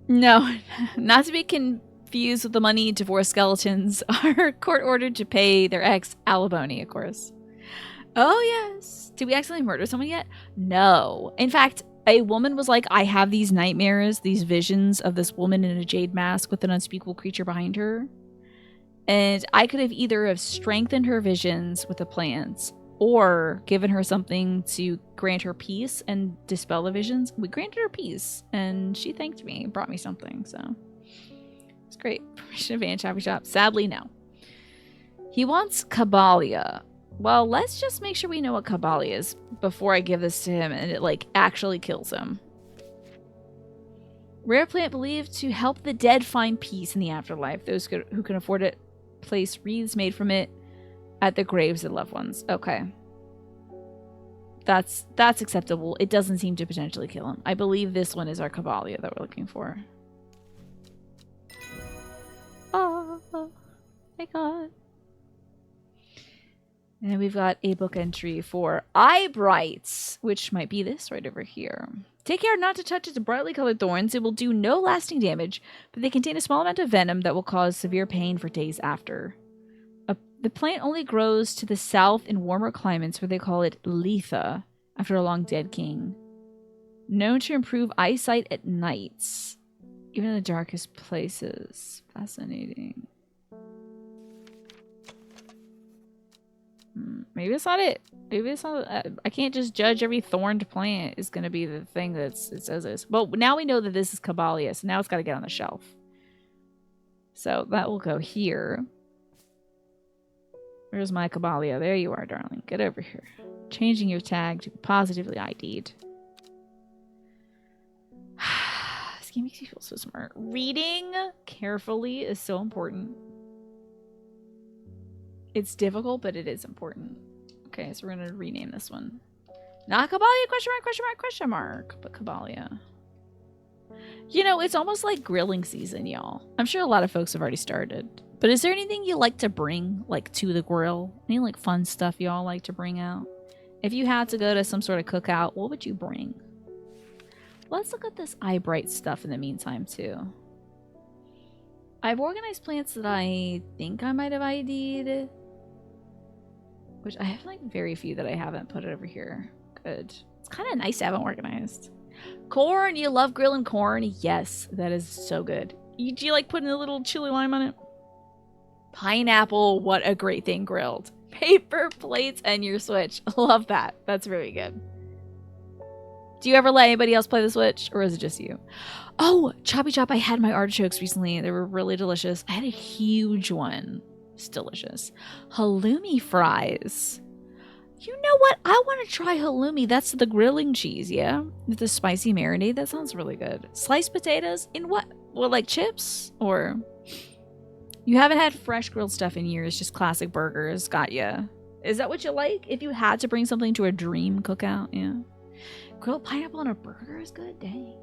No, not to be confused with the money divorce skeletons are court ordered to pay their ex alimony, of course. Oh, yes. Did we accidentally murder someone yet? No. In fact, a woman was like, I have these nightmares, these visions of this woman in a jade mask with an unspeakable creature behind her. And I could have either have strengthened her visions with the plants or given her something to grant her peace and dispel the visions. We granted her peace, and she thanked me, brought me something, so it's great. Permission of Van Coffee Shop. Sadly, no. He wants Caballia. Well, let's just make sure we know what Caballia is before I give this to him and it, like, actually kills him. Rare plant believed to help the dead find peace in the afterlife. Those who can afford it place wreaths made from it at the graves of loved ones. Okay. That's acceptable. It doesn't seem to potentially kill him. I believe this one is our Caballia that we're looking for. My God. And then we've got a book entry for Eyebrights, which might be this right over here. Take care not to touch its brightly colored thorns. It will do no lasting damage, but they contain a small amount of venom that will cause severe pain for days after. The plant only grows to the south in warmer climates where they call it Letha, after a long dead king. Known to improve eyesight at nights, even in the darkest places. Fascinating. Maybe it's not it. Maybe it's not. I can't just judge every thorned plant is going to be the thing it says is. But now we know that this is Caballia, so now it's got to get on the shelf. So that will go here. Where's my Caballia? There you are, darling. Get over here. Changing your tag to positively ID'd. This game makes you feel so smart. Reading carefully is so important. It's difficult, but it is important. Okay, so we're going to rename this one. Not Caballia, question mark, question mark, question mark, but Caballia. You know, it's almost like grilling season, y'all. I'm sure a lot of folks have already started. But is there anything you like to bring, like, to the grill? Any, like, fun stuff y'all like to bring out? If you had to go to some sort of cookout, what would you bring? Let's look at this Eyebright stuff in the meantime, too. I've organized plants that I think I might have ID'd. Which I have, like, very few that I haven't put over here. Good. It's kind of nice to have them organized. Corn! You love grilling corn? Yes, that is so good. Do you like putting a little chili lime on it? Pineapple, what a great thing grilled. Paper plates and your Switch. Love that. That's very good. Do you ever let anybody else play the Switch? Or is it just you? Oh, Choppy Chop, I had my artichokes recently. They were really delicious. I had a huge one. It's delicious. Halloumi fries. You know what? I want to try halloumi. That's the grilling cheese, yeah? With the spicy marinade. That sounds really good. Sliced potatoes? In what? Well, like chips? Or... You haven't had fresh grilled stuff in years, just classic burgers. Got ya. Is that what you like? If you had to bring something to a dream cookout, yeah. Grilled pineapple on a burger is good, dang.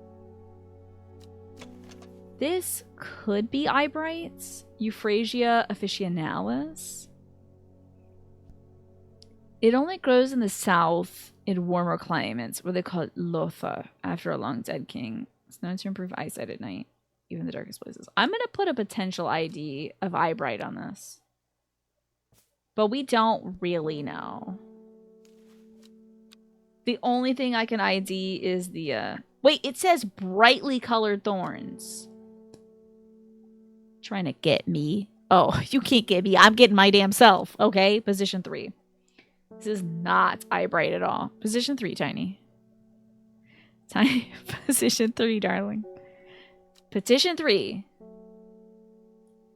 This could be Eyebrights. Euphrasia officinalis. It only grows in the south in warmer climates, where they call it Lotha, after a long dead king. It's known to improve eyesight at night. Even the darkest places. I'm going to put a potential ID of Eyebright on this. But we don't really know. The only thing I can ID is the, Wait, it says brightly colored thorns. Trying to get me. Oh, you can't get me. I'm getting my damn self. Okay, position 3. This is not Eyebright at all. Position 3, Tiny. Tiny, position 3, darling. Petition 3.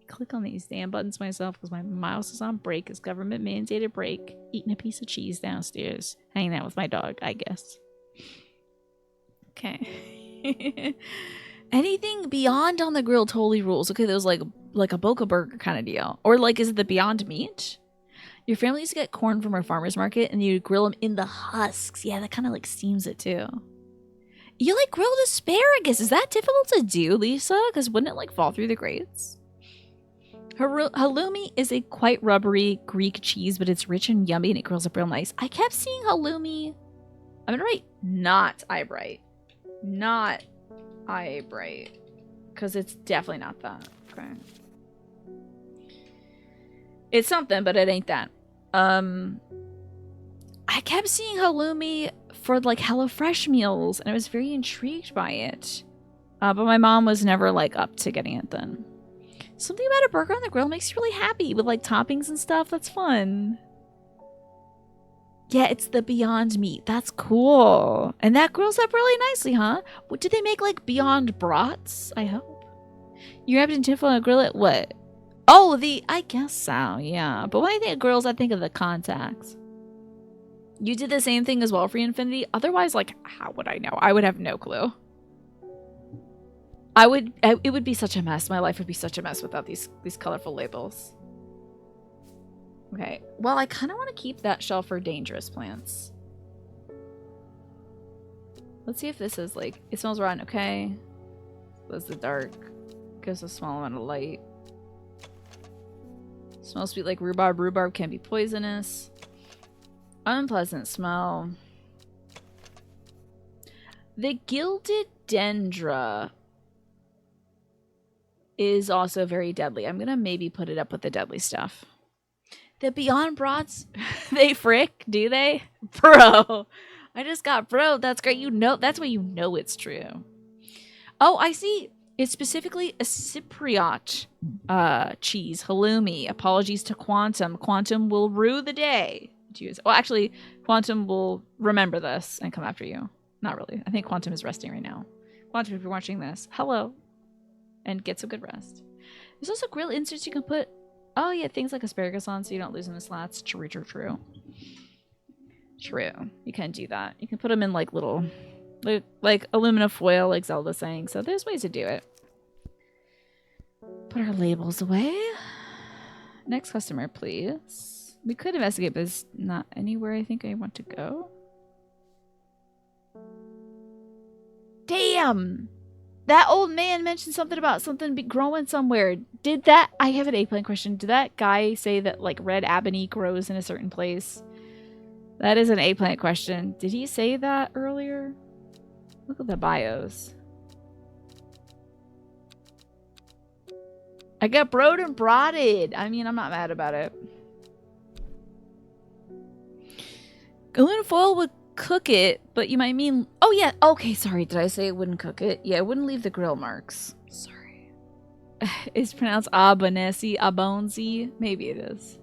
Click on these damn buttons myself because my mouse is on break. It's government mandated break. Eating a piece of cheese downstairs. Hanging out with my dog, I guess. Okay. Anything beyond on the grill totally rules. Okay, there's like a Boca Burger kind of deal. Or like, is it the Beyond Meat? Your family used to get corn from our farmer's market and you grill them in the husks. Yeah, that kind of like steams it too. You like grilled asparagus. Is that difficult to do, Lisa? Because wouldn't it like fall through the grates? Halloumi is a quite rubbery Greek cheese, but it's rich and yummy and it grills up real nice. I kept seeing halloumi. I'm going to write not Eyebright. Not Eyebright. Because it's definitely not that. Okay. It's something, but it ain't that. I kept seeing halloumi for like HelloFresh meals, and I was very intrigued by it. But my mom was never like up to getting it then. Something about a burger on the grill makes you really happy with like toppings and stuff. That's fun. Yeah, it's the Beyond Meat. That's cool. And that grills up really nicely, huh? What did they make like Beyond Brats? I hope. You wrapped in tinfoil and grill it? What? Oh, I guess so, yeah. But when I think of grills, I think of the contacts. You did the same thing as well for Infinity? Otherwise, like, how would I know? I would have no clue. It would be such a mess. My life would be such a mess without these colorful labels. Okay. Well, I kind of want to keep that shelf for dangerous plants. Let's see if this is like... It smells rotten. Okay. That's the dark. Gives a small amount of light. Smells sweet like rhubarb. Rhubarb can be poisonous. Unpleasant smell. The gilded dendra is also very deadly. I'm gonna maybe put it up with the deadly stuff. The Beyond Broads, they frick, do they? Bro, I just got bro. That's great. You know, that's why you know it's true. Oh, I see. It's specifically a Cypriot cheese, halloumi. Apologies to Quantum. Quantum will rue the day. Well, actually, Quantum will remember this and come after you. Not really. I think Quantum is resting right now. Quantum, if you're watching this, hello. And get some good rest. There's also grill inserts you can put, oh yeah, things like asparagus on so you don't lose in the slats. True. True. You can do that. You can put them in like little, like aluminum foil, like Zelda's saying. So there's ways to do it. Put our labels away. Next customer, please. We could investigate, but there's not anywhere I think I want to go. Damn! That old man mentioned something about something growing somewhere. Did that... I have an eggplant question. Did that guy say that, like, red ebony grows in a certain place? That is an eggplant question. Did he say that earlier? Look at the bios. I got broed and broaded. I mean, I'm not mad about it. Aluminum foil would cook it, but you might mean... Oh, yeah. Okay, sorry. Did I say it wouldn't cook it? Yeah, it wouldn't leave the grill marks. Sorry. It's pronounced Abonesi, Abonzi. Maybe it is.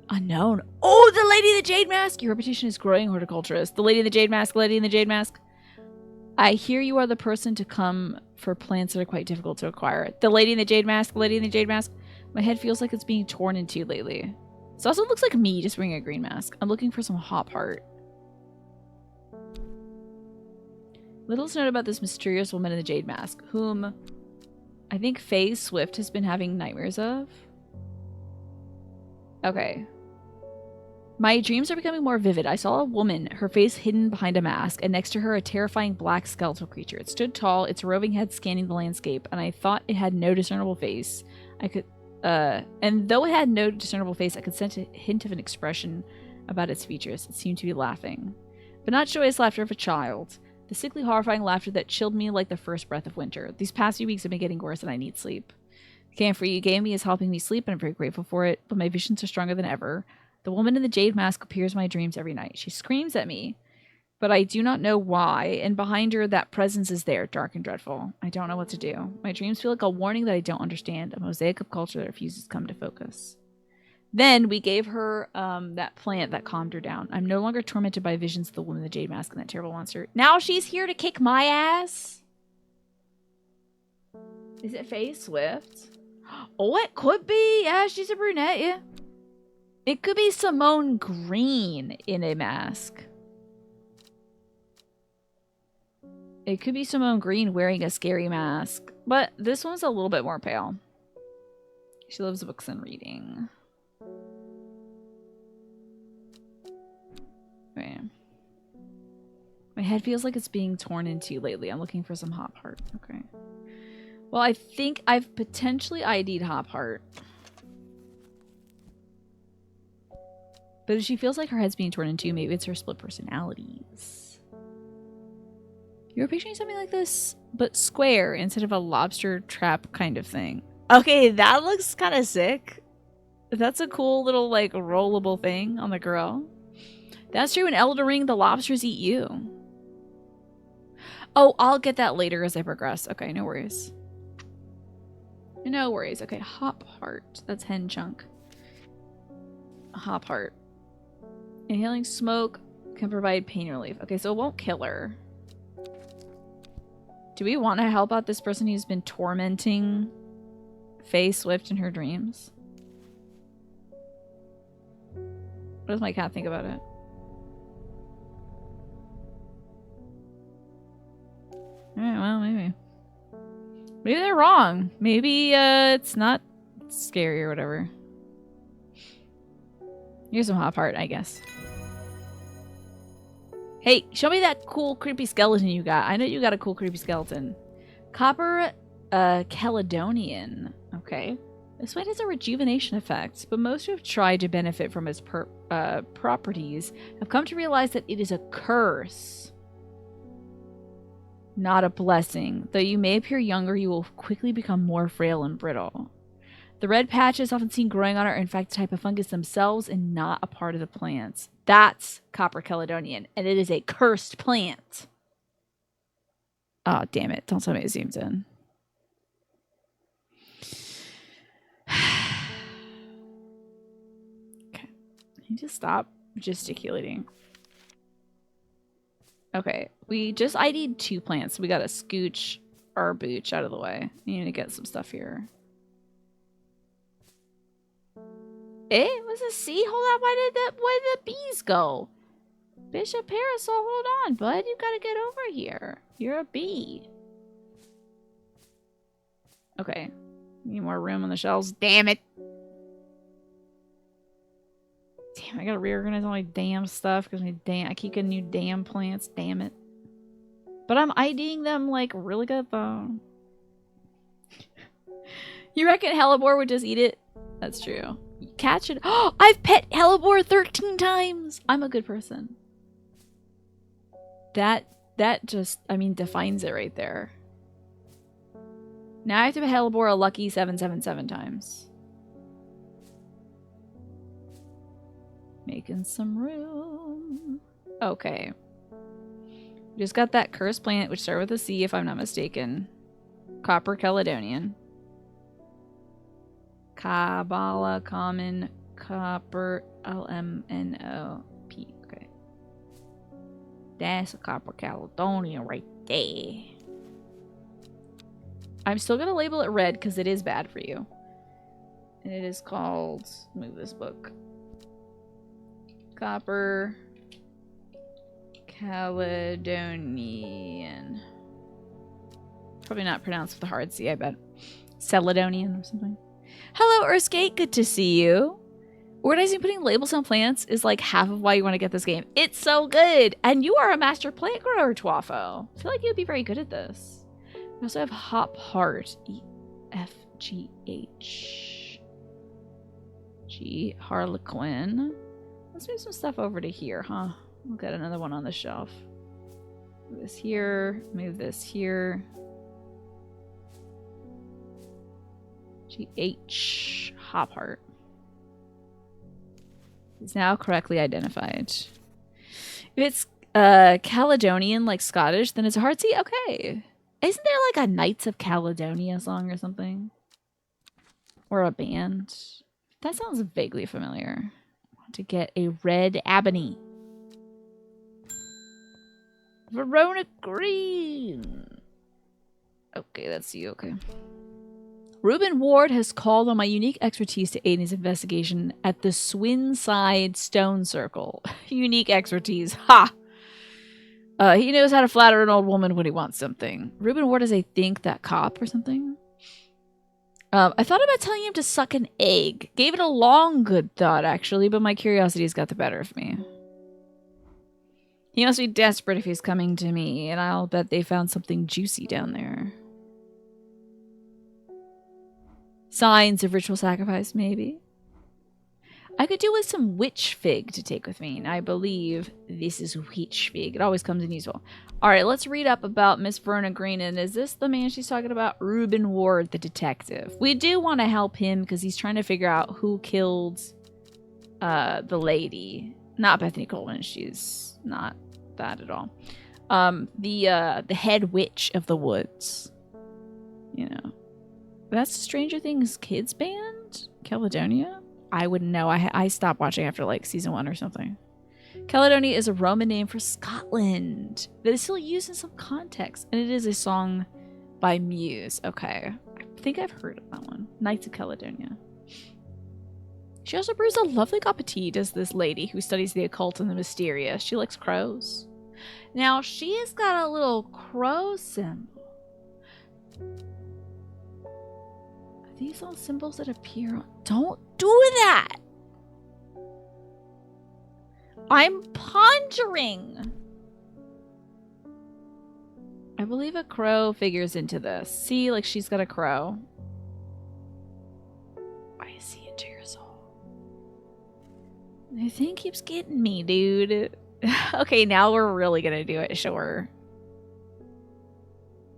Unknown. Oh, the lady in the jade mask! Your reputation is growing, horticulturist. The lady in the jade mask, lady in the jade mask. I hear you are the person to come for plants that are quite difficult to acquire. The lady in the jade mask, lady in the jade mask. My head feels like it's being torn in two lately. This also looks like me just wearing a green mask. I'm looking for some hop heart. Little's note about this mysterious woman in the jade mask, whom I think Faye Swift has been having nightmares of. Okay. My dreams are becoming more vivid. I saw a woman, her face hidden behind a mask, and next to her a terrifying black skeletal creature. It stood tall, its roving head scanning the landscape, and I thought it had no discernible face. And though it had no discernible face, I could sense a hint of an expression about its features. It seemed to be laughing. But not joyous laughter of a child. The sickly, horrifying laughter that chilled me like the first breath of winter. These past few weeks have been getting worse and I need sleep. The camphor you gave me is helping me sleep and I'm very grateful for it, but my visions are stronger than ever. The woman in the jade mask appears in my dreams every night. She screams at me, but I do not know why, and behind her that presence is there, dark and dreadful. I don't know what to do. My dreams feel like a warning that I don't understand, a mosaic of culture that refuses to come to focus. Then we gave her that plant that calmed her down. I'm no longer tormented by visions of the woman in the jade mask and that terrible monster. Now she's here to kick my ass? Is it Faye Swift? Oh, it could be. Yeah, she's a brunette, yeah. It could be Simone Green in a mask. It could be Simone Green wearing a scary mask. But this one's a little bit more pale. She loves books and reading. Okay. My head feels like it's being torn in two lately. I'm looking for some hop heart. Okay. Well, I think I've potentially ID'd hop heart. But if she feels like her head's being torn in two, maybe it's her split personalities. You're picturing something like this, but square instead of a lobster trap kind of thing. Okay, that looks kind of sick. That's a cool little, like, rollable thing on the grill. That's true. In Elden Ring, the lobsters eat you. Oh, I'll get that later as I progress. Okay, no worries. No worries. Okay, hop heart. That's hen chunk. Hop heart. Inhaling smoke can provide pain relief. Okay, so it won't kill her. Do we want to help out this person who's been tormenting Faye Swift in her dreams? What does my cat think about it? Alright, well, maybe. Maybe they're wrong. Maybe it's not scary or whatever. Here's some hop heart, I guess. Hey, show me that cool, creepy skeleton you got. I know you got a cool, creepy skeleton. Copper Caledonian. Okay. This one has a rejuvenation effect, but most who have tried to benefit from its properties have come to realize that it is a curse, not a blessing. Though you may appear younger, you will quickly become more frail and brittle. The red patches often seen growing on are in fact a type of fungus themselves and not a part of the plants. That's Copper Caledonian, and it is a cursed plant. Oh, damn it. Don't tell me it zooms in. Okay. You just stop gesticulating. Okay. We just ID'd 2 plants. We gotta scooch our booch out of the way. We need to get some stuff here. Eh? What's a C? Hold on. Where did the bees go? Bishop Parasol, hold on, bud. You gotta get over here. You're a bee. Okay. Need more room on the shelves. Damn it. Damn, I gotta reorganize all my damn stuff because I keep getting new damn plants. Damn it. But I'm IDing them like really good though. You reckon Hellebore would just eat it? That's true. Catch it. Oh, I've pet Hellebore 13 times. I'm a good person. That just, I mean, defines it right there. Now I have to pet Hellebore a lucky 777 times. Making some room. Okay. We just got that cursed plant, which started with a C, if I'm not mistaken. Copper Caledonian. Kabbalah, common, copper, LMNOP. Okay. That's a Copper Caledonian right there. I'm still going to label it red because it is bad for you. And it is called, move this book. Copper Caledonian. Probably not pronounced with a hard C, I bet. Celadonian or something. Hello, Earthskate. Good to see you. Organizing putting labels on plants is like half of why you want to get this game. It's so good. And you are a master plant grower, Twafo. I feel like you'd be very good at this. We also have Hop Heart. E-F-G-H. G. Harlequin. Let's move some stuff over to here, huh? We'll get another one on the shelf. Move this here. Move this here. G-H. Hop Heart. It's now correctly identified. If it's Caledonian, like Scottish, then it's a hard C. Okay. Isn't there like a Knights of Caledonia song or something? Or a band? That sounds vaguely familiar. I want to get a red ebony. Verona Green. Okay, that's you. Okay. Reuben Ward has called on my unique expertise to aid in his investigation at the Swinside Stone Circle. Unique expertise. Ha! He knows how to flatter an old woman when he wants something. Reuben Ward is, I think, that cop or something. I thought about telling him to suck an egg. Gave it a long good thought, actually, but my curiosity's got the better of me. He must be desperate if he's coming to me, and I'll bet they found something juicy down there. Signs of ritual sacrifice, maybe. I could do with some witch fig to take with me, and I believe this is witch fig. It always comes in useful. Alright, let's read up about Miss Verna Green, and is this the man she's talking about? Reuben Ward, the detective. We do want to help him, because he's trying to figure out who killed the lady. Not Bethany Coleman, she's not that at all. The head witch of the woods. You know. That's Stranger Things kids band? Caledonia? I wouldn't know. I stopped watching after like season 1 or something. Caledonia is a Roman name for Scotland, but it's still used in some context, and it is a song by Muse. Okay. I think I've heard of that one. Knights of Caledonia. She also brews a lovely cup of tea, does this lady who studies the occult and the mysterious. She likes crows. Now, she's got a little crow symbol. Are these all symbols that appear on... Don't do that! I'm pondering! I believe a crow figures into this. See, like she's got a crow. I see into your soul. The thing keeps getting me, dude. Okay, now we're really gonna do it, sure.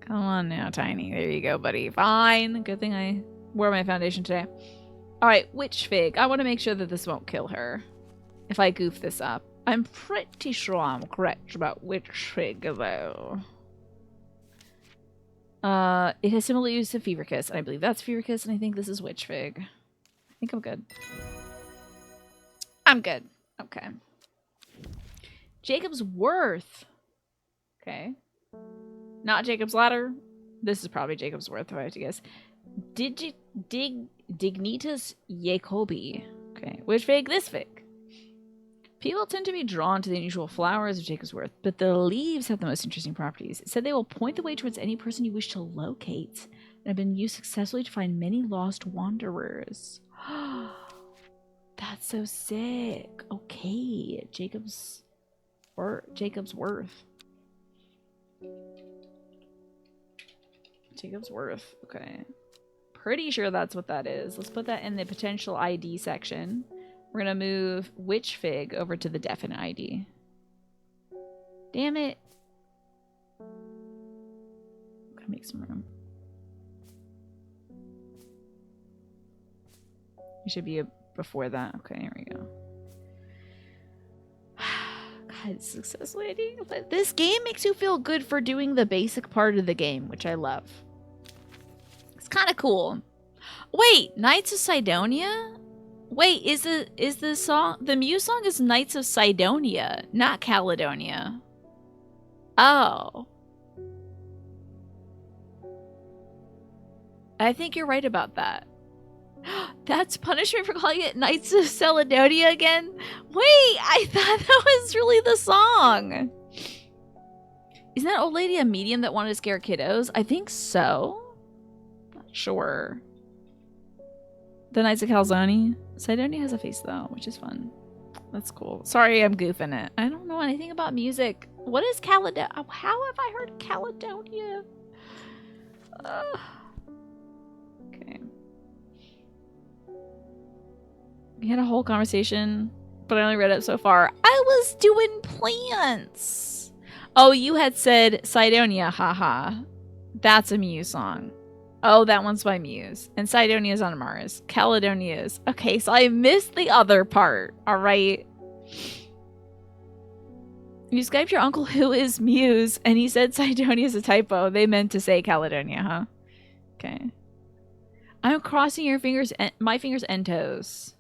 Come on now, Tiny. There you go, buddy. Fine. Good thing I wore my foundation today. Alright, witch fig. I want to make sure that this won't kill her if I goof this up. I'm pretty sure I'm correct about witch fig, though. It has similar use to fever kiss, and I believe that's fever kiss, and I think this is witch fig. I think I'm good. I'm good. Okay. Jacob's Worth. Okay. Not Jacob's Ladder. This is probably Jacob's Worth, if I have to guess. Dignitas Jacobi. Okay. Which fig? This fig. People tend to be drawn to the unusual flowers of Jacob's Worth, but the leaves have the most interesting properties. It said they will point the way towards any person you wish to locate, and have been used successfully to find many lost wanderers. That's so sick. Okay. Jacob's Worth. Jacob's Worth. Okay. Pretty sure that's what that is. Let's put that in the potential ID section. We're gonna move witch fig over to the definite ID. Damn it. Gotta make some room. You should be before that. Okay, here we go. God, successfully ID. But this game makes you feel good for doing the basic part of the game, which I love. It's kind of cool. Wait, Knights of Sidonia? Wait, is the song, the Muse song is Knights of Sidonia, not Caledonia. Oh. I think you're right about that. That's punishment for calling it Knights of Caledonia again? Wait, I thought that was really the song. Isn't that old lady a medium that wanted to scare kiddos? I think so. Not sure. The Knights of Calzone. Sidonia has a face though, which is fun. That's cool. Sorry, I'm goofing it. I don't know anything about music. What is Caledonia? How have I heard Caledonia? Okay. We had a whole conversation, but I only read it so far. I was doing plants. Oh, you had said Sidonia, haha. That's a Muse song. Oh, that one's by Muse. And Sidonia's on Mars. Caledonia's. Okay, so I missed the other part. Alright. You Skyped your uncle who is Muse, and he said Sidonia's a typo. They meant to say Caledonia, huh? Okay. I'm crossing your fingers, my fingers and toes.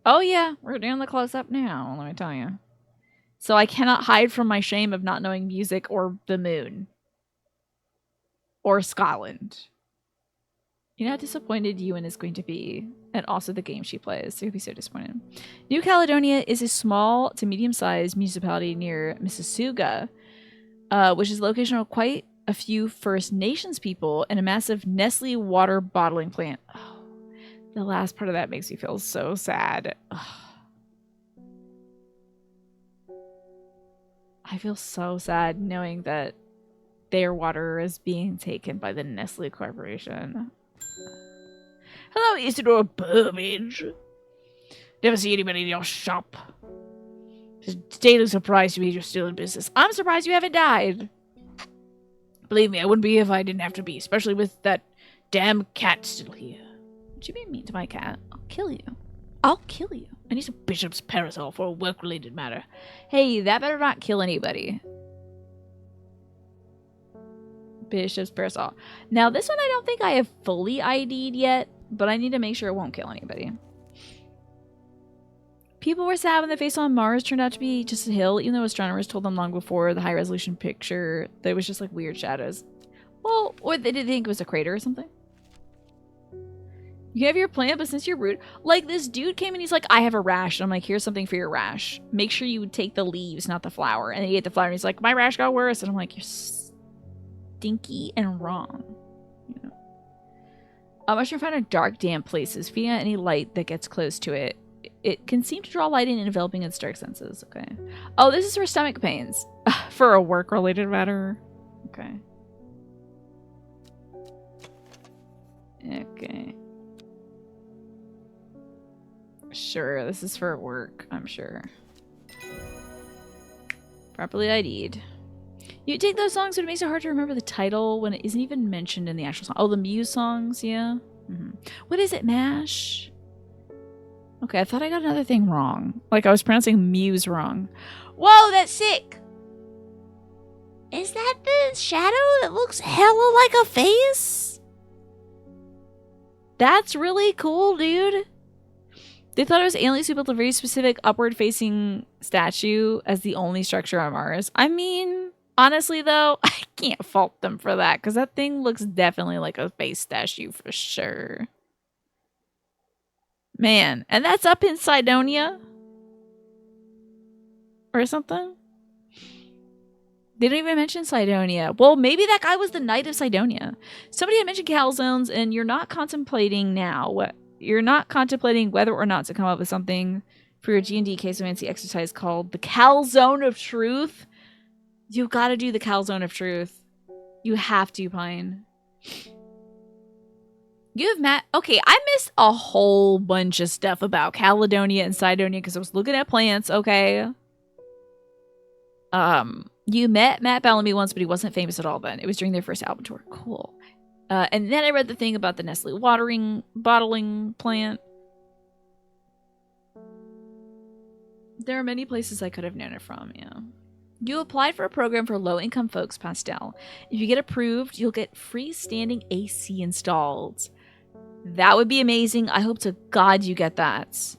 Oh yeah, we're doing the close-up now, let me tell you. So I cannot hide from my shame of not knowing music or the moon. Or Scotland. You know how disappointed Ewan is going to be, and also the game she plays. So you'll be so disappointed. New Caledonia is a small to medium-sized municipality near Mississauga, which is the location of quite a few First Nations people and a massive Nestle water bottling plant. Oh, the last part of that makes me feel so sad. Ugh. I feel so sad knowing that their water is being taken by the Nestle Corporation. Hello, Isidore Burbage. Never see anybody in your shop. Just daily surprised to be you're still in business. I'm surprised you haven't died. Believe me, I wouldn't be if I didn't have to be, especially with that damn cat still here. Would you be mean to my cat? I'll kill you. I'll kill you. I need some bishop's parasol for a work-related matter. Hey, that better not kill anybody. Bishop's parasol. Now, this one I don't think I have fully ID'd yet, but I need to make sure it won't kill anybody. People were sad when the face on Mars turned out to be just a hill, even though astronomers told them long before the high-resolution picture that it was just like weird shadows. Well, or they did think it was a crater or something. You have your plant, but since you're rude, like this dude came and he's like, I have a rash. And I'm like, here's something for your rash. Make sure you take the leaves, not the flower. And he ate the flower and he's like, my rash got worse. And I'm like, you're stinky and wrong. You know. Mushroom found in dark, damp places. Feeding out any light that gets close to it. It can seem to draw light in and enveloping its dark senses. Okay. Oh, this is for stomach pains. For a work-related matter. Okay. Okay. Sure, this is for work, I'm sure. Properly ID'd. You take those songs, but it makes it hard to remember the title when it isn't even mentioned in the actual song. Oh, the Muse songs, yeah. What is it, MASH? Okay, I thought I got another thing wrong. Like I was pronouncing Muse wrong. Whoa, that's sick! Is that the shadow that looks hella like a face? That's really cool, dude. They thought it was aliens who built a very specific upward-facing statue as the only structure on Mars. I mean, honestly, though, I can't fault them for that, because that thing looks definitely like a face statue for sure. Man, and that's up in Cydonia? Or something? They don't even mention Cydonia. Well, maybe that guy was the Knight of Cydonia. Somebody had mentioned calzones, and you're not contemplating now. You're not contemplating whether or not to come up with something for your D&D Caseomancy exercise called the Calzone of Truth. You gotta do the Calzone of Truth. You have to, Pine. You have Matt. Okay, I missed a whole bunch of stuff about Caledonia and Cydonia because I was looking at plants, okay? You met Matt Bellamy once, but he wasn't famous at all then. It was during their first album tour. Cool. And then I read the thing about the Nestle bottling plant. There are many places I could have known it from, yeah. You applied for a program for low-income folks, Pastel. If you get approved, you'll get freestanding AC installed. That would be amazing. I hope to God you get that.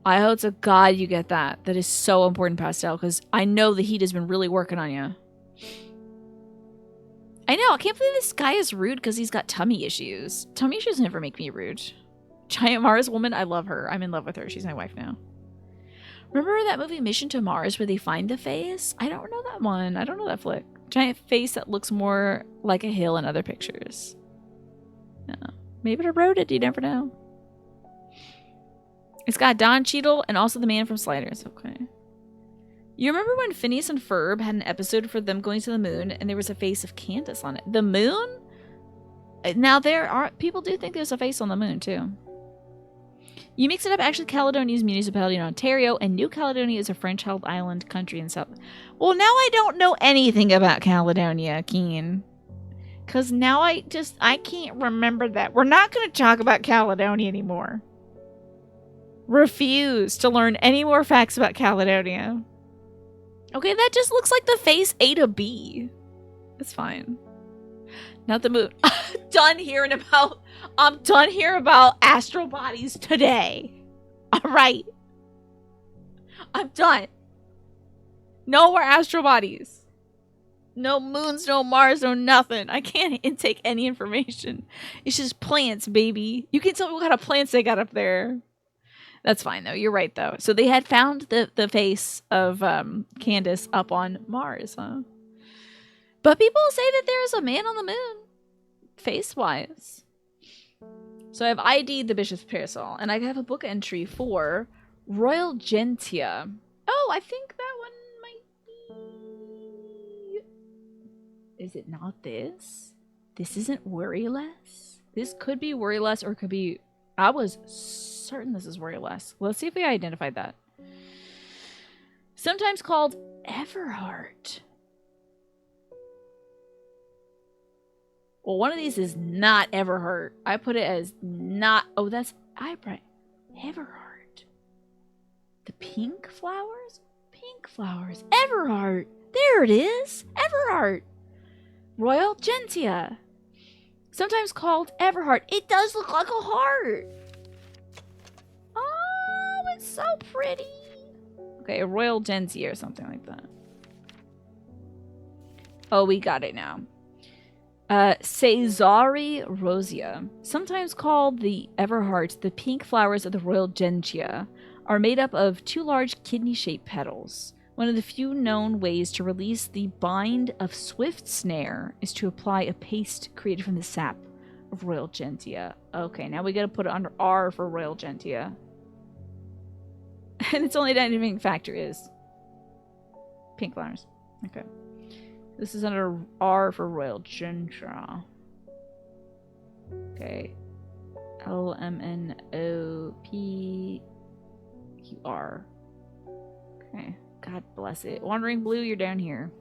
I hope to God you get that. That is so important, Pastel, because I know the heat has been really working on you. I know, I can't believe this guy is rude because he's got tummy issues. Tummy issues never make me rude. Giant Mars woman, I love her. I'm in love with her. She's my wife now. Remember that movie Mission to Mars where they find the face? I don't know that one. I don't know that flick. Giant face that looks more like a hill in other pictures. Yeah. Maybe I wrote it, you never know. It's got Don Cheadle and also the man from Sliders. Okay. You remember when Phineas and Ferb had an episode for them going to the moon and there was a face of Candace on it? The moon? Now people do think there's a face on the moon too. You mix it up. Actually, Caledonia is a municipality in Ontario and New Caledonia is a French-held island country in South. Well, now I don't know anything about Caledonia, Keen. Because now I can't remember that. We're not going to talk about Caledonia anymore. Refuse to learn any more facts about Caledonia. Okay, that just looks like the face A to B. It's fine. Not the moon. I'm done hearing about astral bodies today. Alright. I'm done. No more astral bodies. No moons, no Mars, no nothing. I can't intake any information. It's just plants, baby. You can tell me what kind of plants they got up there. That's fine, though. You're right, though. So they had found the face of Candace up on Mars, huh? But people say that there's a man on the moon, face-wise. So I've ID'd the Bishop's Parasol, and I have a book entry for Royal Gentia. Oh, I think that one might be... Is it not this? This isn't Worry Less? This could be Worry Less, or it could be... I was certain this is Worry Less. Let's see if we identified that. Sometimes called Everheart. Well, one of these is not Everheart. I put it as not... Oh, that's Eyebright. Everheart. The pink flowers? Pink flowers. Everheart. There it is. Everheart. Royal Gentia. Sometimes called Everheart. It does look like a heart. Oh, it's so pretty. Okay, a Royal Gentia or something like that. Oh, we got it now. Caesari rosea, sometimes called the Everheart, the pink flowers of the Royal Gentia are made up of two large kidney-shaped petals. One of the few known ways to release the bind of swift snare is to apply a paste created from the sap of Royal Gentia. Okay, now we gotta put it under R for Royal Gentia. And its only identifying factor is pink flowers. Okay. This is under R for Royal Gentia. Okay. LMNOPQR. Okay. God bless it. Wandering Blue, you're down here.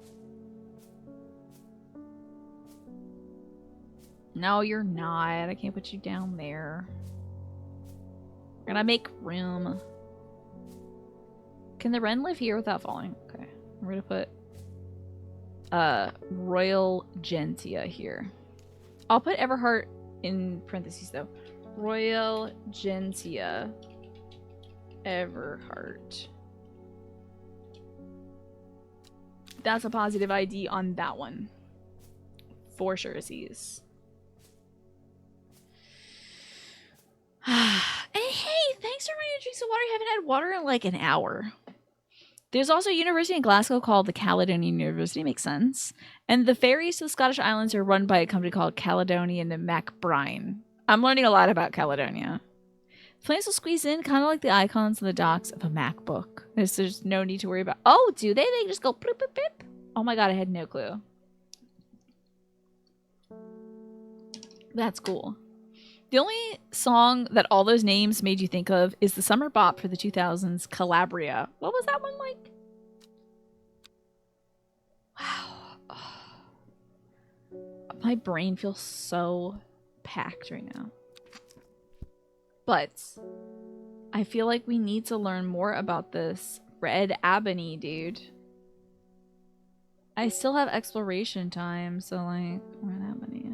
No, you're not. I can't put you down there. We're gonna make room. Can the wren live here without falling? Okay. We're gonna put Royal Gentia here. I'll put Everheart in parentheses though. Royal Gentia Everheart. That's a positive ID on that one. For sure sees. Hey, thanks for reminding me to drink some water. I haven't had water in like an hour. There's also a university in Glasgow called the Caledonian University. Makes sense. And the ferries to the Scottish Islands are run by a company called Caledonian MacBride. I'm learning a lot about Caledonia. Flames will squeeze in kind of like the icons on the docks of a MacBook. There's no need to worry about... Oh, do they? They just go... Bloop, bloop, bloop. Oh my god, I had no clue. That's cool. The only song that all those names made you think of is the summer bop for the 2000s, Calabria. What was that one like? Wow. Oh. My brain feels so packed right now. But I feel like we need to learn more about this red ebony, dude. I still have exploration time, so like, red ebony.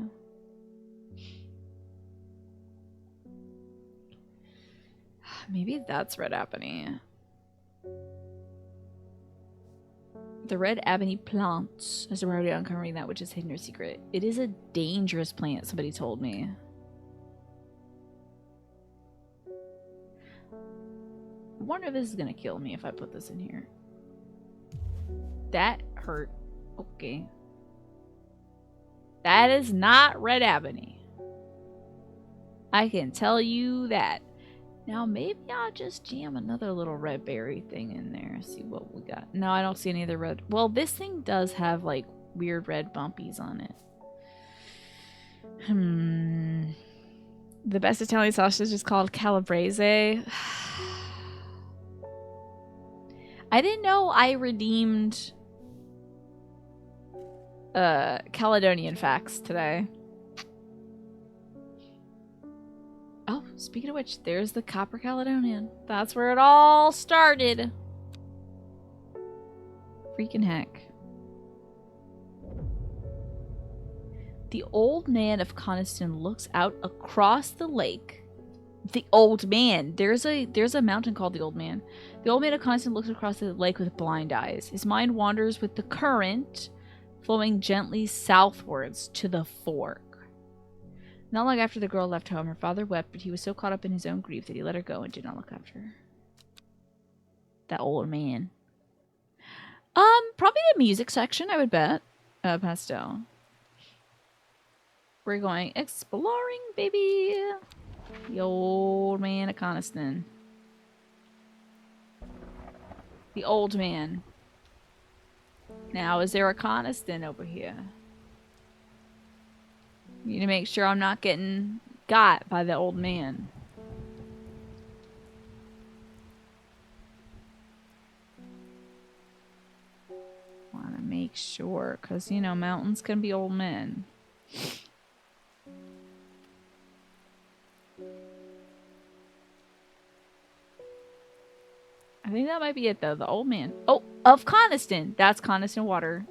Maybe that's red ebony. The red ebony plant is already uncovering that which is hidden or secret. It is a dangerous plant, somebody told me. I wonder if this is gonna kill me if I put this in here. That hurt. Okay. That is not red ebony. I can tell you that. Now, maybe I'll just jam another little red berry thing in there. See what we got. No, I don't see any other red. Well, this thing does have, like, weird red bumpies on it. The best Italian sausage is called calabrese. I didn't know I redeemed Caledonian facts today. Oh, speaking of which, there's the Copper Caledonian. That's where it all started. Freaking heck. The old man of Coniston looks out across the lake. The old man. There's a mountain called the Old Man. The old man of Coniston looks across the lake with blind eyes. His mind wanders with the current, flowing gently southwards to the fork. Not long after the girl left home, her father wept, but he was so caught up in his own grief that he let her go and did not look after her. That old man. Probably the music section, I would bet. Pastel. We're going exploring, baby. The old man of Coniston. The old man. Now, is there a Coniston over here? Need to make sure I'm not getting got by the old man. Want to make sure, because, you know, mountains can be old men. I think that might be it, though. The old man. Oh, of Coniston. That's Coniston water.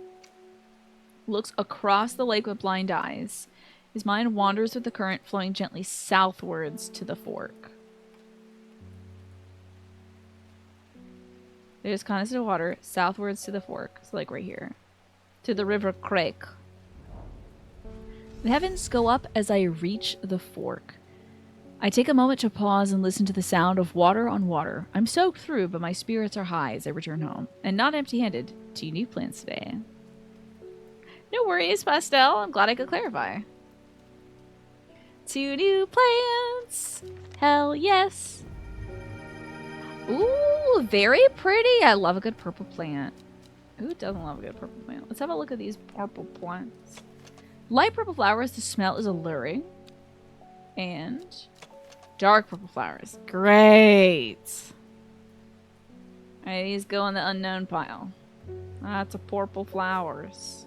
Looks across the lake with blind eyes. His mind wanders with the current, flowing gently southwards to the fork. There's Coniston water, southwards to the fork. So like right here. To the river Crake. The heavens go up as I reach the fork. I take a moment to pause and listen to the sound of water on water. I'm soaked through, but my spirits are high as I return home. And not empty-handed. 2 new plants today. No worries, Pastel. I'm glad I could clarify. 2 new plants. Hell yes. Ooh, very pretty. I love a good purple plant. Who doesn't love a good purple plant? Let's have a look at these purple plants. Light purple flowers. The smell is alluring. And Dark purple flowers. Great. Alright, these go in the unknown pile. Lots of purple flowers.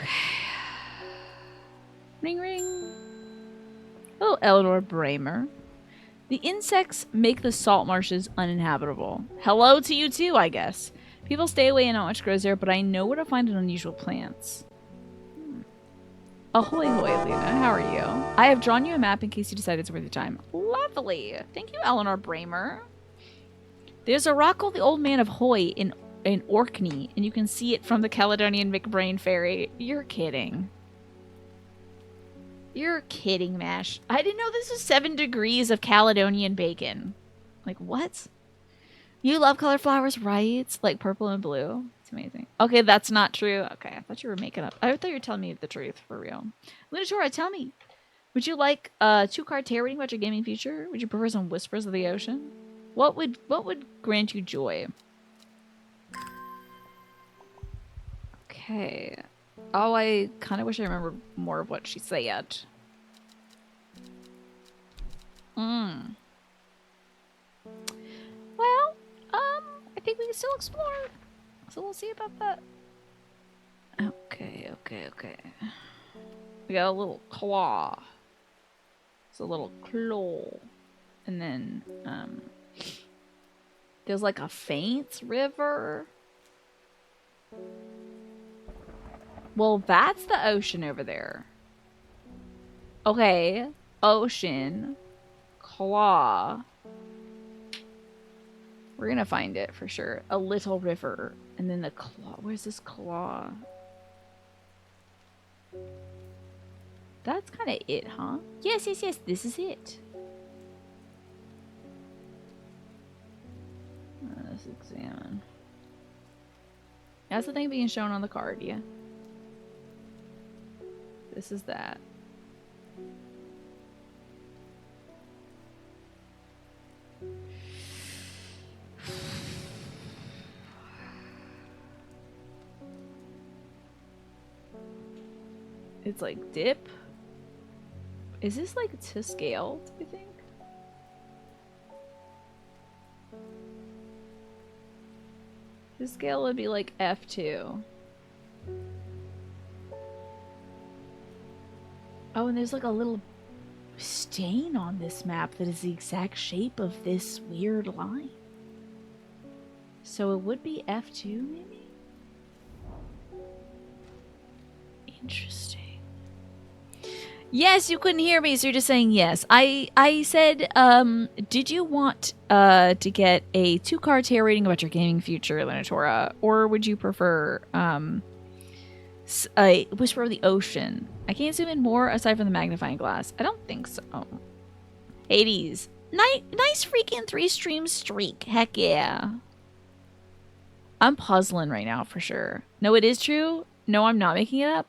Okay. Ring ring. Oh, Eleanor Bramer. The insects make the salt marshes uninhabitable. Hello to you too, I guess. People stay away and not much grows there, but I know where to find unusual plants. Ahoy hoy, Luna. How are you? I have drawn you a map in case you decide it's worth your time. Lovely. Thank you, Eleanor Bramer. There's a rock called the Old Man of Hoy in Orkney, and you can see it from the Caledonian McBrain Ferry. You're kidding. You're kidding, Mash. I didn't know this was 7 degrees of Caledonian bacon. Like, what? You love color flowers, right? Like purple and blue. It's amazing. Okay, that's not true. Okay, I thought you were making up. I thought you were telling me the truth, for real. Lunatora, tell me. Would you like a 2-card tarot reading about your gaming future? Would you prefer some whispers of the ocean? What would grant you joy? Okay. Oh, I kind of wish I remembered more of what she said. Well, I think we can still explore. So we'll see about that. Okay. We got a little claw. It's a little claw. And then, there's like a faint river. Well, that's the ocean over there. Okay. Ocean. Claw. We're gonna find it for sure. A little river. And then the claw. Where's this claw? That's kind of it, huh? Yes. This is it. Let's examine. That's the thing being shown on the card, yeah. This is that. It's like dip. Is this like to scale, do you think? To scale would be like F2. Oh, and there's like a little stain on this map that is the exact shape of this weird line. So it would be F2, maybe? Interesting. Yes, you couldn't hear me, so you're just saying yes. I said, did you want to get a 2-card tarot reading about your gaming future, Lunatora, or would you prefer a Whisper of the Ocean? I can't zoom in more aside from the magnifying glass. I don't think so. Hades. Nice freaking 3-stream streak. Heck yeah. I'm puzzling right now for sure. No, it is true. No, I'm not making it up.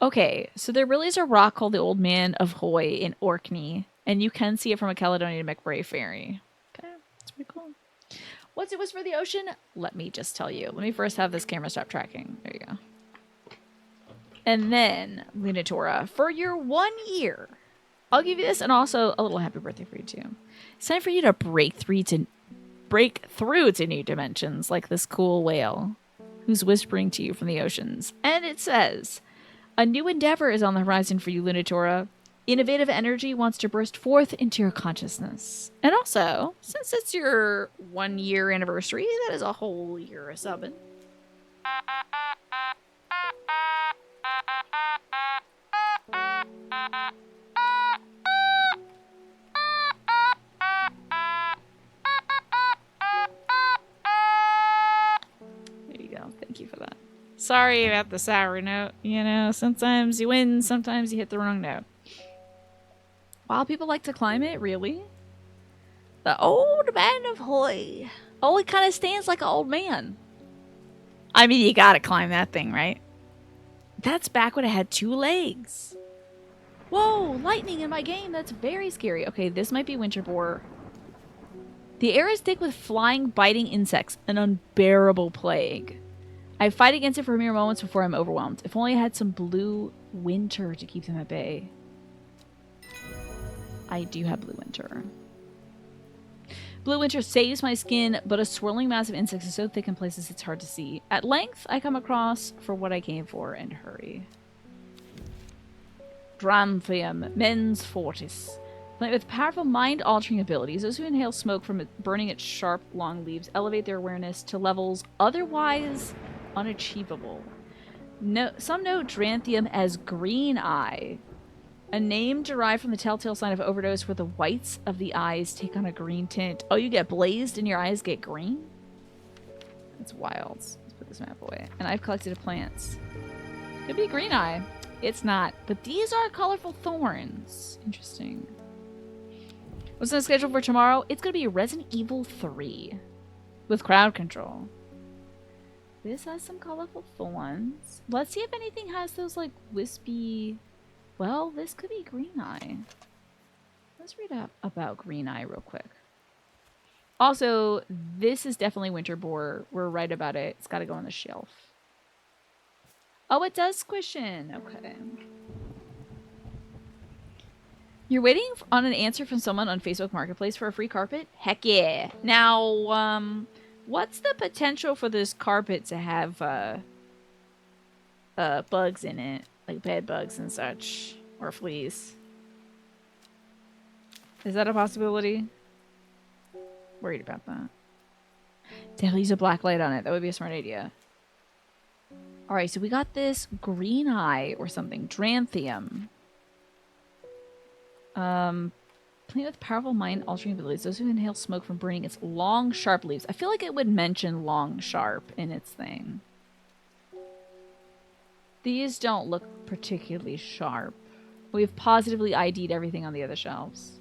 Okay, so there really is a rock called the Old Man of Hoy in Orkney, and you can see it from a Caledonian McBrae ferry. Okay, that's pretty cool. What's it Whisper of the Ocean? Let me just tell you. Let me first have this camera stop tracking. There you go. And then, Lunatora, for your 1 year, I'll give you this and also a little happy birthday for you too. It's time for you to break through to new dimensions like this cool whale who's whispering to you from the oceans. And it says, a new endeavor is on the horizon for you, Lunatora. Innovative energy wants to burst forth into your consciousness. And also, since it's your 1 year anniversary, that is a whole year of subbing. There you go. Thank you for that. Sorry about the sour note. You know, sometimes you win, sometimes you hit the wrong note. Wow, people like to climb it? Really? The Old Man of Hoy. Oh, it kind of stands like an old man. I mean, you gotta climb that thing, right? That's back when it had 2 legs. Whoa, lightning in my game. That's very scary. Okay, this might be winter boar. The air is thick with flying, biting insects. An unbearable plague. I fight against it for mere moments before I'm overwhelmed. If only I had some blue winter to keep them at bay. I do have Blue Winter. Blue Winter saves my skin, but a swirling mass of insects is so thick in places it's hard to see. At length, I come across for what I came for and hurry. Dranthium, Mens Fortis. Plant with powerful mind-altering abilities, those who inhale smoke from it burning its sharp, long leaves elevate their awareness to levels otherwise unachievable. Some know Dranthium as Green Eye, a name derived from the telltale sign of overdose where the whites of the eyes take on a green tint. Oh, you get blazed and your eyes get green? That's wild. Let's put this map away. And I've collected plants. Could be Green Eye. It's not. But these are colorful thorns. Interesting. What's on the schedule for tomorrow? It's going to be Resident Evil 3 with crowd control. This has some colorful thorns. Let's see if anything has those like wispy... Well, this could be Green Eye. Let's read up about Green Eye real quick. Also, this is definitely Winter Boar. We're right about it. It's got to go on the shelf. Oh, it does squish in. Okay. You're waiting on an answer from someone on Facebook Marketplace for a free carpet? Heck yeah. Now, what's the potential for this carpet to have bugs in it? Like bed bugs and such. Or fleas. Is that a possibility? Worried about that. Definitely use a black light on it. That would be a smart idea. Alright, so we got this Green Eye or something. Dranthium. Plant with powerful mind-altering abilities. Those who inhale smoke from burning its long, sharp leaves. I feel like it would mention long, sharp in its thing. These don't look particularly sharp. We've positively ID'd everything on the other shelves.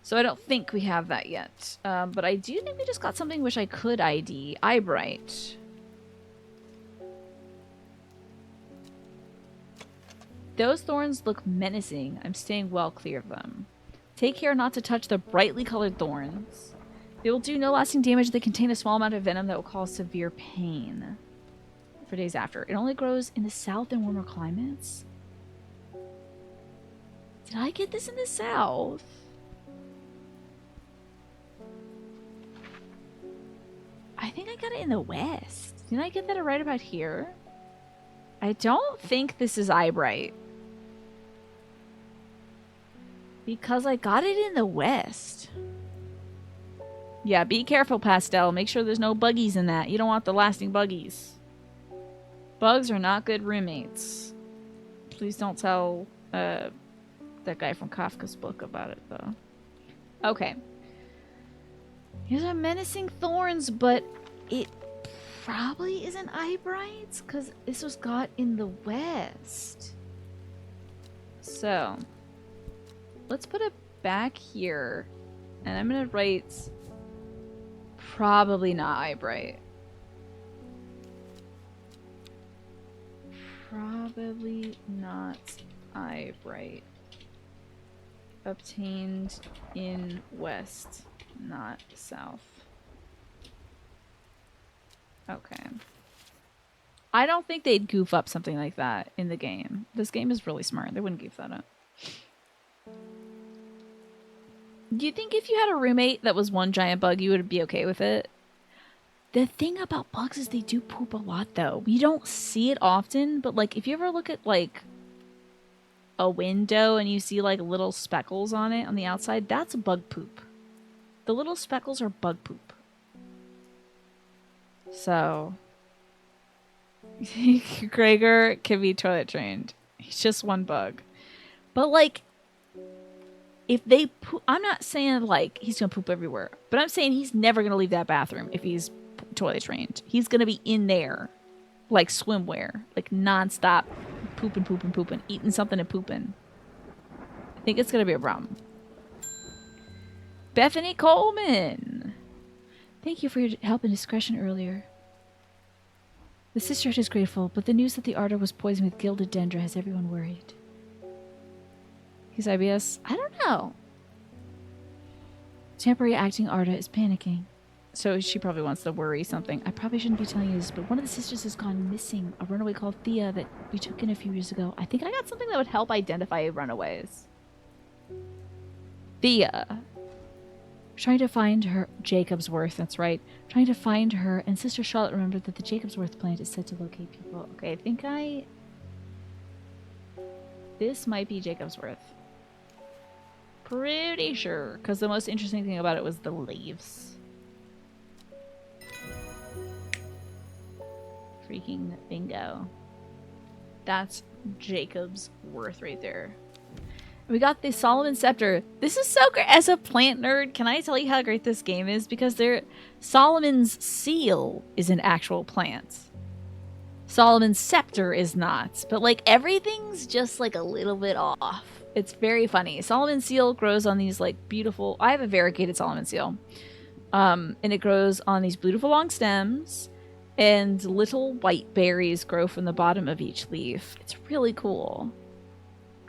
So I don't think we have that yet. But I do think we just got something which I could ID. Eyebright. Those thorns look menacing. I'm staying well clear of them. Take care not to touch the brightly colored thorns. They will do no lasting damage. They contain a small amount of venom that will cause severe pain for days after. It only grows in the south and warmer climates. Did I get this in the south? I think I got it in the west. Didn't I get that right about here? I don't think this is Eyebright. Because I got it in the west. Yeah, be careful, Pastel. Make sure there's no buggies in that. You don't want the lasting buggies. Bugs are not good roommates. Please don't tell that guy from Kafka's book about it, though. Okay. These are menacing thorns, but it probably isn't Eyebright, because this was got in the west. So, let's put it back here, and I'm going to write probably not Eyebright. Probably not Eyebright. Obtained in west, not south. Okay. I don't think they'd goof up something like that in the game. This game is really smart. They wouldn't goof that up. Do you think if you had a roommate that was one giant bug, you would be okay with it? The thing about bugs is they do poop a lot, though. We don't see it often, but like if you ever look at like a window and you see like little speckles on it on the outside, that's bug poop. The little speckles are bug poop. So Gregor can be toilet trained. He's just one bug. But like if they poop, I'm not saying like he's gonna poop everywhere, but I'm saying he's never gonna leave that bathroom if he's toilet trained. He's gonna be in there like swimwear, like nonstop pooping, eating something and pooping. I think it's gonna be a problem. Bethany Coleman, thank you for your help and discretion earlier. The sisterhood is grateful, but the news that the ardor was poisoned with gilded dendra has everyone worried. He's IBS? I don't know. Temporary acting Arda is panicking. So she probably wants to worry something. I probably shouldn't be telling you this, but one of the sisters has gone missing. A runaway called Thea that we took in a few years ago. I think I got something that would help identify runaways. Thea. Trying to find her Jacobsworth, that's right. Trying to find her, and Sister Charlotte remembered that the Jacobsworth plant is said to locate people. Okay, I think this might be Jacobsworth. Pretty sure, because the most interesting thing about it was the leaves. Freaking bingo. That's Jacob's worth right there. We got the Solomon Scepter. This is so great. As a plant nerd, can I tell you how great this game is? Because Solomon's seal is an actual plant. Solomon's Scepter is not. But like everything's just like a little bit off. It's very funny. Solomon's seal grows on these like beautiful... I have a variegated Solomon seal. And it grows on these beautiful long stems. And little white berries grow from the bottom of each leaf. It's really cool.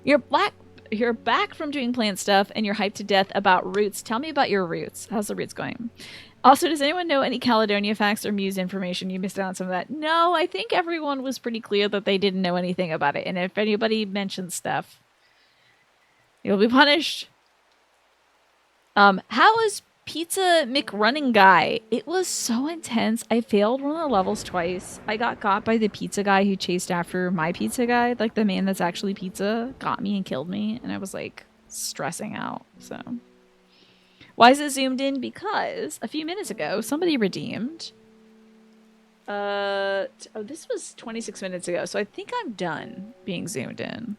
You're back from doing plant stuff and you're hyped to death about roots. Tell me about your roots. How's the roots going? Also, does anyone know any Caledonia facts or Muse information? You missed out on some of that. No, I think everyone was pretty clear that they didn't know anything about it. And if anybody mentions stuff, you'll be punished. How is Pizza McRunning Guy? It was so intense. I failed one of the levels twice. I got got by the pizza guy who chased after my pizza guy. Like the man that's actually pizza got me and killed me. And I was like stressing out. So why is it zoomed in? Because a few minutes ago, somebody redeemed. This was 26 minutes ago. So I think I'm done being zoomed in.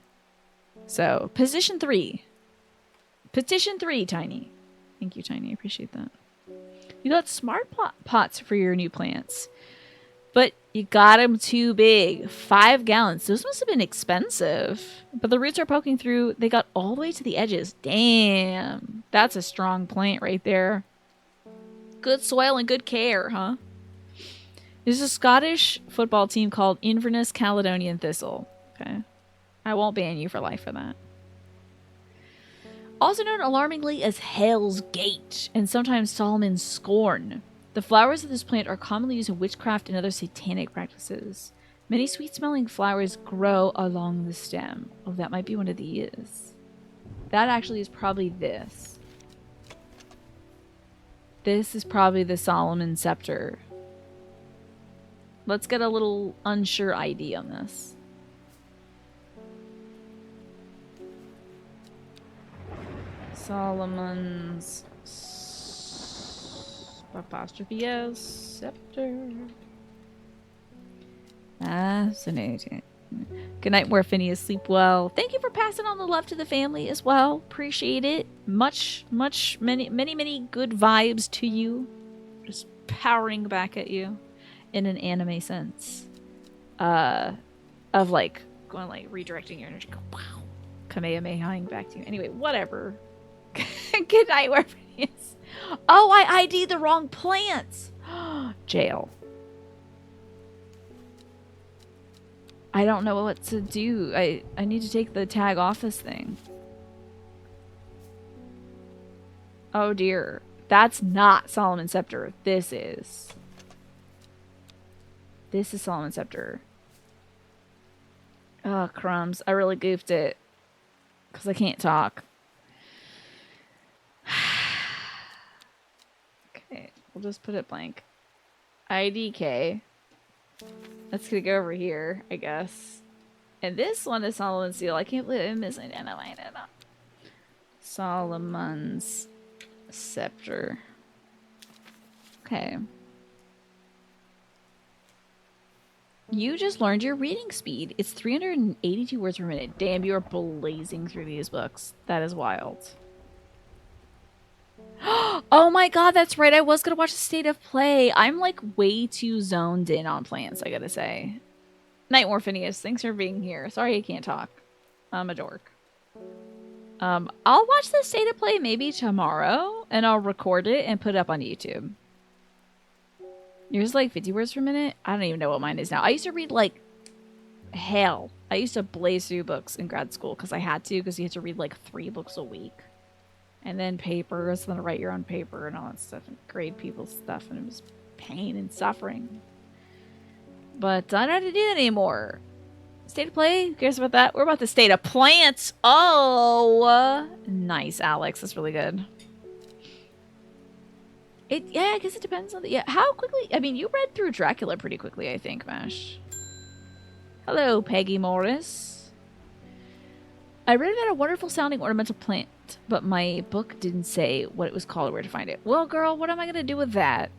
So position 3. Petition 3, Tiny. Thank you, Tiny. I appreciate that. You got smart pots for your new plants. But you got them too big. 5 gallons. Those must have been expensive. But the roots are poking through. They got all the way to the edges. Damn. That's a strong plant right there. Good soil and good care, huh? There's a Scottish football team called Inverness Caledonian Thistle. Okay. I won't ban you for life for that. Also known alarmingly as Hell's Gate, and sometimes Solomon's Scorn. The flowers of this plant are commonly used in witchcraft and other satanic practices. Many sweet-smelling flowers grow along the stem. Oh, that might be one of these. That actually is probably this. This is probably the Solomon Scepter. Let's get a little unsure ID on this. Solomon's apostrophe S scepter. Fascinating. Good night, Morphinius. Sleep well. Thank you for passing on the love to the family as well. Appreciate it. Many good vibes to you. Just powering back at you in an anime sense. Of like going like redirecting your energy. Go, wow. Kamehamehaing back to you. Anyway, whatever. Good night, wherever he is. Oh, I ID'd the wrong plants. Jail. I don't know what to do. I need to take the tag off this thing. Oh dear. That's not Solomon Scepter. This is. This is Solomon Scepter. Oh, crumbs. I really goofed it. Because I can't talk. Okay, we'll just put it blank. IDK. That's gonna go over here, I guess. And this one is Solomon's Seal. I can't believe I'm misidentified it. Solomon's Scepter. Okay. You just learned your reading speed. It's 382 words per minute. Damn, you are blazing through these books. That is wild. Oh my god, that's right. I was gonna watch the State of Play. I'm like way too zoned in on plants, I gotta say. Night Morphinius, thanks for being here. Sorry I can't talk. I'm a dork. I'll watch the State of Play maybe tomorrow, and I'll record it and put it up on YouTube. Yours like 50 words per minute? I don't even know what mine is now. I used to read like hell. I used to blaze through books in grad school because I had to, because you had to read like 3 books a week. And then papers, and then write your own paper and all that stuff, and grade people's stuff, and it was pain and suffering. But I don't have to do that anymore. State of play? Who cares about that? We're about the state of plants. Oh, nice, Alex. That's really good. Yeah, I guess it depends on the... Yeah, how quickly... I mean, you read through Dracula pretty quickly, I think, Mash. Hello, Peggy Morris. I read about a wonderful sounding ornamental plant, but my book didn't say what it was called or where to find it. Well, girl, what am I going to do with that?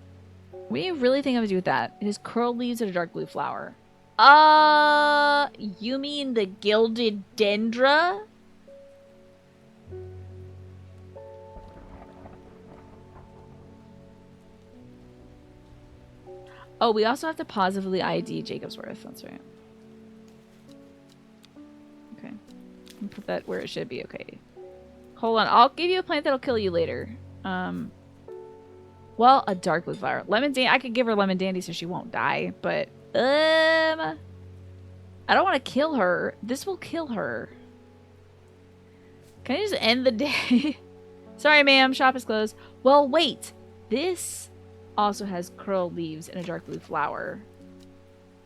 What do you really think I'm going to do with that? It has curled leaves and a dark blue flower. You mean the gilded dendra? Oh, we also have to positively ID Jacobsworth. That's right. Okay. Put that where it should be. Okay. Hold on. I'll give you a plant that'll kill you later. Well, a dark blue flower. Lemon dandy. I could give her lemon dandy so she won't die, but I don't want to kill her. This will kill her. Can I just end the day? Sorry, ma'am. Shop is closed. Well, wait. This also has curled leaves and a dark blue flower.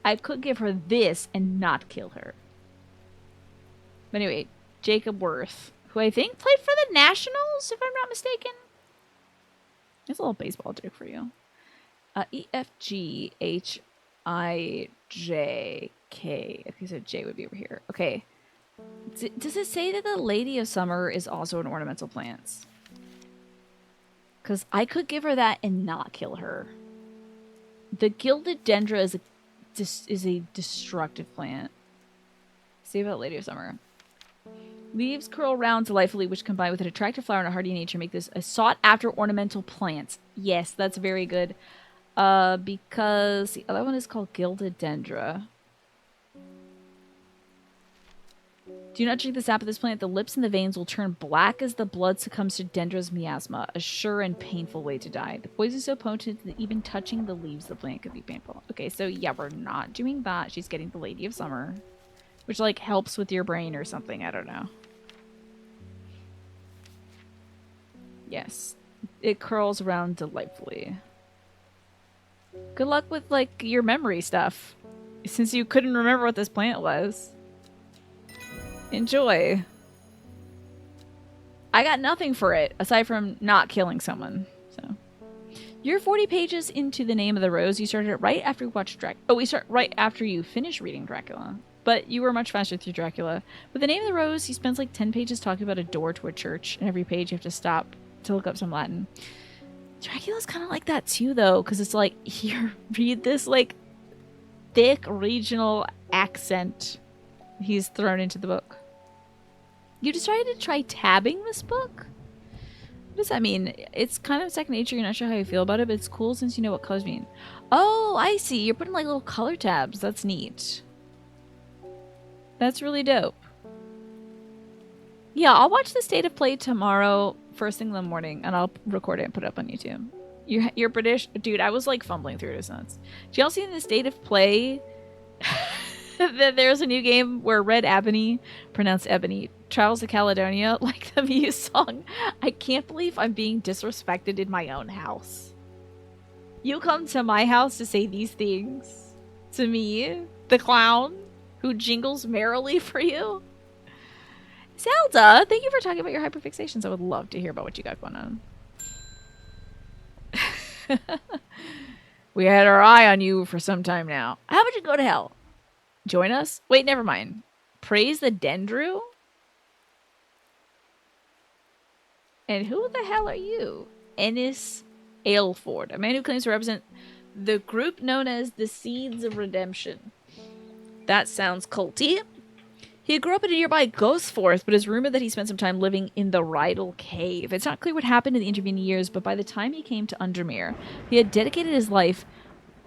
I could give her this and not kill her. But anyway, Jacob Worth, who I think played for the Nationals, if I'm not mistaken. It's a little baseball joke for you. E-F-G-H-I-J-K. Okay, so J would be over here. Okay. Does it say that the Lady of Summer is also an ornamental plant? Because I could give her that and not kill her. The gilded dendra is a destructive plant. Say about Lady of Summer. Leaves curl round delightfully, which combined with an attractive flower and a hardy nature make this a sought-after ornamental plant. Yes, that's very good. Because the other one is called gilded dendra. Do not drink the sap of this plant. The lips and the veins will turn black as the blood succumbs to dendra's miasma, a sure and painful way to die. The poison is so potent that even touching the leaves of the plant could be painful. Okay, so yeah, we're not doing that. She's getting the Lady of Summer, which like helps with your brain or something. I don't know. Yes, it curls around delightfully. Good luck with like your memory stuff, since you couldn't remember what this plant was. Enjoy. I got nothing for it, aside from not killing someone. So, you're 40 pages into The Name of the Rose. You started it right after we watched Dracula. Oh, we start right after you finish reading Dracula. But you were much faster through Dracula. With The Name of the Rose, he spends like 10 pages talking about a door to a church. And every page you have to stop to look up some Latin. Dracula's kind of like that too, though. Because it's like, here, read this like thick regional accent he's thrown into the book. You decided to try tabbing this book? What does that mean? It's kind of second nature. You're not sure how you feel about it, but it's cool since you know what colors mean. Oh, I see. You're putting like little color tabs. That's neat. That's really dope. Yeah, I'll watch the State of Play tomorrow, first thing in the morning, and I'll record it and put it up on YouTube. You're British? Dude, I was like fumbling through it. It's nuts. Do y'all see in the State of Play that there's a new game where Red Ebony, pronounced Ebony, travels to Caledonia like the Muse song? I can't believe I'm being disrespected in my own house. You come to my house to say these things to me, the clown who jingles merrily for you? Zelda, thank you for talking about your hyperfixations. I would love to hear about what you got going on. We had our eye on you for some time now. How about you go to hell? Join us? Wait, never mind. Praise the Dendru? And who the hell are you? Ennis Aylford, a man who claims to represent the group known as the Seeds of Redemption. That sounds culty. He grew up in a nearby Ghostforth, but it's rumored that he spent some time living in the Rydal Cave. It's not clear what happened in the intervening years, but by the time he came to Undermere, he had dedicated his life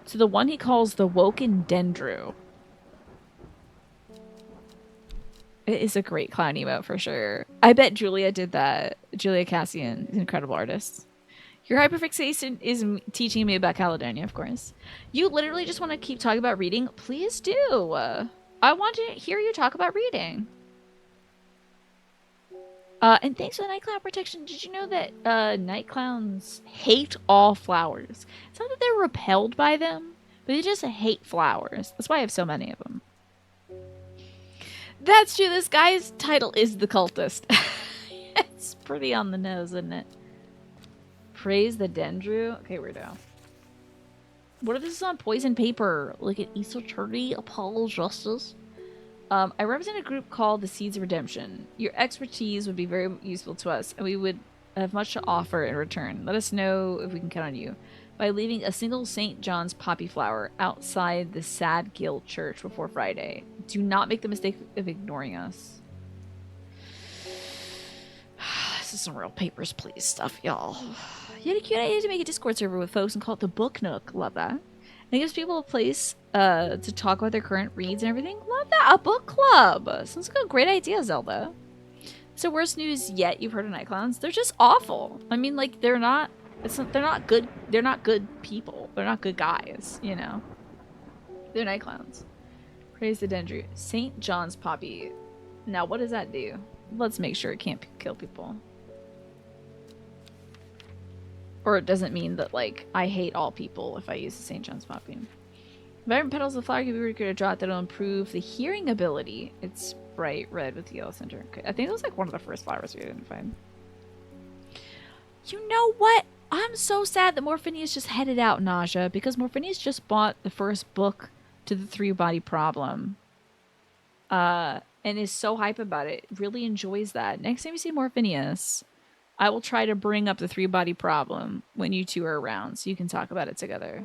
to the one he calls the Woken Dendru. It is a great clown emote for sure. I bet Julia did that. Julia Cassian is an incredible artist. Your hyperfixation is teaching me about Caledonia, of course. You literally just want to keep talking about reading? Please do. I want to hear you talk about reading. And thanks for the night clown protection. Did you know that night clowns hate all flowers? It's not that they're repelled by them, but they just hate flowers. That's why I have so many of them. That's true. This guy's title is The Cultist. It's pretty on the nose, isn't it? Praise the Dendru. Okay, weirdo. What if this is on poison paper? Like an Esoturity, Apollo Justice? I represent a group called the Seeds of Redemption. Your expertise would be very useful to us, and we would have much to offer in return. Let us know if we can count on you by leaving a single St. John's poppy flower outside the Sad Guild Church before Friday. Do not make the mistake of ignoring us. This is some real papers, please stuff, y'all. You had a cute idea to make a Discord server with folks and call it the Book Nook. Love that. And it gives people a place to talk about their current reads and everything. Love that. A book club. Sounds like a great idea, Zelda. So worst news yet you've heard of Night Clowns? They're just awful. I mean, like, they're not good. They're not good people. They're not good guys, you know. They're Night Clowns. Praise the Dendru. St. John's Poppy. Now, what does that do? Let's make sure it can't kill people. Or it doesn't mean that, like, I hate all people if I use the St. John's Poppy. Vibrant petals of the flower can be really good at a drop that'll improve the hearing ability. It's bright red with the yellow center. Okay, I think it was like one of the first flowers we identified. You know what? I'm so sad that Morphinius just headed out, Nausea, because Morphinius just bought the first book to the 3-body problem. And is so hype about it. Really enjoys that. Next time you see Morphinius, I will try to bring up the 3-body problem when you two are around so you can talk about it together.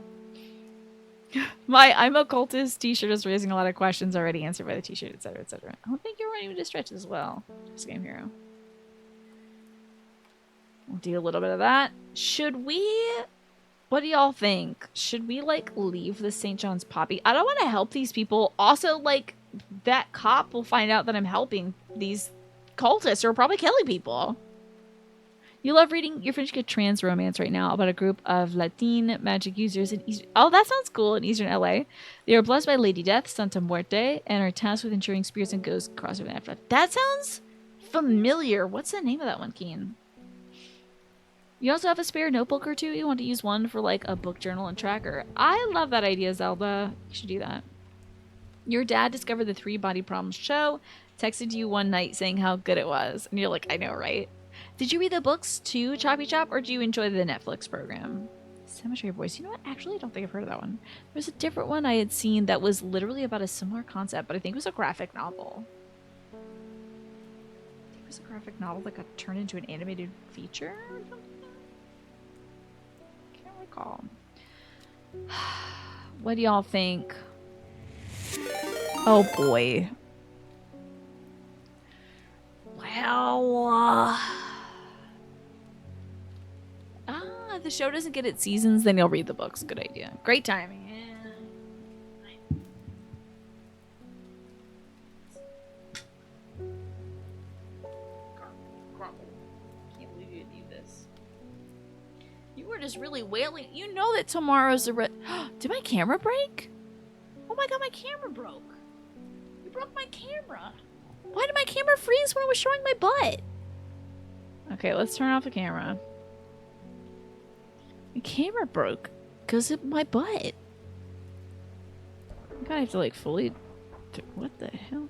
My I'm a cultist t-shirt is raising a lot of questions already answered by the t-shirt, etc., etc. I don't think you're running to stretch as well. Just Game Hero. We'll do a little bit of that. Should we... What do y'all think? Should we, like, leave the St. John's Poppy? I don't want to help these people. Also, like, that cop will find out that I'm helping these cultists who are probably killing people. You love reading. You're finishing a trans romance right now about a group of Latin magic users in Eastern... Oh, that sounds cool. In Eastern LA. They are blessed by Lady Death, Santa Muerte, and are tasked with ensuring spirits and ghosts cross over the afterlife. That sounds familiar. What's the name of that one, Keen? You also have a spare notebook or two? You want to use one for, like, a book journal and tracker. I love that idea, Zelda. You should do that. Your dad discovered the 3-body problems show, texted you one night saying how good it was. And you're like, I know, right? Did you read the books too, Choppy Chop, or do you enjoy the Netflix program? Cemetery Voice. You know what? Actually, I don't think I've heard of that one. There's a different one I had seen that was literally about a similar concept, but I think it was a graphic novel. I think it was a graphic novel that got turned into an animated feature or something. Can't recall. What do y'all think? Oh boy. Well, if the show doesn't get its seasons, then you'll read the books. Good idea. Great timing. Can't believe you need this. You were just really wailing. You know that tomorrow's a Did my camera break? Oh my god, my camera broke. You broke my camera. Why did my camera freeze when I was showing my butt? Okay, let's turn off the camera. My camera broke because of my butt. I think I have to, like, fully... What the hell?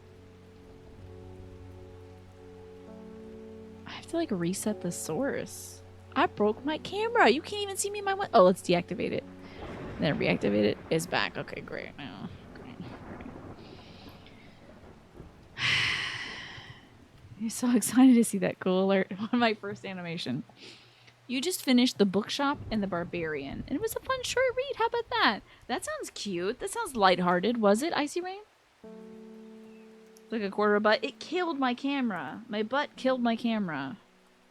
I have to, like, reset the source. I broke my camera. You can't even see me in my... Oh, let's deactivate it. And then reactivate it. It's back. Okay, great. Now. You're so excited to see that cool alert on my first animation. You just finished The Bookshop and The Barbarian, and it was a fun short read. How about that? That sounds cute. That sounds lighthearted. Was it, Icy Rain? Like a quarter of a butt. It killed my camera. My butt killed my camera.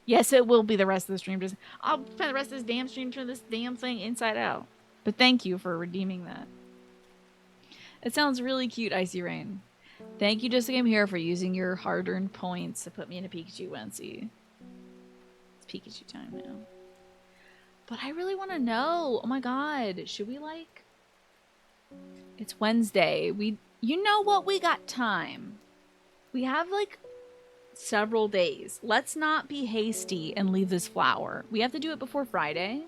Yes, it will be the rest of the stream. Just I'll spend the rest of this damn stream turn this damn thing inside out. But thank you for redeeming that. It sounds really cute, Icy Rain. Thank you, Just a Game Hero, for using your hard-earned points to put me in a Pikachu onesie. It's Pikachu time now. But I really want to know. Oh my god. Should we, like... It's Wednesday. You know what? We got time. We have, like, several days. Let's not be hasty and leave this flower. We have to do it before Friday.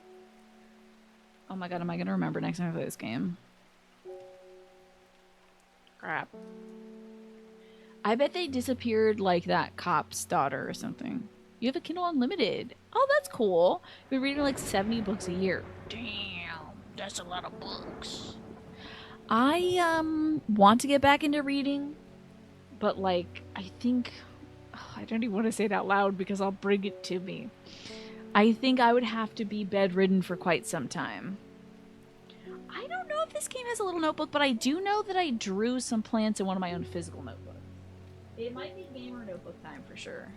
Oh my god, am I going to remember next time I play this game? Crap. I bet they disappeared like that cop's daughter or something. You have a Kindle Unlimited. Oh, that's cool. You're reading like 70 books a year. Damn, that's a lot of books. I want to get back into reading, but like I think I don't even want to say it out loud because I'll bring it to me. I think I would have to be bedridden for quite some time. I don't know if this game has a little notebook, but I do know that I drew some plants in one of my own physical notebooks. It might be gamer notebook time for sure.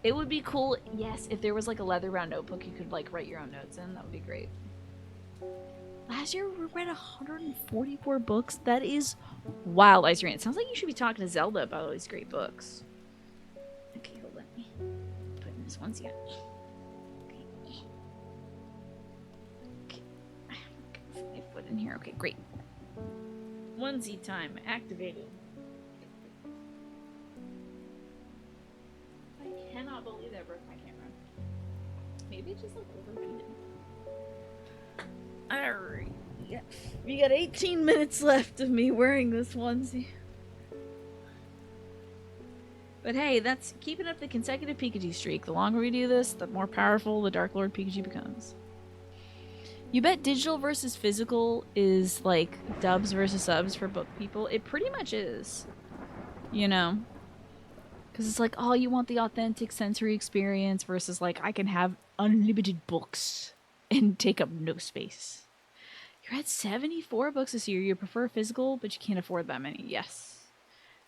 It would be cool, yes, if there was like a leather bound notebook you could like write your own notes in. That would be great. Last year we read 144 books. That is wild, Ice Rain. It sounds like you should be talking to Zelda about all these great books. Okay, hold on. Put in this onesie. Okay. Put my foot in here. Okay, great. Onesie time activated. I cannot believe I broke my camera. Maybe it just like overheated. Alright. Yeah. We got 18 minutes left of me wearing this onesie. But hey, that's keeping up the consecutive Pikachu streak. The longer we do this, the more powerful the Dark Lord Pikachu becomes. You bet digital versus physical is like dubs versus subs for book people. It pretty much is. You know? Because it's like, oh, you want the authentic sensory experience versus like, I can have unlimited books and take up no space. You're at 74 books this year. You prefer physical, but you can't afford that many. Yes.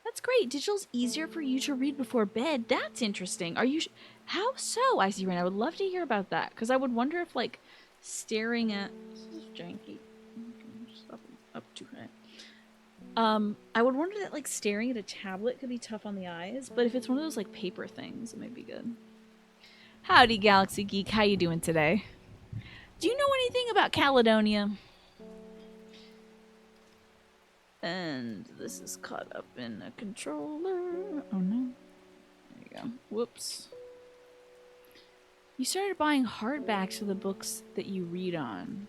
That's great. Digital's easier for you to read before bed. That's interesting. Are you... How so, Icy Rain? I would love to hear about that. Because I would wonder if, like, staring at... This is janky. Up too high. I would wonder that, like, staring at a tablet could be tough on the eyes. But if it's one of those, like, paper things, it might be good. Howdy, Galaxy Geek. How you doing today? Do you know anything about Caledonia? And this is caught up in a controller. Oh no. There you go. Whoops. You started buying hardbacks for the books that you read on.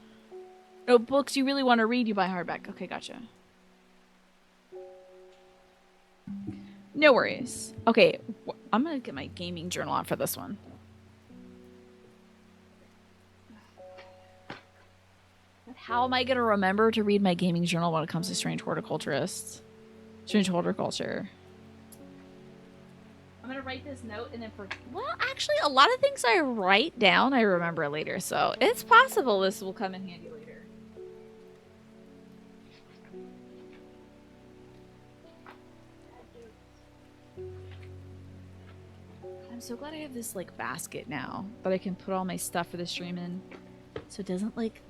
Oh, books you really want to read, you buy hardback. Okay, gotcha. No worries. Okay, I'm gonna get my gaming journal on for this one. How am I going to remember to read my gaming journal when it comes to strange horticulturists? Strange horticulture. I'm going to write this note and then well, actually, a lot of things I write down, I remember later. So it's possible this will come in handy later. I'm so glad I have this, like, basket now that I can put all my stuff for the stream in. So it doesn't, like...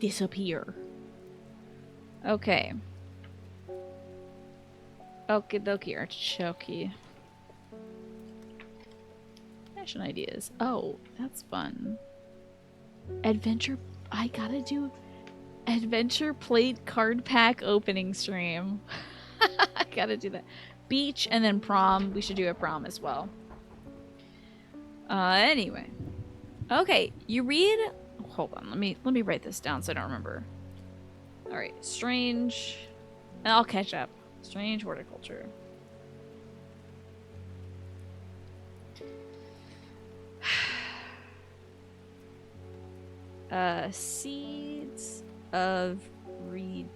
disappear. Okay. Okie dokie, artichoke. Fashion ideas. Oh, that's fun. Adventure. I gotta do adventure plate card pack opening stream. I gotta do that. Beach and then prom. We should do a prom as well. Anyway. Okay, you read. Hold on, let me write this down so I don't remember. All right, strange, and I'll catch up. Strange horticulture. Seeds of Redemption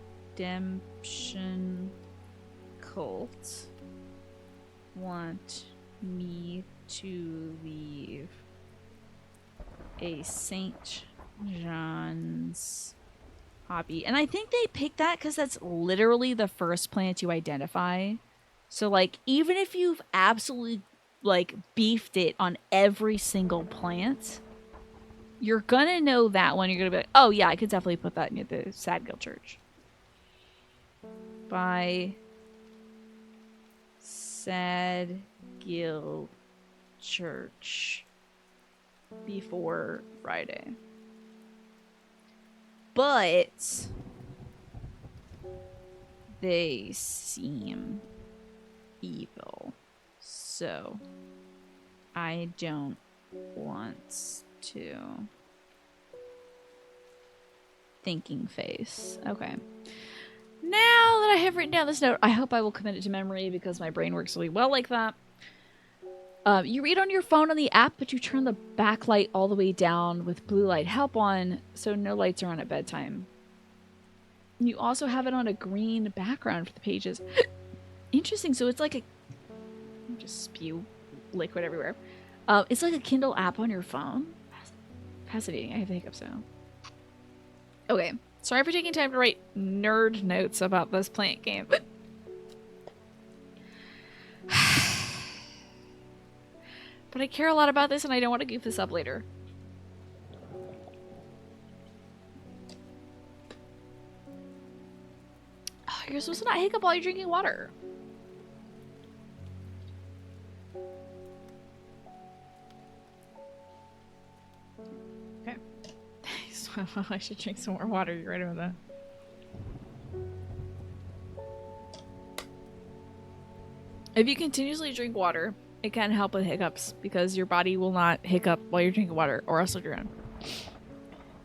cult want me to leave a St. John's hobby. And I think they picked that because that's literally the first plant you identify. So, like, even if you've absolutely, like, beefed it on every single plant, you're gonna know that one. You're gonna be like, oh, yeah, I could definitely put that near the Sadgill Church. By Sadgill Church before Friday. But they seem evil, so I don't want to. Thinking face. Okay. Now that I have written down this note, I hope I will commit it to memory because my brain works really well like that. You read on your phone on the app, but you turn the backlight all the way down with blue light help on, so no lights are on at bedtime. You also have it on a green background for the pages. Interesting. So it's like a... just spew liquid everywhere. It's like a Kindle app on your phone. Fascinating. I have the hiccups now. Okay. Sorry for taking time to write nerd notes about this plant game. But I care a lot about this and I don't want to goof this up later. Oh, you're supposed to not hiccup while you're drinking water. Okay. I should drink some more water. You're right about that. If you continuously drink water, it can help with hiccups because your body will not hiccup while you're drinking water or else you'll drown.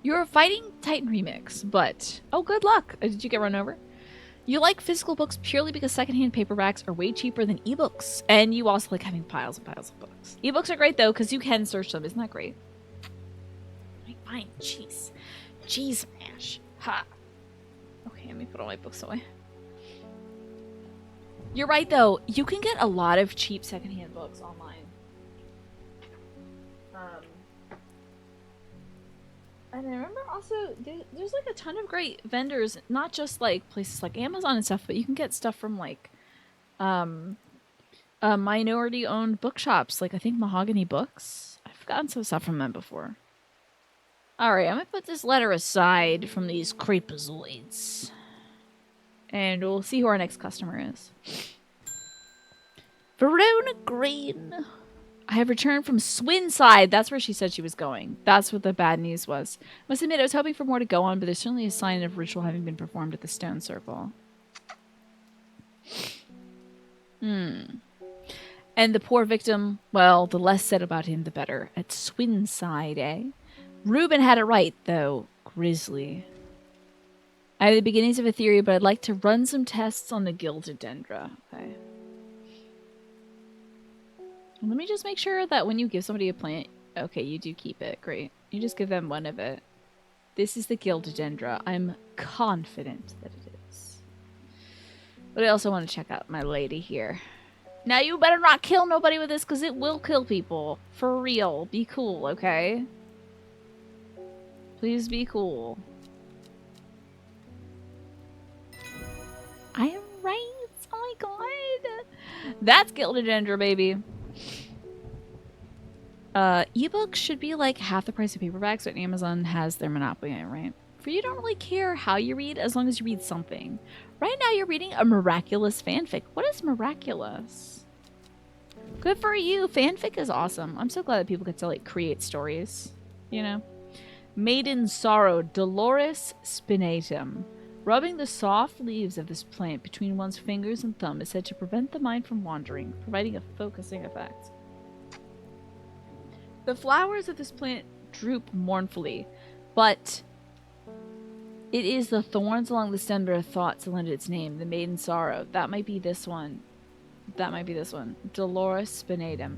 You're fighting Titan Remix, but... oh, good luck! Did you get run over? You like physical books purely because secondhand paperbacks are way cheaper than ebooks, and you also like having piles and piles of books. Ebooks are great, though, because you can search them. Isn't that great? Fine. Jeez. Jeez, Mash. Ha. Okay, let me put all my books away. You're right, though. You can get a lot of cheap secondhand books online. And I remember also, there's like a ton of great vendors, not just like places like Amazon and stuff, but you can get stuff from like minority-owned bookshops, like I think Mahogany Books. I've gotten some stuff from them before. Alright, I'm gonna put this letter aside from these creepazoids. And we'll see who our next customer is. Verona Green. I have returned from Swinside. That's where she said she was going. That's what the bad news was. Must admit, I was hoping for more to go on, but there's certainly a sign of ritual having been performed at the stone circle. And the poor victim, well, the less said about him, the better. At Swinside, eh? Reuben had it right, though. Grisly. I have the beginnings of a theory, but I'd like to run some tests on the Gilded Dendra. Okay. Let me just make sure that when you give somebody a plant... okay, you do keep it. Great. You just give them one of it. This is the Gilded Dendra. I'm confident that it is. But I also want to check out my lady here. Now you better not kill nobody with this, because it will kill people. For real. Be cool, okay? Please be cool. I am right. Oh my god. That's Gilded Dendra, baby. Ebooks should be like half the price of paperbacks, but Amazon has their monopoly on it, right? For you don't really care how you read as long as you read something. Right now you're reading a miraculous fanfic. What is miraculous? Good for you. Fanfic is awesome. I'm so glad that people get to like create stories, you know? Maiden Sorrow, Dolores spinatum. Rubbing the soft leaves of this plant between one's fingers and thumb is said to prevent the mind from wandering, providing a focusing effect. The flowers of this plant droop mournfully, but it is the thorns along the stem that are thought to lend it its name, the Maiden Sorrow. That might be this one. That might be this one. Dolores spinatum.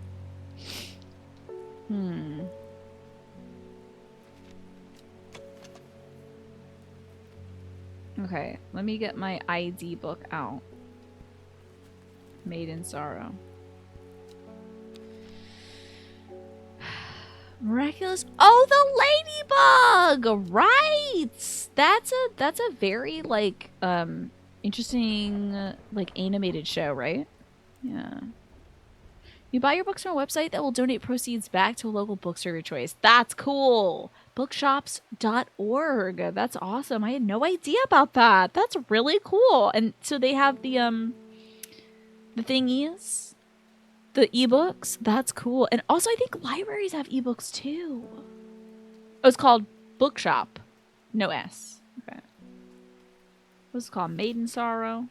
Okay, let me get my ID book out. Maiden Sorrow. Miraculous. Oh, the ladybug! Right! That's a very like interesting like animated show, right? Yeah. You buy your books from a website that will donate proceeds back to a local bookstore of your choice. That's cool. Bookshops.org. That's awesome. I had no idea about that. That's really cool. And so they have the thingies. The ebooks, that's cool. And also I think libraries have ebooks too. Oh, it's called Bookshop. No S. Okay. What's it called? Maiden Sorrow?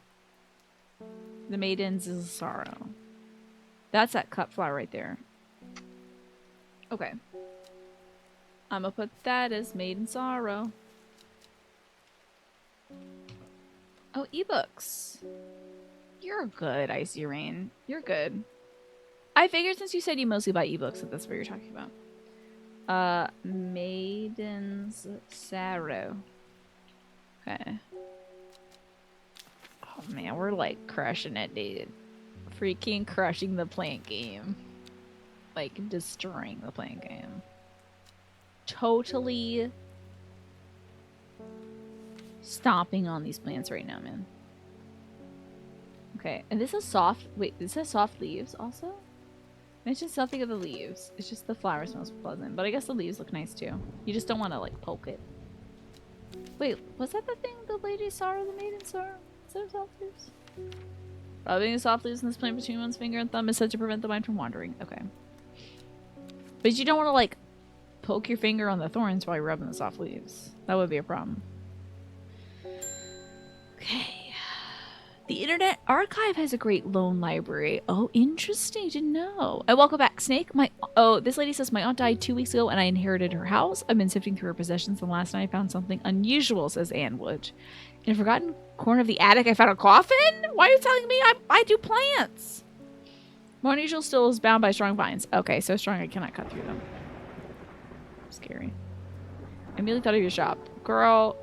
The Maidens is Sorrow. That's that cut flower right there. Okay. I'm gonna put that as Maiden Sorrow. Oh, ebooks. You're good, Icy Rain. You're good. I figured since you said you mostly buy ebooks that that's what you're talking about. Maiden's Sorrow. Okay. Oh man, we're like crushing it, dude. Freaking crushing the plant game. Like destroying the plant game. Totally stomping on these plants right now, man. Okay, and this is soft. Wait, this has soft leaves also? Mention something of the leaves. It's just the flower smells pleasant, but I guess the leaves look nice too. You just don't want to like poke it. Wait, was that the thing the lady saw or the maiden saw? Is that soft leaves? Rubbing the soft leaves in this plant between one's finger and thumb is said to prevent the mind from wandering. Okay. But you don't want to like poke your finger on the thorns while you're rubbing the soft leaves. That would be a problem. Okay. The Internet Archive has a great loan library. Oh, interesting. Didn't know. Welcome back, Snake. This lady says, my aunt died 2 weeks ago and I inherited her house. I've been sifting through her possessions and last night I found something unusual, says Ann Wood. In a forgotten corner of the attic, I found a coffin? Why are you telling me I do plants? More unusual still is bound by strong vines. Okay, so strong I cannot cut through them. Scary. I immediately thought of your shop. Girl,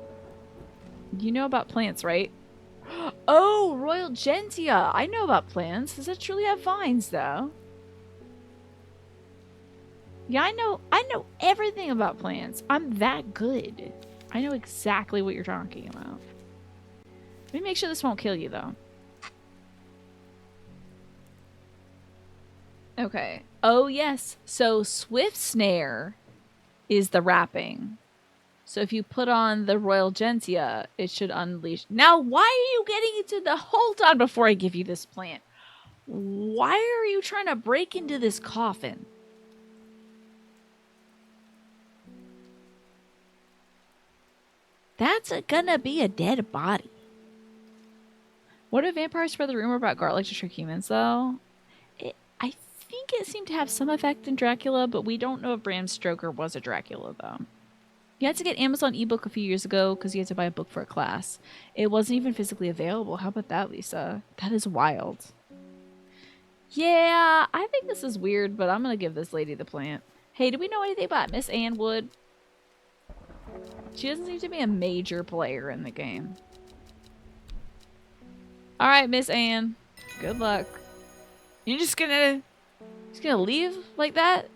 you know about plants, right? Oh, Royal Gentia. I know about plants. Does it truly have vines, though? Yeah, I know everything about plants. I'm that good. I know exactly what you're talking about. Let me make sure this won't kill you, though. Okay. Oh, yes. So Swift Snare is the wrapping. So if you put on the Royal Gentia, it should unleash. Now, why are you getting into the... Hold on before I give you this plant. Why are you trying to break into this coffin? That's gonna be a dead body. What if vampires spread the rumor about garlic to trick humans, though? I think it seemed to have some effect in Dracula, but we don't know if Bram Stoker was a Dracula, though. You had to get Amazon ebook a few years ago because you had to buy a book for a class. It wasn't even physically available. How about that, Lisa? That is wild. Yeah, I think this is weird, but I'm going to give this lady the plant. Hey, do we know anything about Miss Ann Wood? She doesn't seem to be a major player in the game. Alright, Miss Ann. Good luck. You're just gonna leave like that?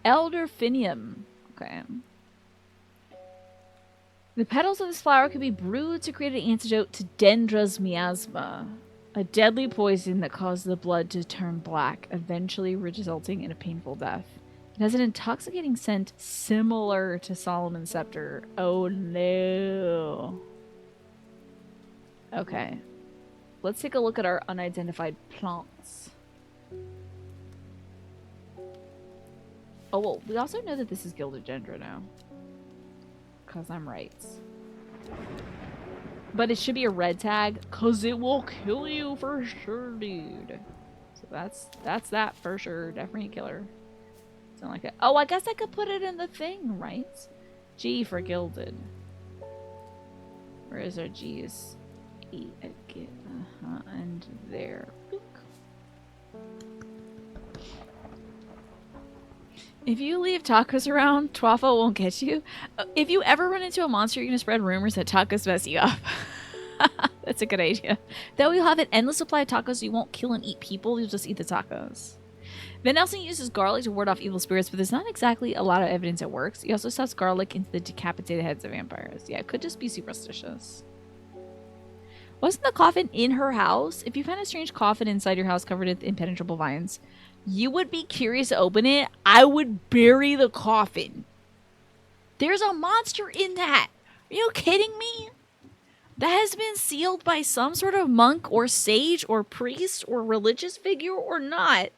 Elder Finium. Okay. The petals of this flower can be brewed to create an antidote to Dendra's miasma, a deadly poison that causes the blood to turn black, eventually resulting in a painful death. It has an intoxicating scent similar to Solomon's Scepter. Oh no. Okay. Let's take a look at our unidentified plants. Oh, well, we also know that this is Gilded Dendra now. Because I'm right. But it should be a red tag, because it will kill you for sure, dude. So that's that for sure. Definitely a killer. Something like that. Oh, I guess I could put it in the thing, right? G for Gilded. Where is our G's? E again. And there. Boop. If you leave tacos around, Twaffle won't get you. If you ever run into a monster, you're going to spread rumors that tacos mess you up. That's a good idea. Though you'll have an endless supply of tacos, so you won't kill and eat people. You'll just eat the tacos. Van Helsing uses garlic to ward off evil spirits, but there's not exactly a lot of evidence it works. He also stuffs garlic into the decapitated heads of vampires. Yeah, it could just be superstitious. Wasn't the coffin in her house? If you found a strange coffin inside your house covered with impenetrable vines, you would be curious to open it. I would bury the coffin. There's a monster in that. Are you kidding me? That has been sealed by some sort of monk or sage or priest or religious figure or not.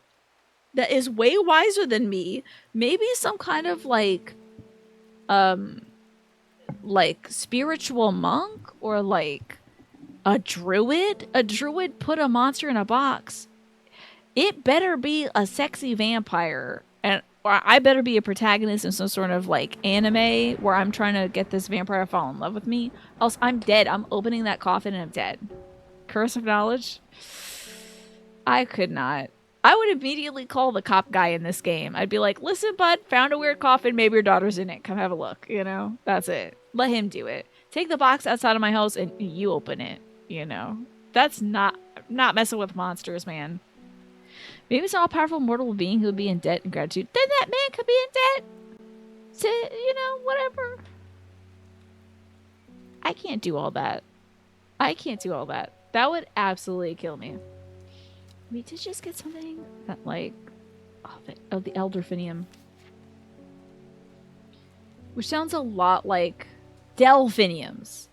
That is way wiser than me. Maybe some kind of like spiritual monk or like a druid. A druid put a monster in a box. It better be a sexy vampire. And or I better be a protagonist in some sort of like anime where I'm trying to get this vampire to fall in love with me. Else I'm dead. I'm opening that coffin and I'm dead. Curse of knowledge. I could not. I would immediately call the cop guy in this game. I'd be like, listen, bud, found a weird coffin. Maybe your daughter's in it. Come have a look. You know, that's it. Let him do it. Take the box outside of my house and you open it. You know, that's not messing with monsters, man. Maybe it's an all-powerful mortal being who would be in debt and gratitude. Then that man could be in debt to, you know, whatever. I can't do all that. I can't do all that. That would absolutely kill me. We did just get something that, like, oh, the Elderfinium. Which sounds a lot like Delphiniums.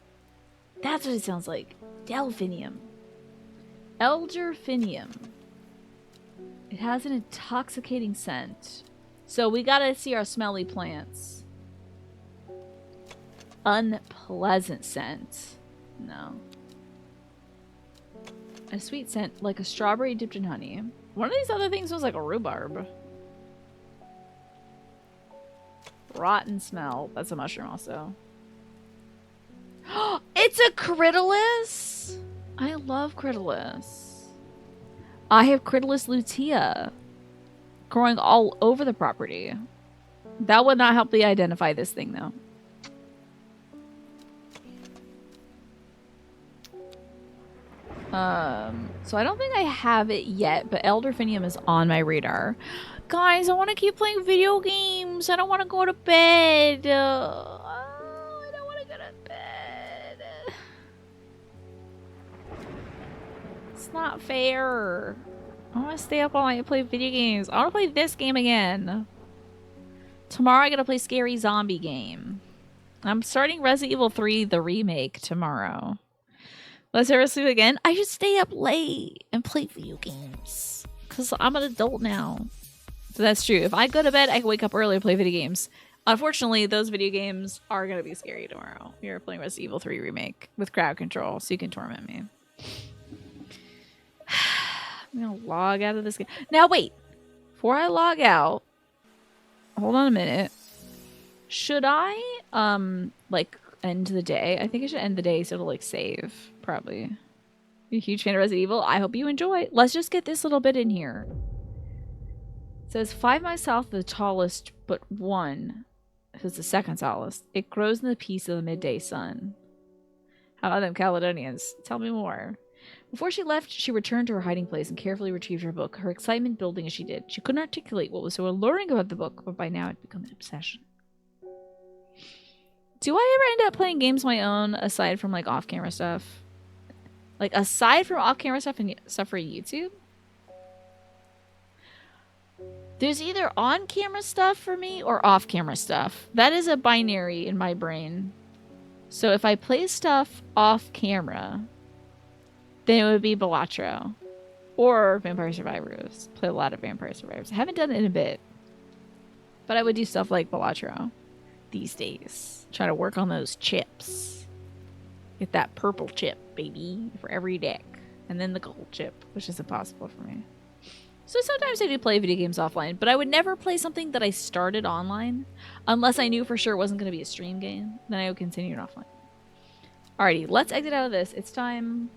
That's what it sounds like. Delphinium. Elderfinium. It has an intoxicating scent. So we gotta see our smelly plants. Unpleasant scent. No. A sweet scent, like a strawberry dipped in honey. One of these other things was like a rhubarb. Rotten smell. That's a mushroom also. It's a Critolus! I love Critolus. I have Critolus lutea growing all over the property. That would not help me identify this thing though. So I don't think I have it yet, but Elderfinium is on my radar. Guys, I want to keep playing video games. I don't want to go to bed. I don't want to go to bed. It's not fair. I want to stay up all night and play video games. I want to play this game again. Tomorrow I gotta play Scary Zombie game. I'm starting Resident Evil 3, the remake, tomorrow. Let's ever sleep again? I should stay up late and play video games. Because I'm an adult now. So that's true. If I go to bed, I can wake up early and play video games. Unfortunately, those video games are going to be scary tomorrow. You're playing Resident Evil 3 remake with crowd control, so you can torment me. I'm going to log out of this game. Now, wait. Before I log out, hold on a minute. Should I, like, end the day? I think I should end the day so it'll, like, save. Probably. You're a huge fan of Resident Evil? I hope you enjoy. Let's just get this little bit in here. It says 5 miles south of the tallest, but one. It's the second tallest. It grows in the peace of the midday sun. How about them Caledonians? Tell me more. Before she left, she returned to her hiding place and carefully retrieved her book, her excitement building as she did. She couldn't articulate what was so alluring about the book, but by now it had become an obsession. Do I ever end up playing games my own aside from like off-camera stuff? Like aside from off-camera stuff and stuff for YouTube? There's either on-camera stuff for me or off-camera stuff. That is a binary in my brain. So if I play stuff off-camera, then it would be Balatro. Or Vampire Survivors. Play a lot of Vampire Survivors. I haven't done it in a bit. But I would do stuff like Balatro these days. Try to work on those chips. Get that purple chip, baby, for every deck. And then the gold chip, which is impossible for me. So sometimes I do play video games offline, but I would never play something that I started online unless I knew for sure it wasn't going to be a stream game. Then I would continue it offline. Alrighty, let's exit out of this. It's time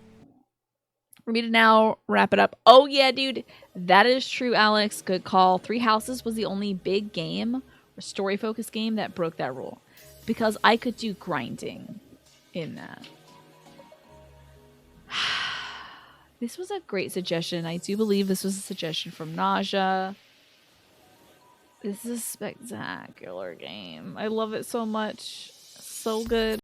for me to now wrap it up. Oh yeah, dude. That is true, Alex. Good call. Three Houses was the only big game or story-focused game that broke that rule. Because I could do grinding in that. This was a great suggestion. I do believe this was a suggestion from Nausea. This is a spectacular game. I love it so much. So good.